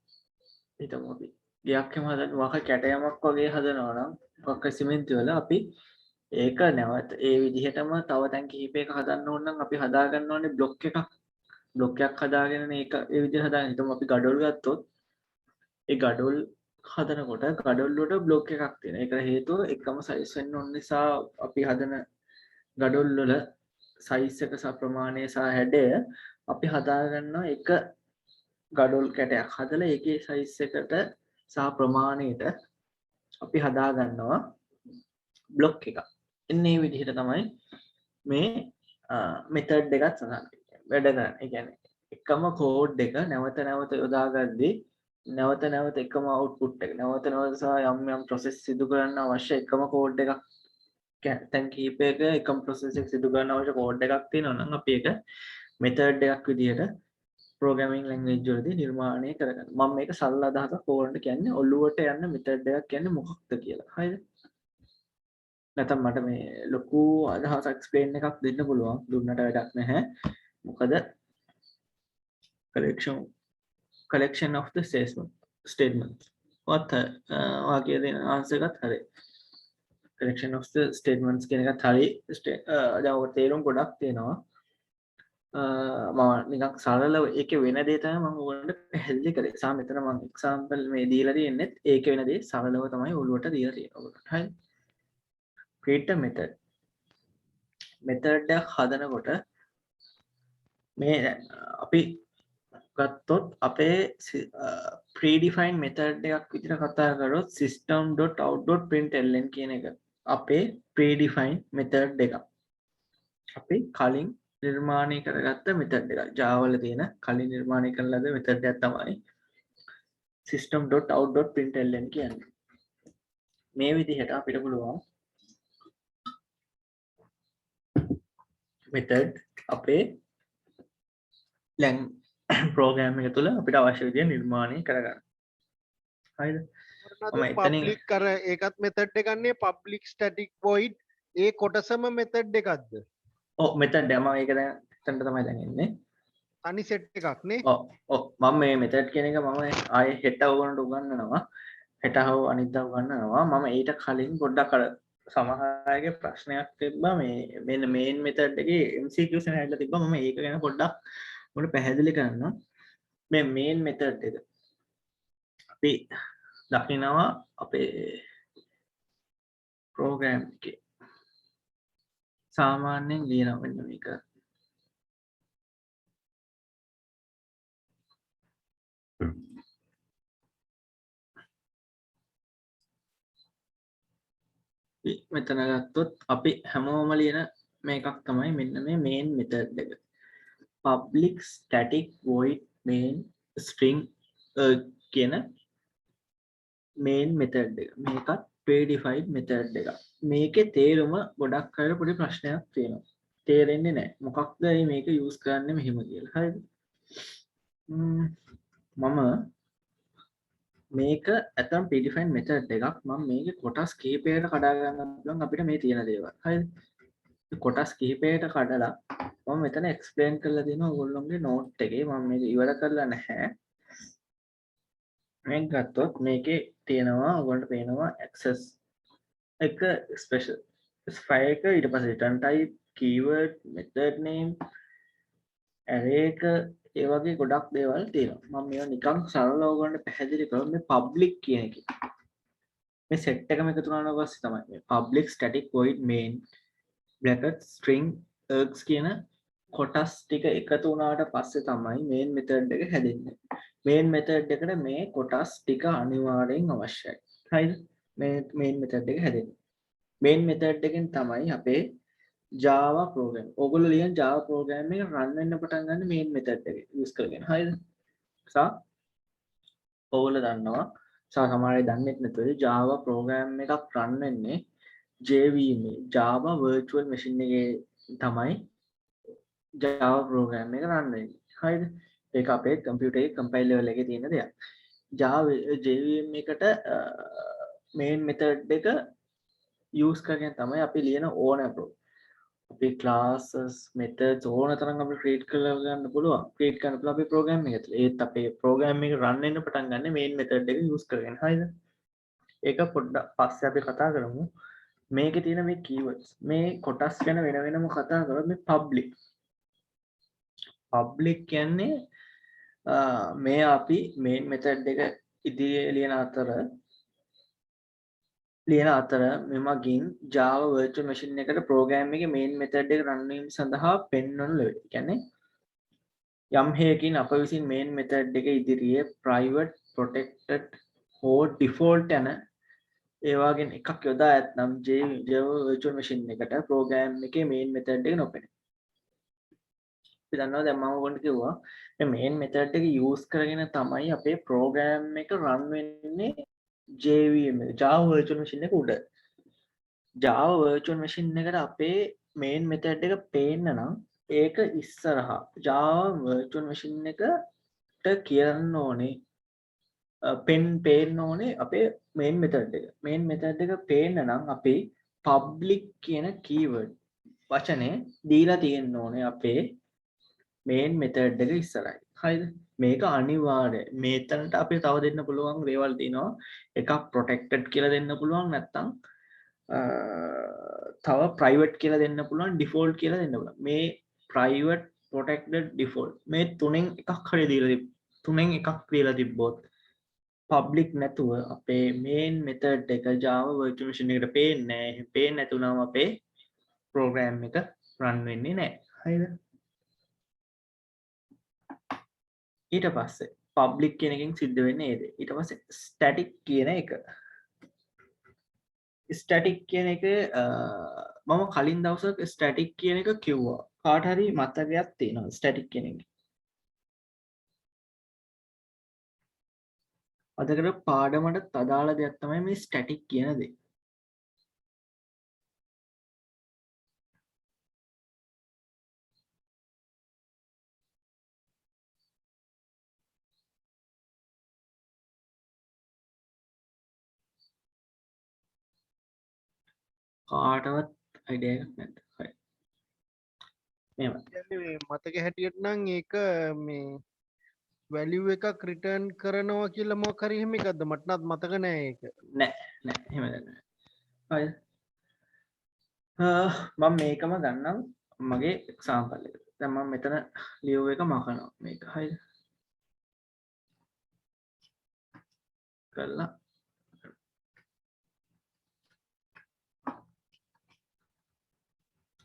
හිතමු අපි ගයක් එහෙම හදන මොකක් කැටයමක් වගේ හදනවා නම් මොකක් හරි සිමෙන්ති වල අපි ඒක නැවත ඒ විදිහටම තව තැන් කිහිපයක හදන්න ඕන නම් අපි හදා ගන්න ඕනේ බ්ලොක් එකක්. බ්ලොක් එකක් හදාගෙන ඒක ඒ විදිහට හදාගෙන හිතමු අපි gadol ගත්තොත් ඒ gadol හදනකොට gadol වලට බ්ලොක් එකක් තියෙනවා. ඒකට හේතුව එකම සයිස් වෙන්න ඕන නිසා අපි හදන gadol වල සයිස් එක සහ ප්‍රමාණය සහ හැඩය අපි හදා ගන්නවා එක gadol කැටයක් හදලා ඒකේ සයිස් එකට සහ ප්‍රමාණයට අපි හදා ගන්නවා බ්ලොක් එකක්. එන්නේ මේ විදිහට තමයි මේ මෙතඩ් එකත් සඳහන් වැඩ කරන්නේ. ඒ කියන්නේ එකම කෝඩ් එක නැවත නැවත යොදාගද්දී නැවත නැවත එකම අවුට්පුට් එක නැවත නැවත සහ යම් යම් ප්‍රොසෙස් සිදු කරන්න අවශ්‍ය එකම කෝඩ් එකක් දැන් කීපයක එකම ප්‍රොසෙස් එක සිදු කරන්න අවශ්‍ය කෝඩ් එකක් තියෙනවා නම් අපි ඒක මෙතඩ් එකක් විදිහට ප්‍රෝග්‍රෑමින් ලැන්ග්වේජ් වලදී නිර්මාණය කරගන්න. මම මේක සරල අදහසක් ඕගොල්ලන්ට කියන්නේ ඔළුවට යන්න මෙතඩ් එකක් කියන්නේ මොකක්ද කියලා. හරිද? නැත්නම් මට මේ ලොකු අදහසක් එක්ස්ප්ලেইন එකක් දෙන්න පුළුවන්. දුන්නට වැඩක් නැහැ. මොකද collection of the statements what වාක්‍ය දෙන ආන්සර් එකත් හරි. collection of the statements කියන එකත් හරි. දැන් ඔය තේරුම් ගොඩක් තියෙනවා. මම නිකන් සරලව ඒකේ වෙන දේ තමයි මම ඔයගොල්ලන්ට පැහැදිලි කරේ. සා මෙතන මම එක්සැම්පල් මේ දීලා තියෙන්නේ ඒකේ වෙන දේ සරලව තමයි ඔළුවට දීලා තියෙන්නේ. හරි. create a method එක හදනකොට මේ අපි ගත්තොත් අපේ predefined method එකක් විදිහට කතා කරොත් system.out.println කියන එක අපේ predefined method එකක්. අපි කලින් නිර්මාණය කරගත්ත method එකක්. Java වල තියෙන කලින් නිර්මාණය කරන ලද method එකක් තමයි system.out.println කියන්නේ. මේ විදිහට අපිට පුළුවන් method අපේ ප්‍රෝග්‍රෑම් එක තුළ අපිට අවශ්‍ය විදිහට නිර්මාණය කරගන්න. හරිද? මම එතනින් පබ්ලික් කර ඒකත් මෙතඩ් එකන්නේ පබ්ලික් ස්ටැටික් වොයිඩ් ඒ කොටසම මෙතඩ් එකක්ද? ඔව් මෙතඩ් එක මම ඒක දැන් එතනට තමයි දැන් එන්නේ. තනි සෙට් එකක් නේ. ඔව් මම මේ මෙතඩ් කියන එක මම ආයේ හෙට ඕගොල්ලන්ට උගන්වනවා. හෙට හෝ අනිද්දා උගන්වනවා. මම ඊට කලින් පොඩ්ඩක් අර සමහර අයගේ ප්‍රශ්නයක් තිබ්බා මේ මෙන්න මේන් මෙතඩ් එකේ MCQs එක ඇවිල්ලා තිබ්බා. මම ඒක ගැන පොඩ්ඩක් උඹට පැහැදිලි කරනවා. මේ මේන් මෙතඩ් එක අපි දකිනවා අපේ ප්‍රෝග්‍රෑම් එකේ සාමාන්‍යයෙන් ලියනවා මෙන්න මේක. මෙතන ගත්තොත් අපි හැමෝම ලියන මේකක් තමයි මෙන්න මේ මේන් මෙතඩ් එක. public static void main string කියන මේන් මෙතඩ් එක. මේකත් predefined මෙතඩ් එකක්. මේකේ තේරුම ගොඩක් අය පොඩි ප්‍රශ්නයක් තියෙනවා. තේරෙන්නේ නැහැ. මොකක්ද මේක යූස් කරන්නේ මෙහෙම කියලා. හරිද? මම මේක ඇත්තම් predefined method එකක්. මම මේකේ කොටස් කීපයකට කඩා ගන්න පුළුවන් අපිට මේ තියෙන දේවල්. හරිද? කොටස් කිහිපයකට කඩලා මම මෙතන එක්ස්ප්ලේන් කරලා දෙනවා ඔයගොල්ලෝගේ නෝට් එකේ. මම මේක ඉවර කරලා නැහැ. මේක ගත්තොත් මේකේ තියෙනවා ඔයගොල්ලන්ට පේනවා access එක ස්පෙෂල් specify එක ඊට පස්සේ return type keyword method name array එක ඒ වගේ ගොඩක් දේවල් තියෙනවා. මම මේවා නිකන් සරලව ඔයගොල්ලන්ට පැහැදිලි කරොත් මේ public කියන එකේ මේ set එකම එකතු කරනවා පස්සේ තමයි මේ public static void main bracket string args කියන කොටස් ටික එකතු වුණාට පස්සේ තමයි main method එක හැදෙන්නේ. main method එකට මේ කොටස් ටික අනිවාර්යෙන් අවශ්‍යයි. හරිද? මේ main method එක හැදෙන්නේ. main method එකෙන් තමයි අපේ Java program. ඔයගොල්ලෝ ලියන Java program එක run වෙන්න පටන් ගන්න main method එක use කරගෙන. හරිද? ඔයගොල්ලෝ දන්නවා සමහර අය දන්නේ නැතුව Java program එකක් run වෙන්නේ JVM Java virtual machine එකේ තමයි Java program එක run වෙන්නේ. හරිද? ඒක අපේ computer එකේ compiler level එකේ තියෙන දෙයක්. Java JVM එකට main method එක use කරගෙන තමයි අපි ලියන ඕන අපේ classes methods ඕන තරම් අපිට create කරලා ගන්න පුළුවන්. create කරන්න පුළුවන් අපේ program එක ඇතුලේ. ඒත් අපේ program එක run වෙන්න පටන් ගන්න main method එක use කරගෙන. හරිද? ඒක පොඩ්ඩක් පස්සේ අපි කතා කරමු. මේකේ තියෙන මේ keywords මේ කොටස් ගැන වෙන වෙනම කතා කරොත් මේ public කියන්නේ මේ අපි main method එක ඉදිරියේ ලියන අතර මෙමගින් Java virtual machine එකට program එකේ main method එක run වීම සඳහා පෙන්වන ලෙවල්. කියන්නේ යම් හේකින් අප විසින් main method එක ඉදිරියේ private protected හෝ default යන ඒවාගෙන් එකක් යොදා ඇතනම් Java virtual machine එකට program එකේ main method එක නොපෙනේ. අපි දන්නවා දැන් මම ඔයගොල්ලන්ට කිව්වා මේ main method එක use කරගෙන තමයි අපේ program එක run වෙන්නේ JVM Java virtual machine එක උඩ. Java virtual machine එකට අපේ main method එක පේන්න නම් ඒක ඉස්සරහා Java virtual machine එකට කියන්න ඕනේ පේන්න ඕනේ අපේ main method එක. main method එක පේන්න නම් අපි public කියන keyword වචනේ දීලා තියෙන්න ඕනේ අපේ main method එක ඉස්සරහයි. හරිද? මේක අනිවාර්යයි. මේතනට අපිට තව දෙන්න පුළුවන් දේවල් තියෙනවා. එකක් protected කියලා දෙන්න පුළුවන් නැත්නම් තව private කියලා දෙන්න පුළුවන් default කියලා දෙන්න පුළුවන්. මේ private protected default මේ තුනෙන් එකක් හරි දීලා තිබ්බොත් public නැතුව අපේ main method එක Java virtual machine එකට පේන්නේ නැහැ. පේන්නේ නැතුනම අපේ program එක run වෙන්නේ නැහැ. හරිද? ඊට පස්සේ public කියන එකෙන් සිද්ධ වෙන්නේ ඒ දේ. ඊට පස්සේ static කියන එක. static කියන එක මම කලින් දවසක් static කියන එක කිව්වා. කාට හරි මතකයක් තියෙනවා static කියන එක. අදකට පාඩමට අදාළ දෙයක් තමයි මේ static කියන දේ. කාටවත් අයිඩියා එකක් නැද්ද? හරි. මෙහෙම. කියන්නේ මේ මතක හැටියට නම් ඒක මේ වැලියු එකක් රිටර්න් කරනවා කියලා මොකක් හරි එහෙම එකක්ද මට නම් මතක නෑ ඒක. නෑ නෑ එහෙම නෑ. හරිද? මම මේකම ගන්නම් මගේ එක්සාම්පල් එක. දැන් මම මෙතන ලියුව එක මකනවා මේක. හරිද?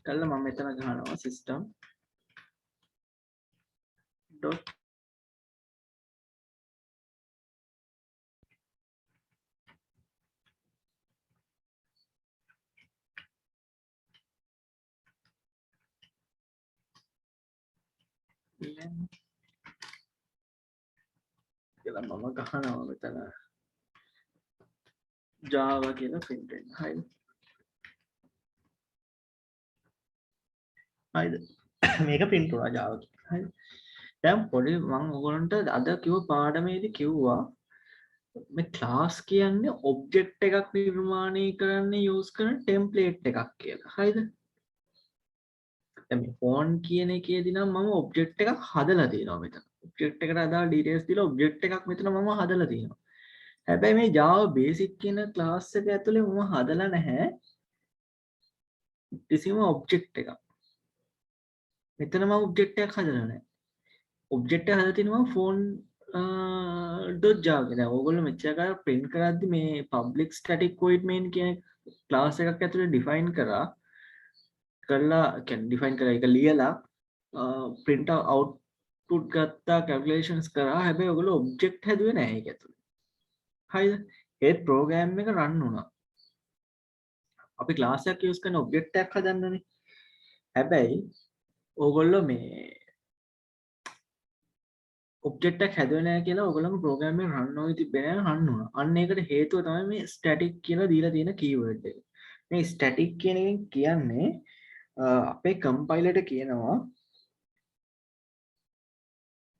කරලා මම මෙතන ගහනවා system dot කියලා මම ගහනවා මෙතන Java කියලා print වෙන්න. හරිද? හරිද? මේක print වුණා Java කියලා. හරිද? දැන් පොඩි මම ඔයගොල්ලන්ට අද කිව්ව පාඩමේදී කිව්වා මේ class කියන්නේ object එකක් නිර්මාණය කරන්න use කරන template එකක් කියලා. හරිද? දැන් මේ phone කියන එකේදී නම් මම object එකක් හදලා තියෙනවා මෙතන. object එකට අදාළ details දීලා object එකක් මෙතන මම හදලා තියෙනවා. හැබැයි මේ Java basic කියන class එක ඇතුලේ මම හදලා නැහැ කිසිම object එකක්. මෙතන මම object එකක් හදලා නැහැ. object එක හදලා තිනවා phone .java කියන. ඕගොල්ලෝ මෙච්චර කාලයක් print කරද්දි මේ public static void main කියන class එකක් ඇතුලේ define කරලා කියන්නේ define කරලා ඒක ලියලා print output ගත්තා calculations කරා. හැබැයි ඔයගොල්ලෝ object හැදුවේ නැහැ ඒක ඇතුලේ. හරිද? ඒත් program එක run වුණා. අපි class එකක් use කරන object එකක් හදන්නනේ. හැබැයි ඕගොල්ලෝ මේ object එකක් හැදුවේ නැහැ කියලා ඕගොල්ලෝගේ program එක run නොවි තිබ්බේ නැහැ run වුණා. අන්න ඒකට හේතුව තමයි මේ static කියලා දීලා තියෙන keyword එක. මේ static කියන එකෙන් කියන්නේ අපේ compiler එකට කියනවා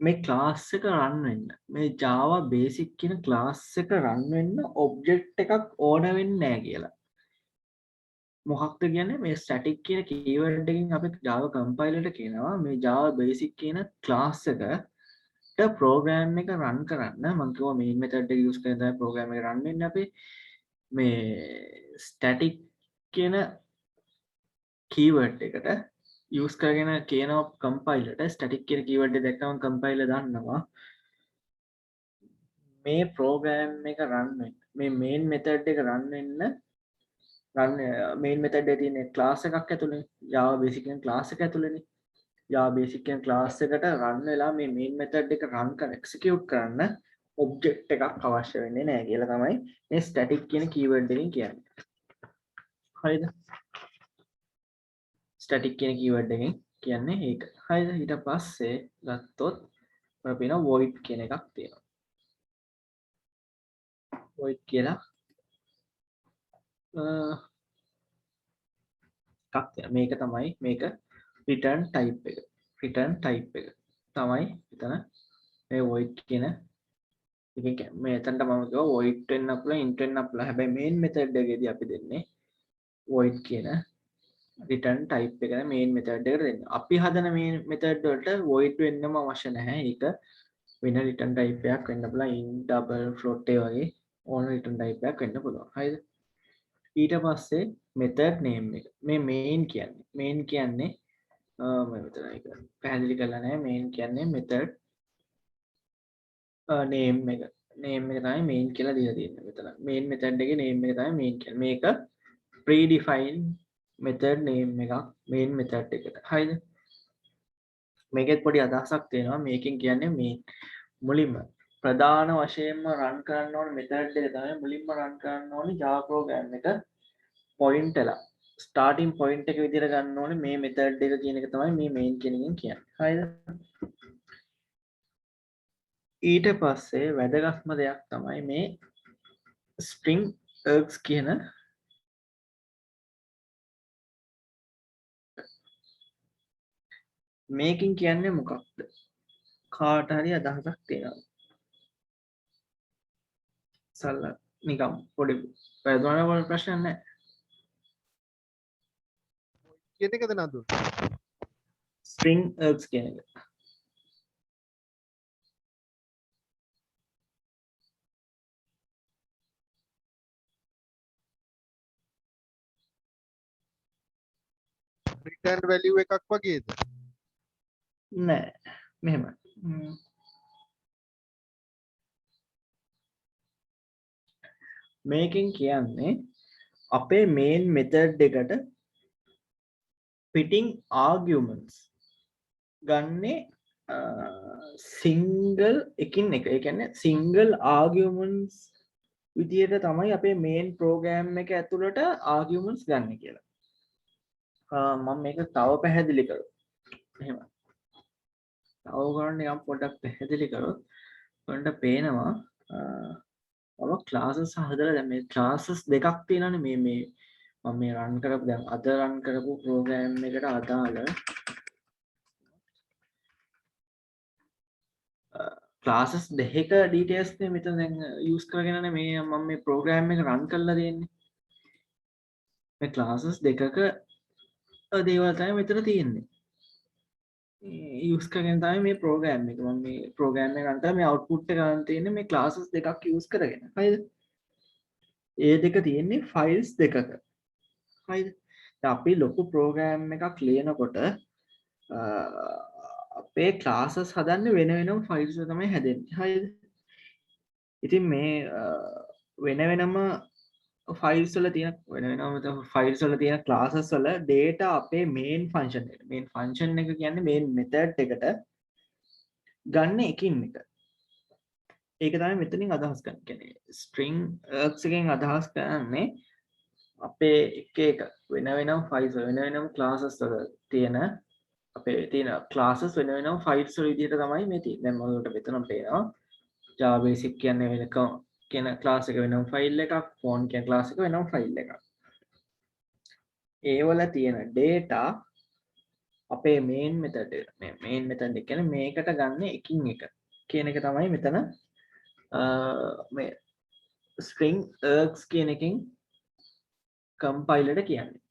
මේ class එක run වෙන්න. මේ Java basic කියන class එක run වෙන්න object එකක් ඕන වෙන්නේ නැහැ කියලා. මොකක්ද කියන්නේ මේ static කියන keyword එකකින් අපි Java compiler එකට කියනවා මේ Java basic කියන class එකට program එක run කරන්න. මම කිව්වා main method එක use කරලා තමයි program එක run වෙන්නේ අපේ මේ static කියන keyword එකට use කරගෙන කියනවා compiler ට static කියන keyword එක දැක්කම compiler දන්නවා මේ program එක run වෙන්න මේ main method එක run වෙන්න main method එකේ තියෙන class එකක් ඇතුළේ Java basic කියන class එක ඇතුළේනේ Java basic කියන class එකට run වෙලා මේ main method එක run කරන execute කරන්න object එකක් අවශ්‍ය වෙන්නේ නැහැ කියලා තමයි මේ static කියන keyword එකෙන් කියන්නේ. හරිද? static කියන keyword එකෙන් කියන්නේ ඒක. හරිද? ඊට පස්සේ ගත්තොත් අපිට වෙන void කියන එකක් තියෙනවා. void කියලා එකක් තියෙනවා. මේක තමයි මේක return type එක. return type එක තමයි එතන මේ void කියන එකෙන් මෙතනට මම කිව්වා void වෙන්න පුළුවන් int වෙන්න පුළුවන්. හැබැයි main method එකේදී අපි දෙන්නේ void කියන return type එක main method එකට දෙන්න. අපි හදන main method වලට void වෙන්නම අවශ්‍ය නැහැ. ඒක වෙන return type එකක් වෙන්න පුළුවන්. int double float ඒ වගේ ඕන return type එකක් වෙන්න පුළුවන්. හරිද? ඊට පස්සේ method name එක. මේ main කියන්නේ මම මෙතන ඒක පැහැදිලි කරලා නැහැ. main කියන්නේ method name එක. name එක තමයි main කියලා දීලා තියෙන්නේ මෙතන. main method එකේ name එක තමයි main කියන්නේ. මේක predefined method name එකක් main method එකට. හරිද? මේකෙත් පොඩි අදහසක් තියෙනවා. මේකෙන් කියන්නේ මේ මුලින්ම ප්‍රධාන වශයෙන්ම run කරන්න ඕන method එක තමයි මුලින්ම run කරන්න ඕනේ Java program එක point එක starting point එක විදිහට ගන්න ඕනේ මේ method එක කියන එක තමයි මේ main කියන එකෙන් කියන්නේ. හරිද? ඊට පස්සේ වැදගත්ම දෙයක් තමයි මේ string args කියන මේකින් කියන්නේ මොකක්ද? කාට හරි අදහසක් තියෙනවා. සල්ල නිකම් පොඩි වැදගත් වල ප්‍රශ්න නැහැ. කියන එකද නඳු? string args කියන එක. return value එකක් වගේද? නෑ මෙහෙමයි. මේකෙන් කියන්නේ අපේ main method එකට fitting arguments ගන්නේ single එකින් එක. ඒ කියන්නේ single arguments විදියට තමයි අපේ main program එක ඇතුළට arguments ගන්න කියලා. මම මේක තව පැහැදිලි කරොත් එහෙම. තව ගන්න යම් පොඩ්ඩක් පැහැදිලි කරොත් ඔයාලට පේනවා මම classes හදලා දැන් මේ classes දෙකක් තියෙනවානේ මේ මම මේ run කරපු දැන් අද run කරපු program එකට අදාළ classes දෙකක details නේ මෙතන දැන් use කරගෙනනේ මේ මම මේ program එක run කරලා තියෙන්නේ. මේ classes දෙකක දේවල් තමයි මෙතන තියෙන්නේ. use කරගෙන තමයි මේ program එක මම මේ program එක run කරලා මේ output එක ගන්න තියෙන්නේ මේ classes දෙකක් use කරගෙන. හරිද? ඒ දෙක තියෙන්නේ files දෙකක. හරිද? දැන් අපි ලොකු program එකක් ලියනකොට අපේ classes හදන්නේ වෙන වෙනම files වල තමයි හැදෙන්නේ. හරිද? ඉතින් මේ වෙන වෙනම files වල තියෙන වෙන වෙනම files වල තියෙන classes වල data අපේ main function එකට main function එක කියන්නේ main method එකට ගන්න එකින් එක. ඒක තමයි මෙතනින් අදහස් කරන්නේ. කියන්නේ string args එකෙන් අදහස් කරන්නේ අපේ එක වෙන වෙනම files වෙන වෙනම classes වල තියෙන අපේ තියෙන classes වෙන වෙනම files වල විදිහට තමයි මේ තියෙන්නේ. දැන් මොකද මෙතන පේනවා Java basic කියන්නේ වෙනකම් කියන class එක වෙනම file එකක්, phone කියන class එක වෙනම file එකක්. ඒ වල තියෙන data අපේ main method එක මේ main method එක කියන්නේ මේකට ගන්න එකින් එක කියන එක තමයි මෙතන මේ string args කියන එකෙන් compiler කියන්නේ.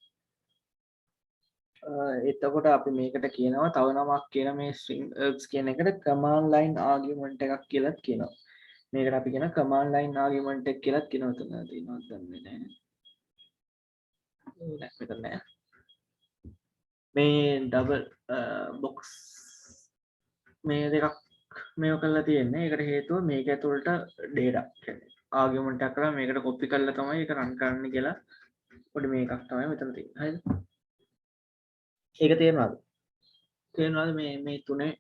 එතකොට අපි මේකට කියනවා තව නමක් කියන මේ string args කියන එකට command line argument එකක් කියලාත් කියනවා. මේකට අපි කියන command line argument එක කියලාත් කියනවා. එතන තියෙනවද දන්නේ නැහැ. නෑ මෙතන නෑ. මේ double box මේ දෙකක් මේව කරලා තියෙන්නේ. ඒකට හේතුව මේක ඇතුළට data කියන්නේ argument එකක් කරලා මේකට copy කරලා තමයි ඒක run කරන්න කියලා පොඩි මේකක් තමයි මෙතන තියෙන්නේ. හරිද? ඒක තේරෙනවද? තේරෙනවද මේ තුනේ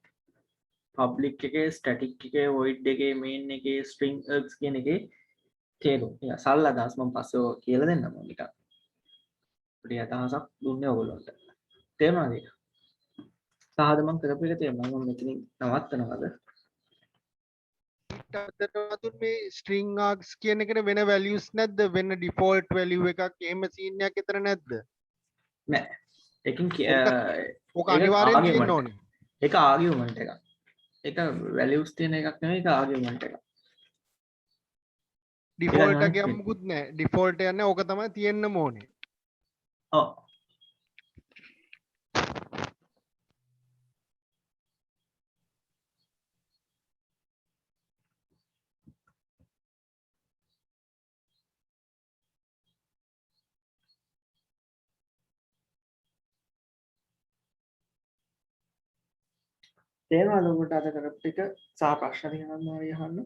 public එකේ static එකේ void එකේ main එකේ string args කියන එකේ තේරුම. යා සරල අදහස් මම පස්සේ ඔය කියලා දෙන්නම් නිකන්. පොඩි අදහසක් දුන්නේ ඔයගොල්ලන්ට. තේරුණාද ඒක? සාහද මම කරපු එක තේරුණා. මම මෙතනින් නවත්තනවාද? ඊට මේ string args කියන එකට වෙන values නැද්ද? වෙන default value එකක් එහෙම scene එකක් එතන නැද්ද? නෑ. ඒකෙන් ඕක අනිවාර්යෙන් තියෙන්න ඕනේ. ඒක ආගියුමන්ට් එකක්. ඒක values තියෙන එකක් නෙමෙයි ඒක ආගියුමන්ට් එකක්. default එකක් යමුකුත් නැහැ. default යන්නේ ඕක තමයි තියෙන්නම ඕනේ. ඔව්. තේරෙනවද ඔබට අද කරපු ටික සහ ප්‍රශ්න තියෙනවා අහන්න?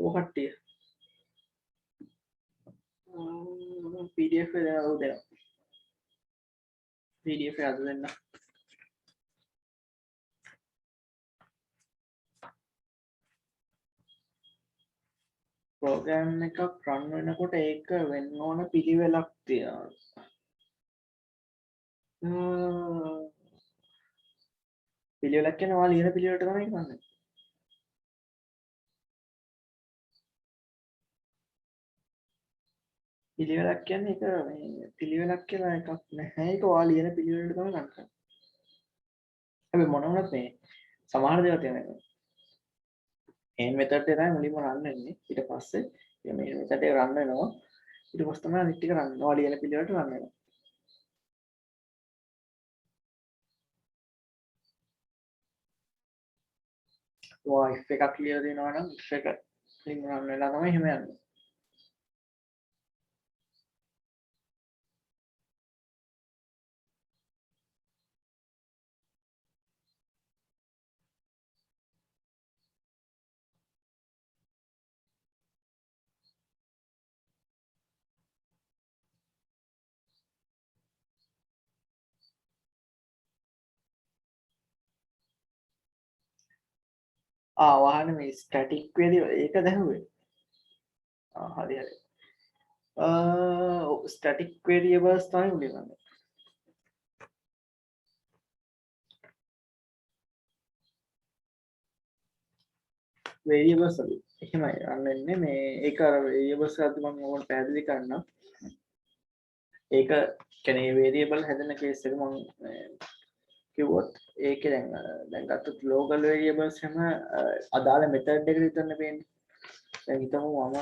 ඔය කට්ටිය PDF එක දෙනවා. PDF එක අද දෙන්න. ප්‍රෝග්‍රෑම් එකක් රන් වෙනකොට ඒක වෙන්න ඕන පිළිවෙලක් තියෙනවා. පිළිවෙලක් කියන්නේ ඔයා ලියන පිළිවෙලට තමයි කරන්නේ. පිළිවෙලක් කියන්නේ ඒක මේ පිළිවෙලක් කියලා එකක් නැහැ. ඒක ඔයා ලියන පිළිවෙලට තමයි රන් කරන්නේ. හැබැයි මොන වුණත් මේ සමහර දේවල් තියෙනවා. main method එක තමයි මුලින්ම රන් වෙන්නේ. ඊට පස්සේ මේ main method එක රන් වෙනවා. ඊට පස්සේ තමයි අනිත් ටික රන් වෙනවා. ඔයා ලියන පිළිවෙලට රන් වෙනවා. ඔයා if එකක් ලියලා දෙනවා නම් if එක ඉතින් රන් වෙලා තමයි එහෙම යන්නේ. වහන මේ ස්ටැටික් වේරියබල් ඒක දැහුවේ. හරි හරි. ස්ටැටික් වේරියබල්ස් තමයි උනේ ගන්න. වේරියබල්ස් වල එහෙමයි අන්නන්නේ මේ ඒක අර වේරියබල්ස් අද මම ඕකට පැහැදිලි කරන්නම්. ඒක කියන්නේ වේරියබල් හැදෙන කේස් එක මම කිව්වොත් ඒකේ දැන් ගත්තොත් ලෝකල් වේරියබල්ස් හැම අදාළ මෙතඩ් එකට විතරනේ පේන්නේ. දැන් හිතමු මම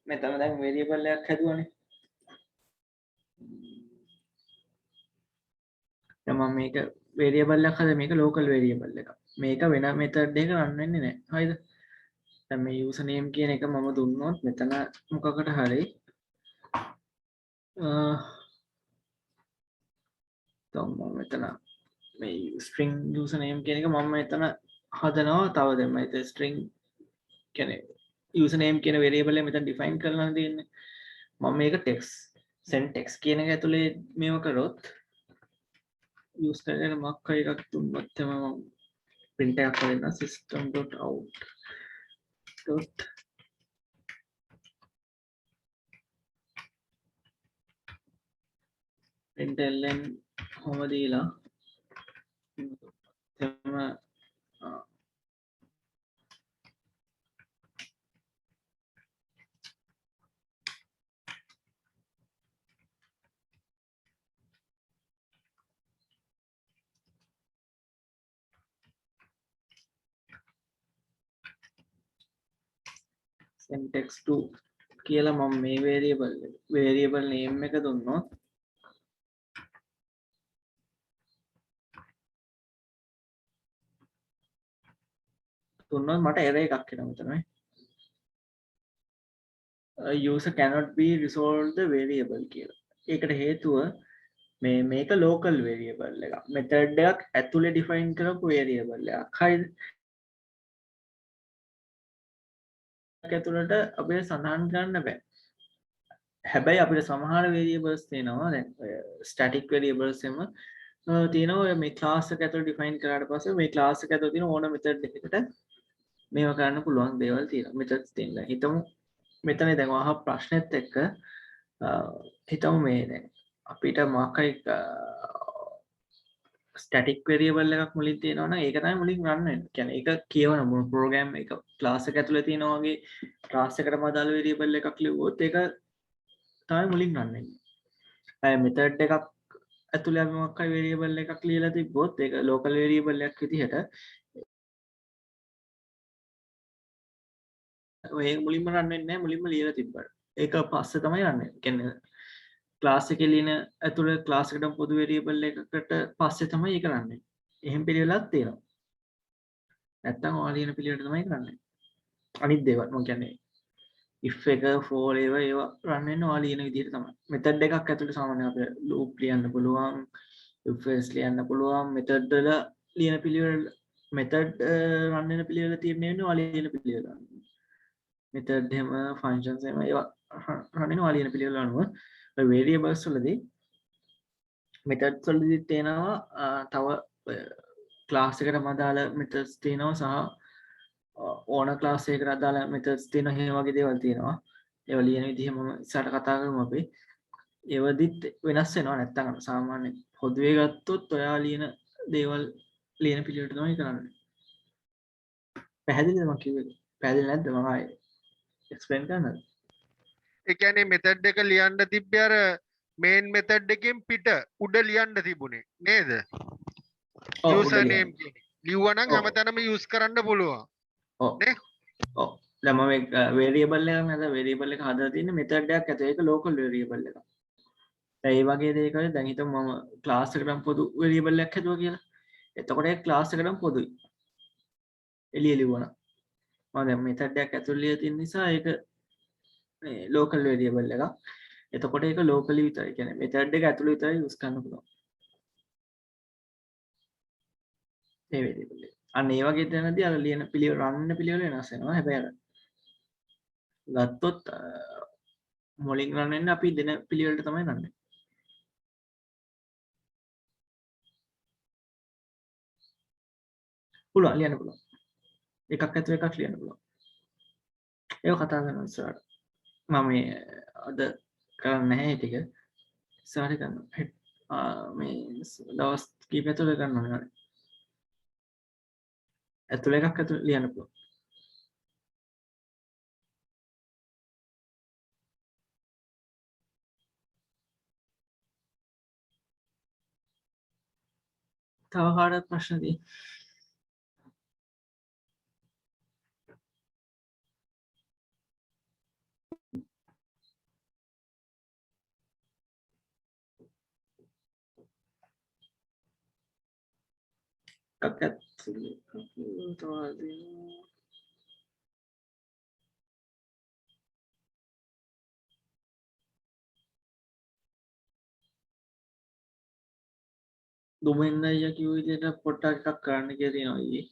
මෙතන දැන් වේරියබල් එකක් හැදුවානේ. දැන් මම මේක වේරියබල් එකක් හද මේක ලෝකල් වේරියබල් එකක්. මේක වෙන මෙතඩ් එක රන් වෙන්නේ නැහැ. හරිද? දැන් මේ යූසර් නේම් කියන එක මම දුන්නොත් මෙතන මොකකට හරි මම මෙතන මේ string user name කියන එක මම මෙතන හදනවා තව දැන් මම ඒ string කියන්නේ user name කියන variable එක මෙතන define කරලා තියෙන්නේ මම මේක text send text කියන එක ඇතුලේ මේව කරොත් use කරගෙන මොකක් හරි එකක් දුන්නොත් තමයි මම print එකක් කරන්න system.out println හොම දීලා තම syntax 2 කියලා මම මේ variable name එක දුන්නොත් මට error එකක් එනවා මෙතන නේ user cannot be resolved the variable කියලා. ඒකට හේතුව මේක local variable එකක්. method එකක් ඇතුලේ define කරපු variable එකක්. හරිද? ඇතුළට අපිට සඳහන් කරන්න බෑ. හැබැයි අපිට සමහර variables තියෙනවා. දැන් static variables එම තියෙනවා මේ class එක ඇතුළේ define කරාට පස්සේ මේ class එක ඇතුළේ තියෙන ඕන method එකකට මේව කරන්න පුළුවන් දේවල් තියෙනවා. methods තියෙනවා. හිතමු මෙතන දැන් අහ ප්‍රශ්නෙත් එක්ක හිතමු මේ දැන් අපිට මොකක් හරි ස්ටැටික් variable එකක් මුලින් තියෙනවා නම් ඒක තමයි මුලින් run වෙන්නේ. කියන්නේ ඒක කියවන මොන program එක class එක ඇතුලේ තියෙනවා වගේ class එකටම අදාළ variable එකක් ලිව්වොත් ඒක තමයි මුලින් run වෙන්නේ. method එකක් ඇතුලේ අපි මොකක් හරි variable එකක් ලියලා තිබ්බොත් ඒක local variable එකක් විදිහට ඔය මුලින්ම run වෙන්නේ නැහැ මුලින්ම ලියලා තිබ්බට. ඒක පස්සේ තමයි run වෙන්නේ. කියන්නේ class එකේ ලියන ඇතුළේ class එකටම පොදු variable එකකට පස්සේ තමයි ඒක run වෙන්නේ. එහෙම පිළිවෙලක් තියෙනවා. නැත්තම් ඔයා ලියන පිළිවෙලට තමයි කරන්නේ. අනිත් දේවල් මම කියන්නේ if එක for ඒවා run වෙන්නේ ඔයා ලියන විදිහට තමයි. method එකක් ඇතුළේ සාමාන්‍යයෙන් අපිට loop ලියන්න පුළුවන්, if else ලියන්න පුළුවන්, method වල ලියන පිළිවෙල method run වෙන පිළිවෙල තීරණය වෙන්නේ ඔයා ලියන පිළිවෙල. method එහෙම functions එහෙම ඒවා run වෙන ඔයා ලියන පිළිවෙල අනුව variables වලදී methods වලදී තියෙනවා තව class එකට අදාළ methods තියෙනවා සහ ඕන ක්ලාස් එකකට අදාළ මෙතඩ්ස් තියෙනවා එහෙම වගේ දේවල් තියෙනවා ඒවා ලියන විදිහ මම ඉස්සරහට කතා කරමු අපි ඒවදිත් වෙනස් වෙනවා නැත්තම් සාමාන්‍ය පොදුවේ ගත්තොත් ඔයා ලියන දේවල් ලියන පිළිවෙලට තමයි කරන්නේ පැහැදිලිද මම කිව්වේ පැහැදිලි නැද්ද මම ආයේ එක්ස්ප්ලেইন කරන්නද ඒ කියන්නේ මෙතඩ් එක ලියන්න තිබ්බේ අර මේන් මෙතඩ් එකෙන් පිට උඩ ලියන්න තිබුණේ නේද? ඔව් උඩ යූසර් ලියන්න නේම් කියන්නේ. ලිව්වනම් ඔව් හැමතැනම යූස් කරන්න පුළුවන්. ඔව් නේ? ඔව් දැන් මම වේරියබල් එකක් නේද වේරියබල් එක හදලා තියෙන්නේ මෙතඩ් එකක් ඇතුලේ ඒක ලෝකල් වේරියබල් එකක් දැන් ඒ වගේ දෙයකට දැන් හිතමු මම ක්ලාස් එකකට පොදු වේරියබල් එකක් හදුවා කියලා එතකොට ඒ ක්ලාස් එකටම පොදුයි එළිය ලිව්වනම් මම දැන් මෙතඩ් එකක් ඇතුලේ තියෙන නිසා ඒක ලෝකල් වේරියබල් එකක් එතකොට ඒක ලෝකලි විතරයි කියන්නේ මෙතඩ් එක ඇතුලේ විතරයි යූස් කරන්න පුළුවන් ඒ වේරියබල් එක අන්න ඒ වගේ තැනදී අර ලියන පිළිවෙල රන් පිළිවෙල වෙනස් වෙනවා හැබැයි අර ගත්තොත් මුලින් රන් වෙන්නේ අපි දෙන පිළිවෙලට තමයි රන් වෙන්නේ පුළුවන් ලියන්න පුළුවන් එකක් ඇතුලේ එකක් ලියන්න පුළුවන් ඒක කතා කරනවා ඉස්සරහට මම මේ අද කරන්නේ නැහැ ටික ඉස්සරහට කරනවා මේ දවස් කීපයක් ඇතුලේ කරනවා ඇතුලේ එකක් ඇතුලේ ලියන්න පුළුවන් තව කාටවත් ප්‍රශ්න තියෙනවා එකක් ඇතුලේ දුමෙන් අයියා කිව්ව විදිහට පොඩ්ඩක් එකක් කරන්න කියලා තියෙනවා ඊයේ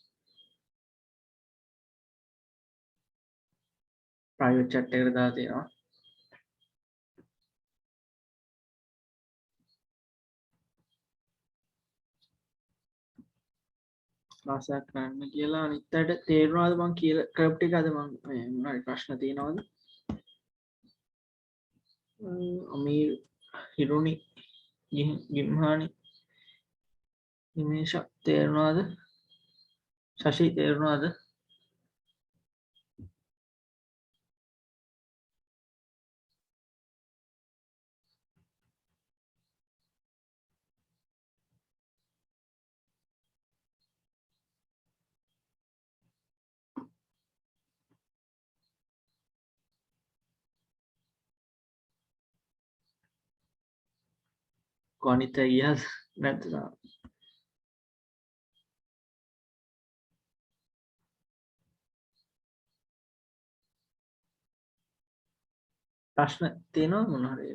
ප්‍රයිවට් chat එකට දාලා තියෙනවා ක්ලාසයක් කරන්න කියලා අනිත් අයට තේරුණාද මං කියලා කරපු ටික අද මං මේ මොනවාරි ප්‍රශ්න තියෙනවද අමීර් හිරුනි ගිම්හානි නිමේෂ තේරුණාද ශශි තේරුණාද කොනිත ගියද නැද්ද තාම? ප්‍රශ්න තියෙනවද මොන හරි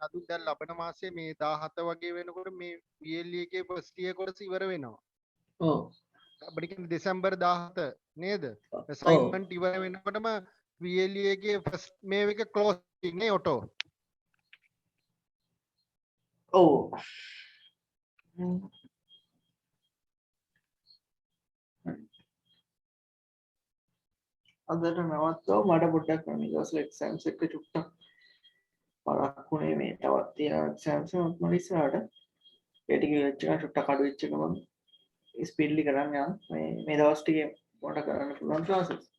අද දැන් ලබන මාසයේ මේ 17 වගේ වෙනකොට මේ VLE එකේ ෆස්ට් ඉයර් කොටස ඉවර වෙනවා. ඔව් අපිට කියන්නේ දෙසැම්බර් 17 නේද? ඔව් අසයින්මන්ට් ඉවර වෙනකොටම VLE එකේ ෆස්ට් මේ එක ක්ලෝසින් නේ ඔටෝ. ඔව් අදට නවත්තව මට පොඩ්ඩක් මේ දවස්වල එක්සෑම්ස් එක චුට්ටක් පරක්කුණේ මේ තවත් තියෙන එක්සෑම්ස් මම ඉස්සරහට ඒ ටික වෙච්ච එක චුට්ටක් අඩු වෙච්ච එක මම ස්පීඩ්ලි කරන්න යනවා මේ දවස් ටිකේ මට කරන්න පුළුවන් ක්ලාසස්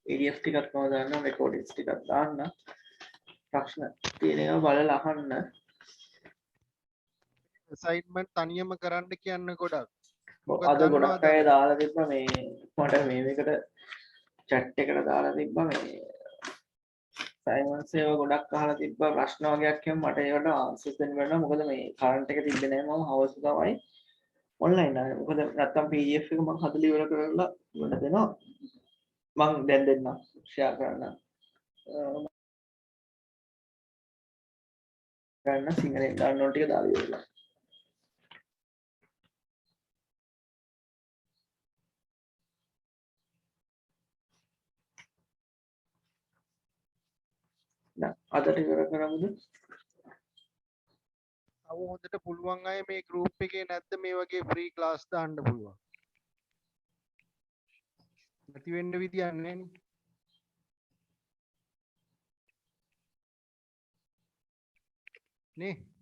PDF ටිකක් මම දාන්න රෙකෝඩින්ග්ස් ටිකක් දාන්න ප්‍රශ්න තියෙන ඒවා බලලා අහන්න අසයින්මන්ට් තනියම කරන්න කියන්න ගොඩක්. අද ගොඩක් අය දාලා තිබ්බා මේ මට මේ මේකට chat එකට දාලා තිබ්බා මේ සයිමන්ස් ඒවා ගොඩක් අහලා තිබ්බා ප්‍රශ්න වගේක් එහෙම මට ඒවට ආන්සර්ස් දෙන්න බැහැ මොකද මේ කරන්ට් එක තිබ්බේ නැහැ මම හවස් තමයි ඔන්ලයින් ආවේ මොකද නැත්තම් PDF එක මම හදලා ඉවර කරලා උඹට දෙනවා මම දැන් දෙන්නම් ෂෙයා කරන්න ගන්න සිංහලෙන් ඩවුන්ලෝඩ් ටික දාලා ඉවරලා දැන් අදට ඉවර කරමුද තව හොඳට පුළුවන් අය මේ ගෲප් එකේ නැද්ද මේ වගේ ෆ්‍රී ක්ලාස් දාන්න පුළුවන්. නැති වෙන්න විදියක් නැහැ නේ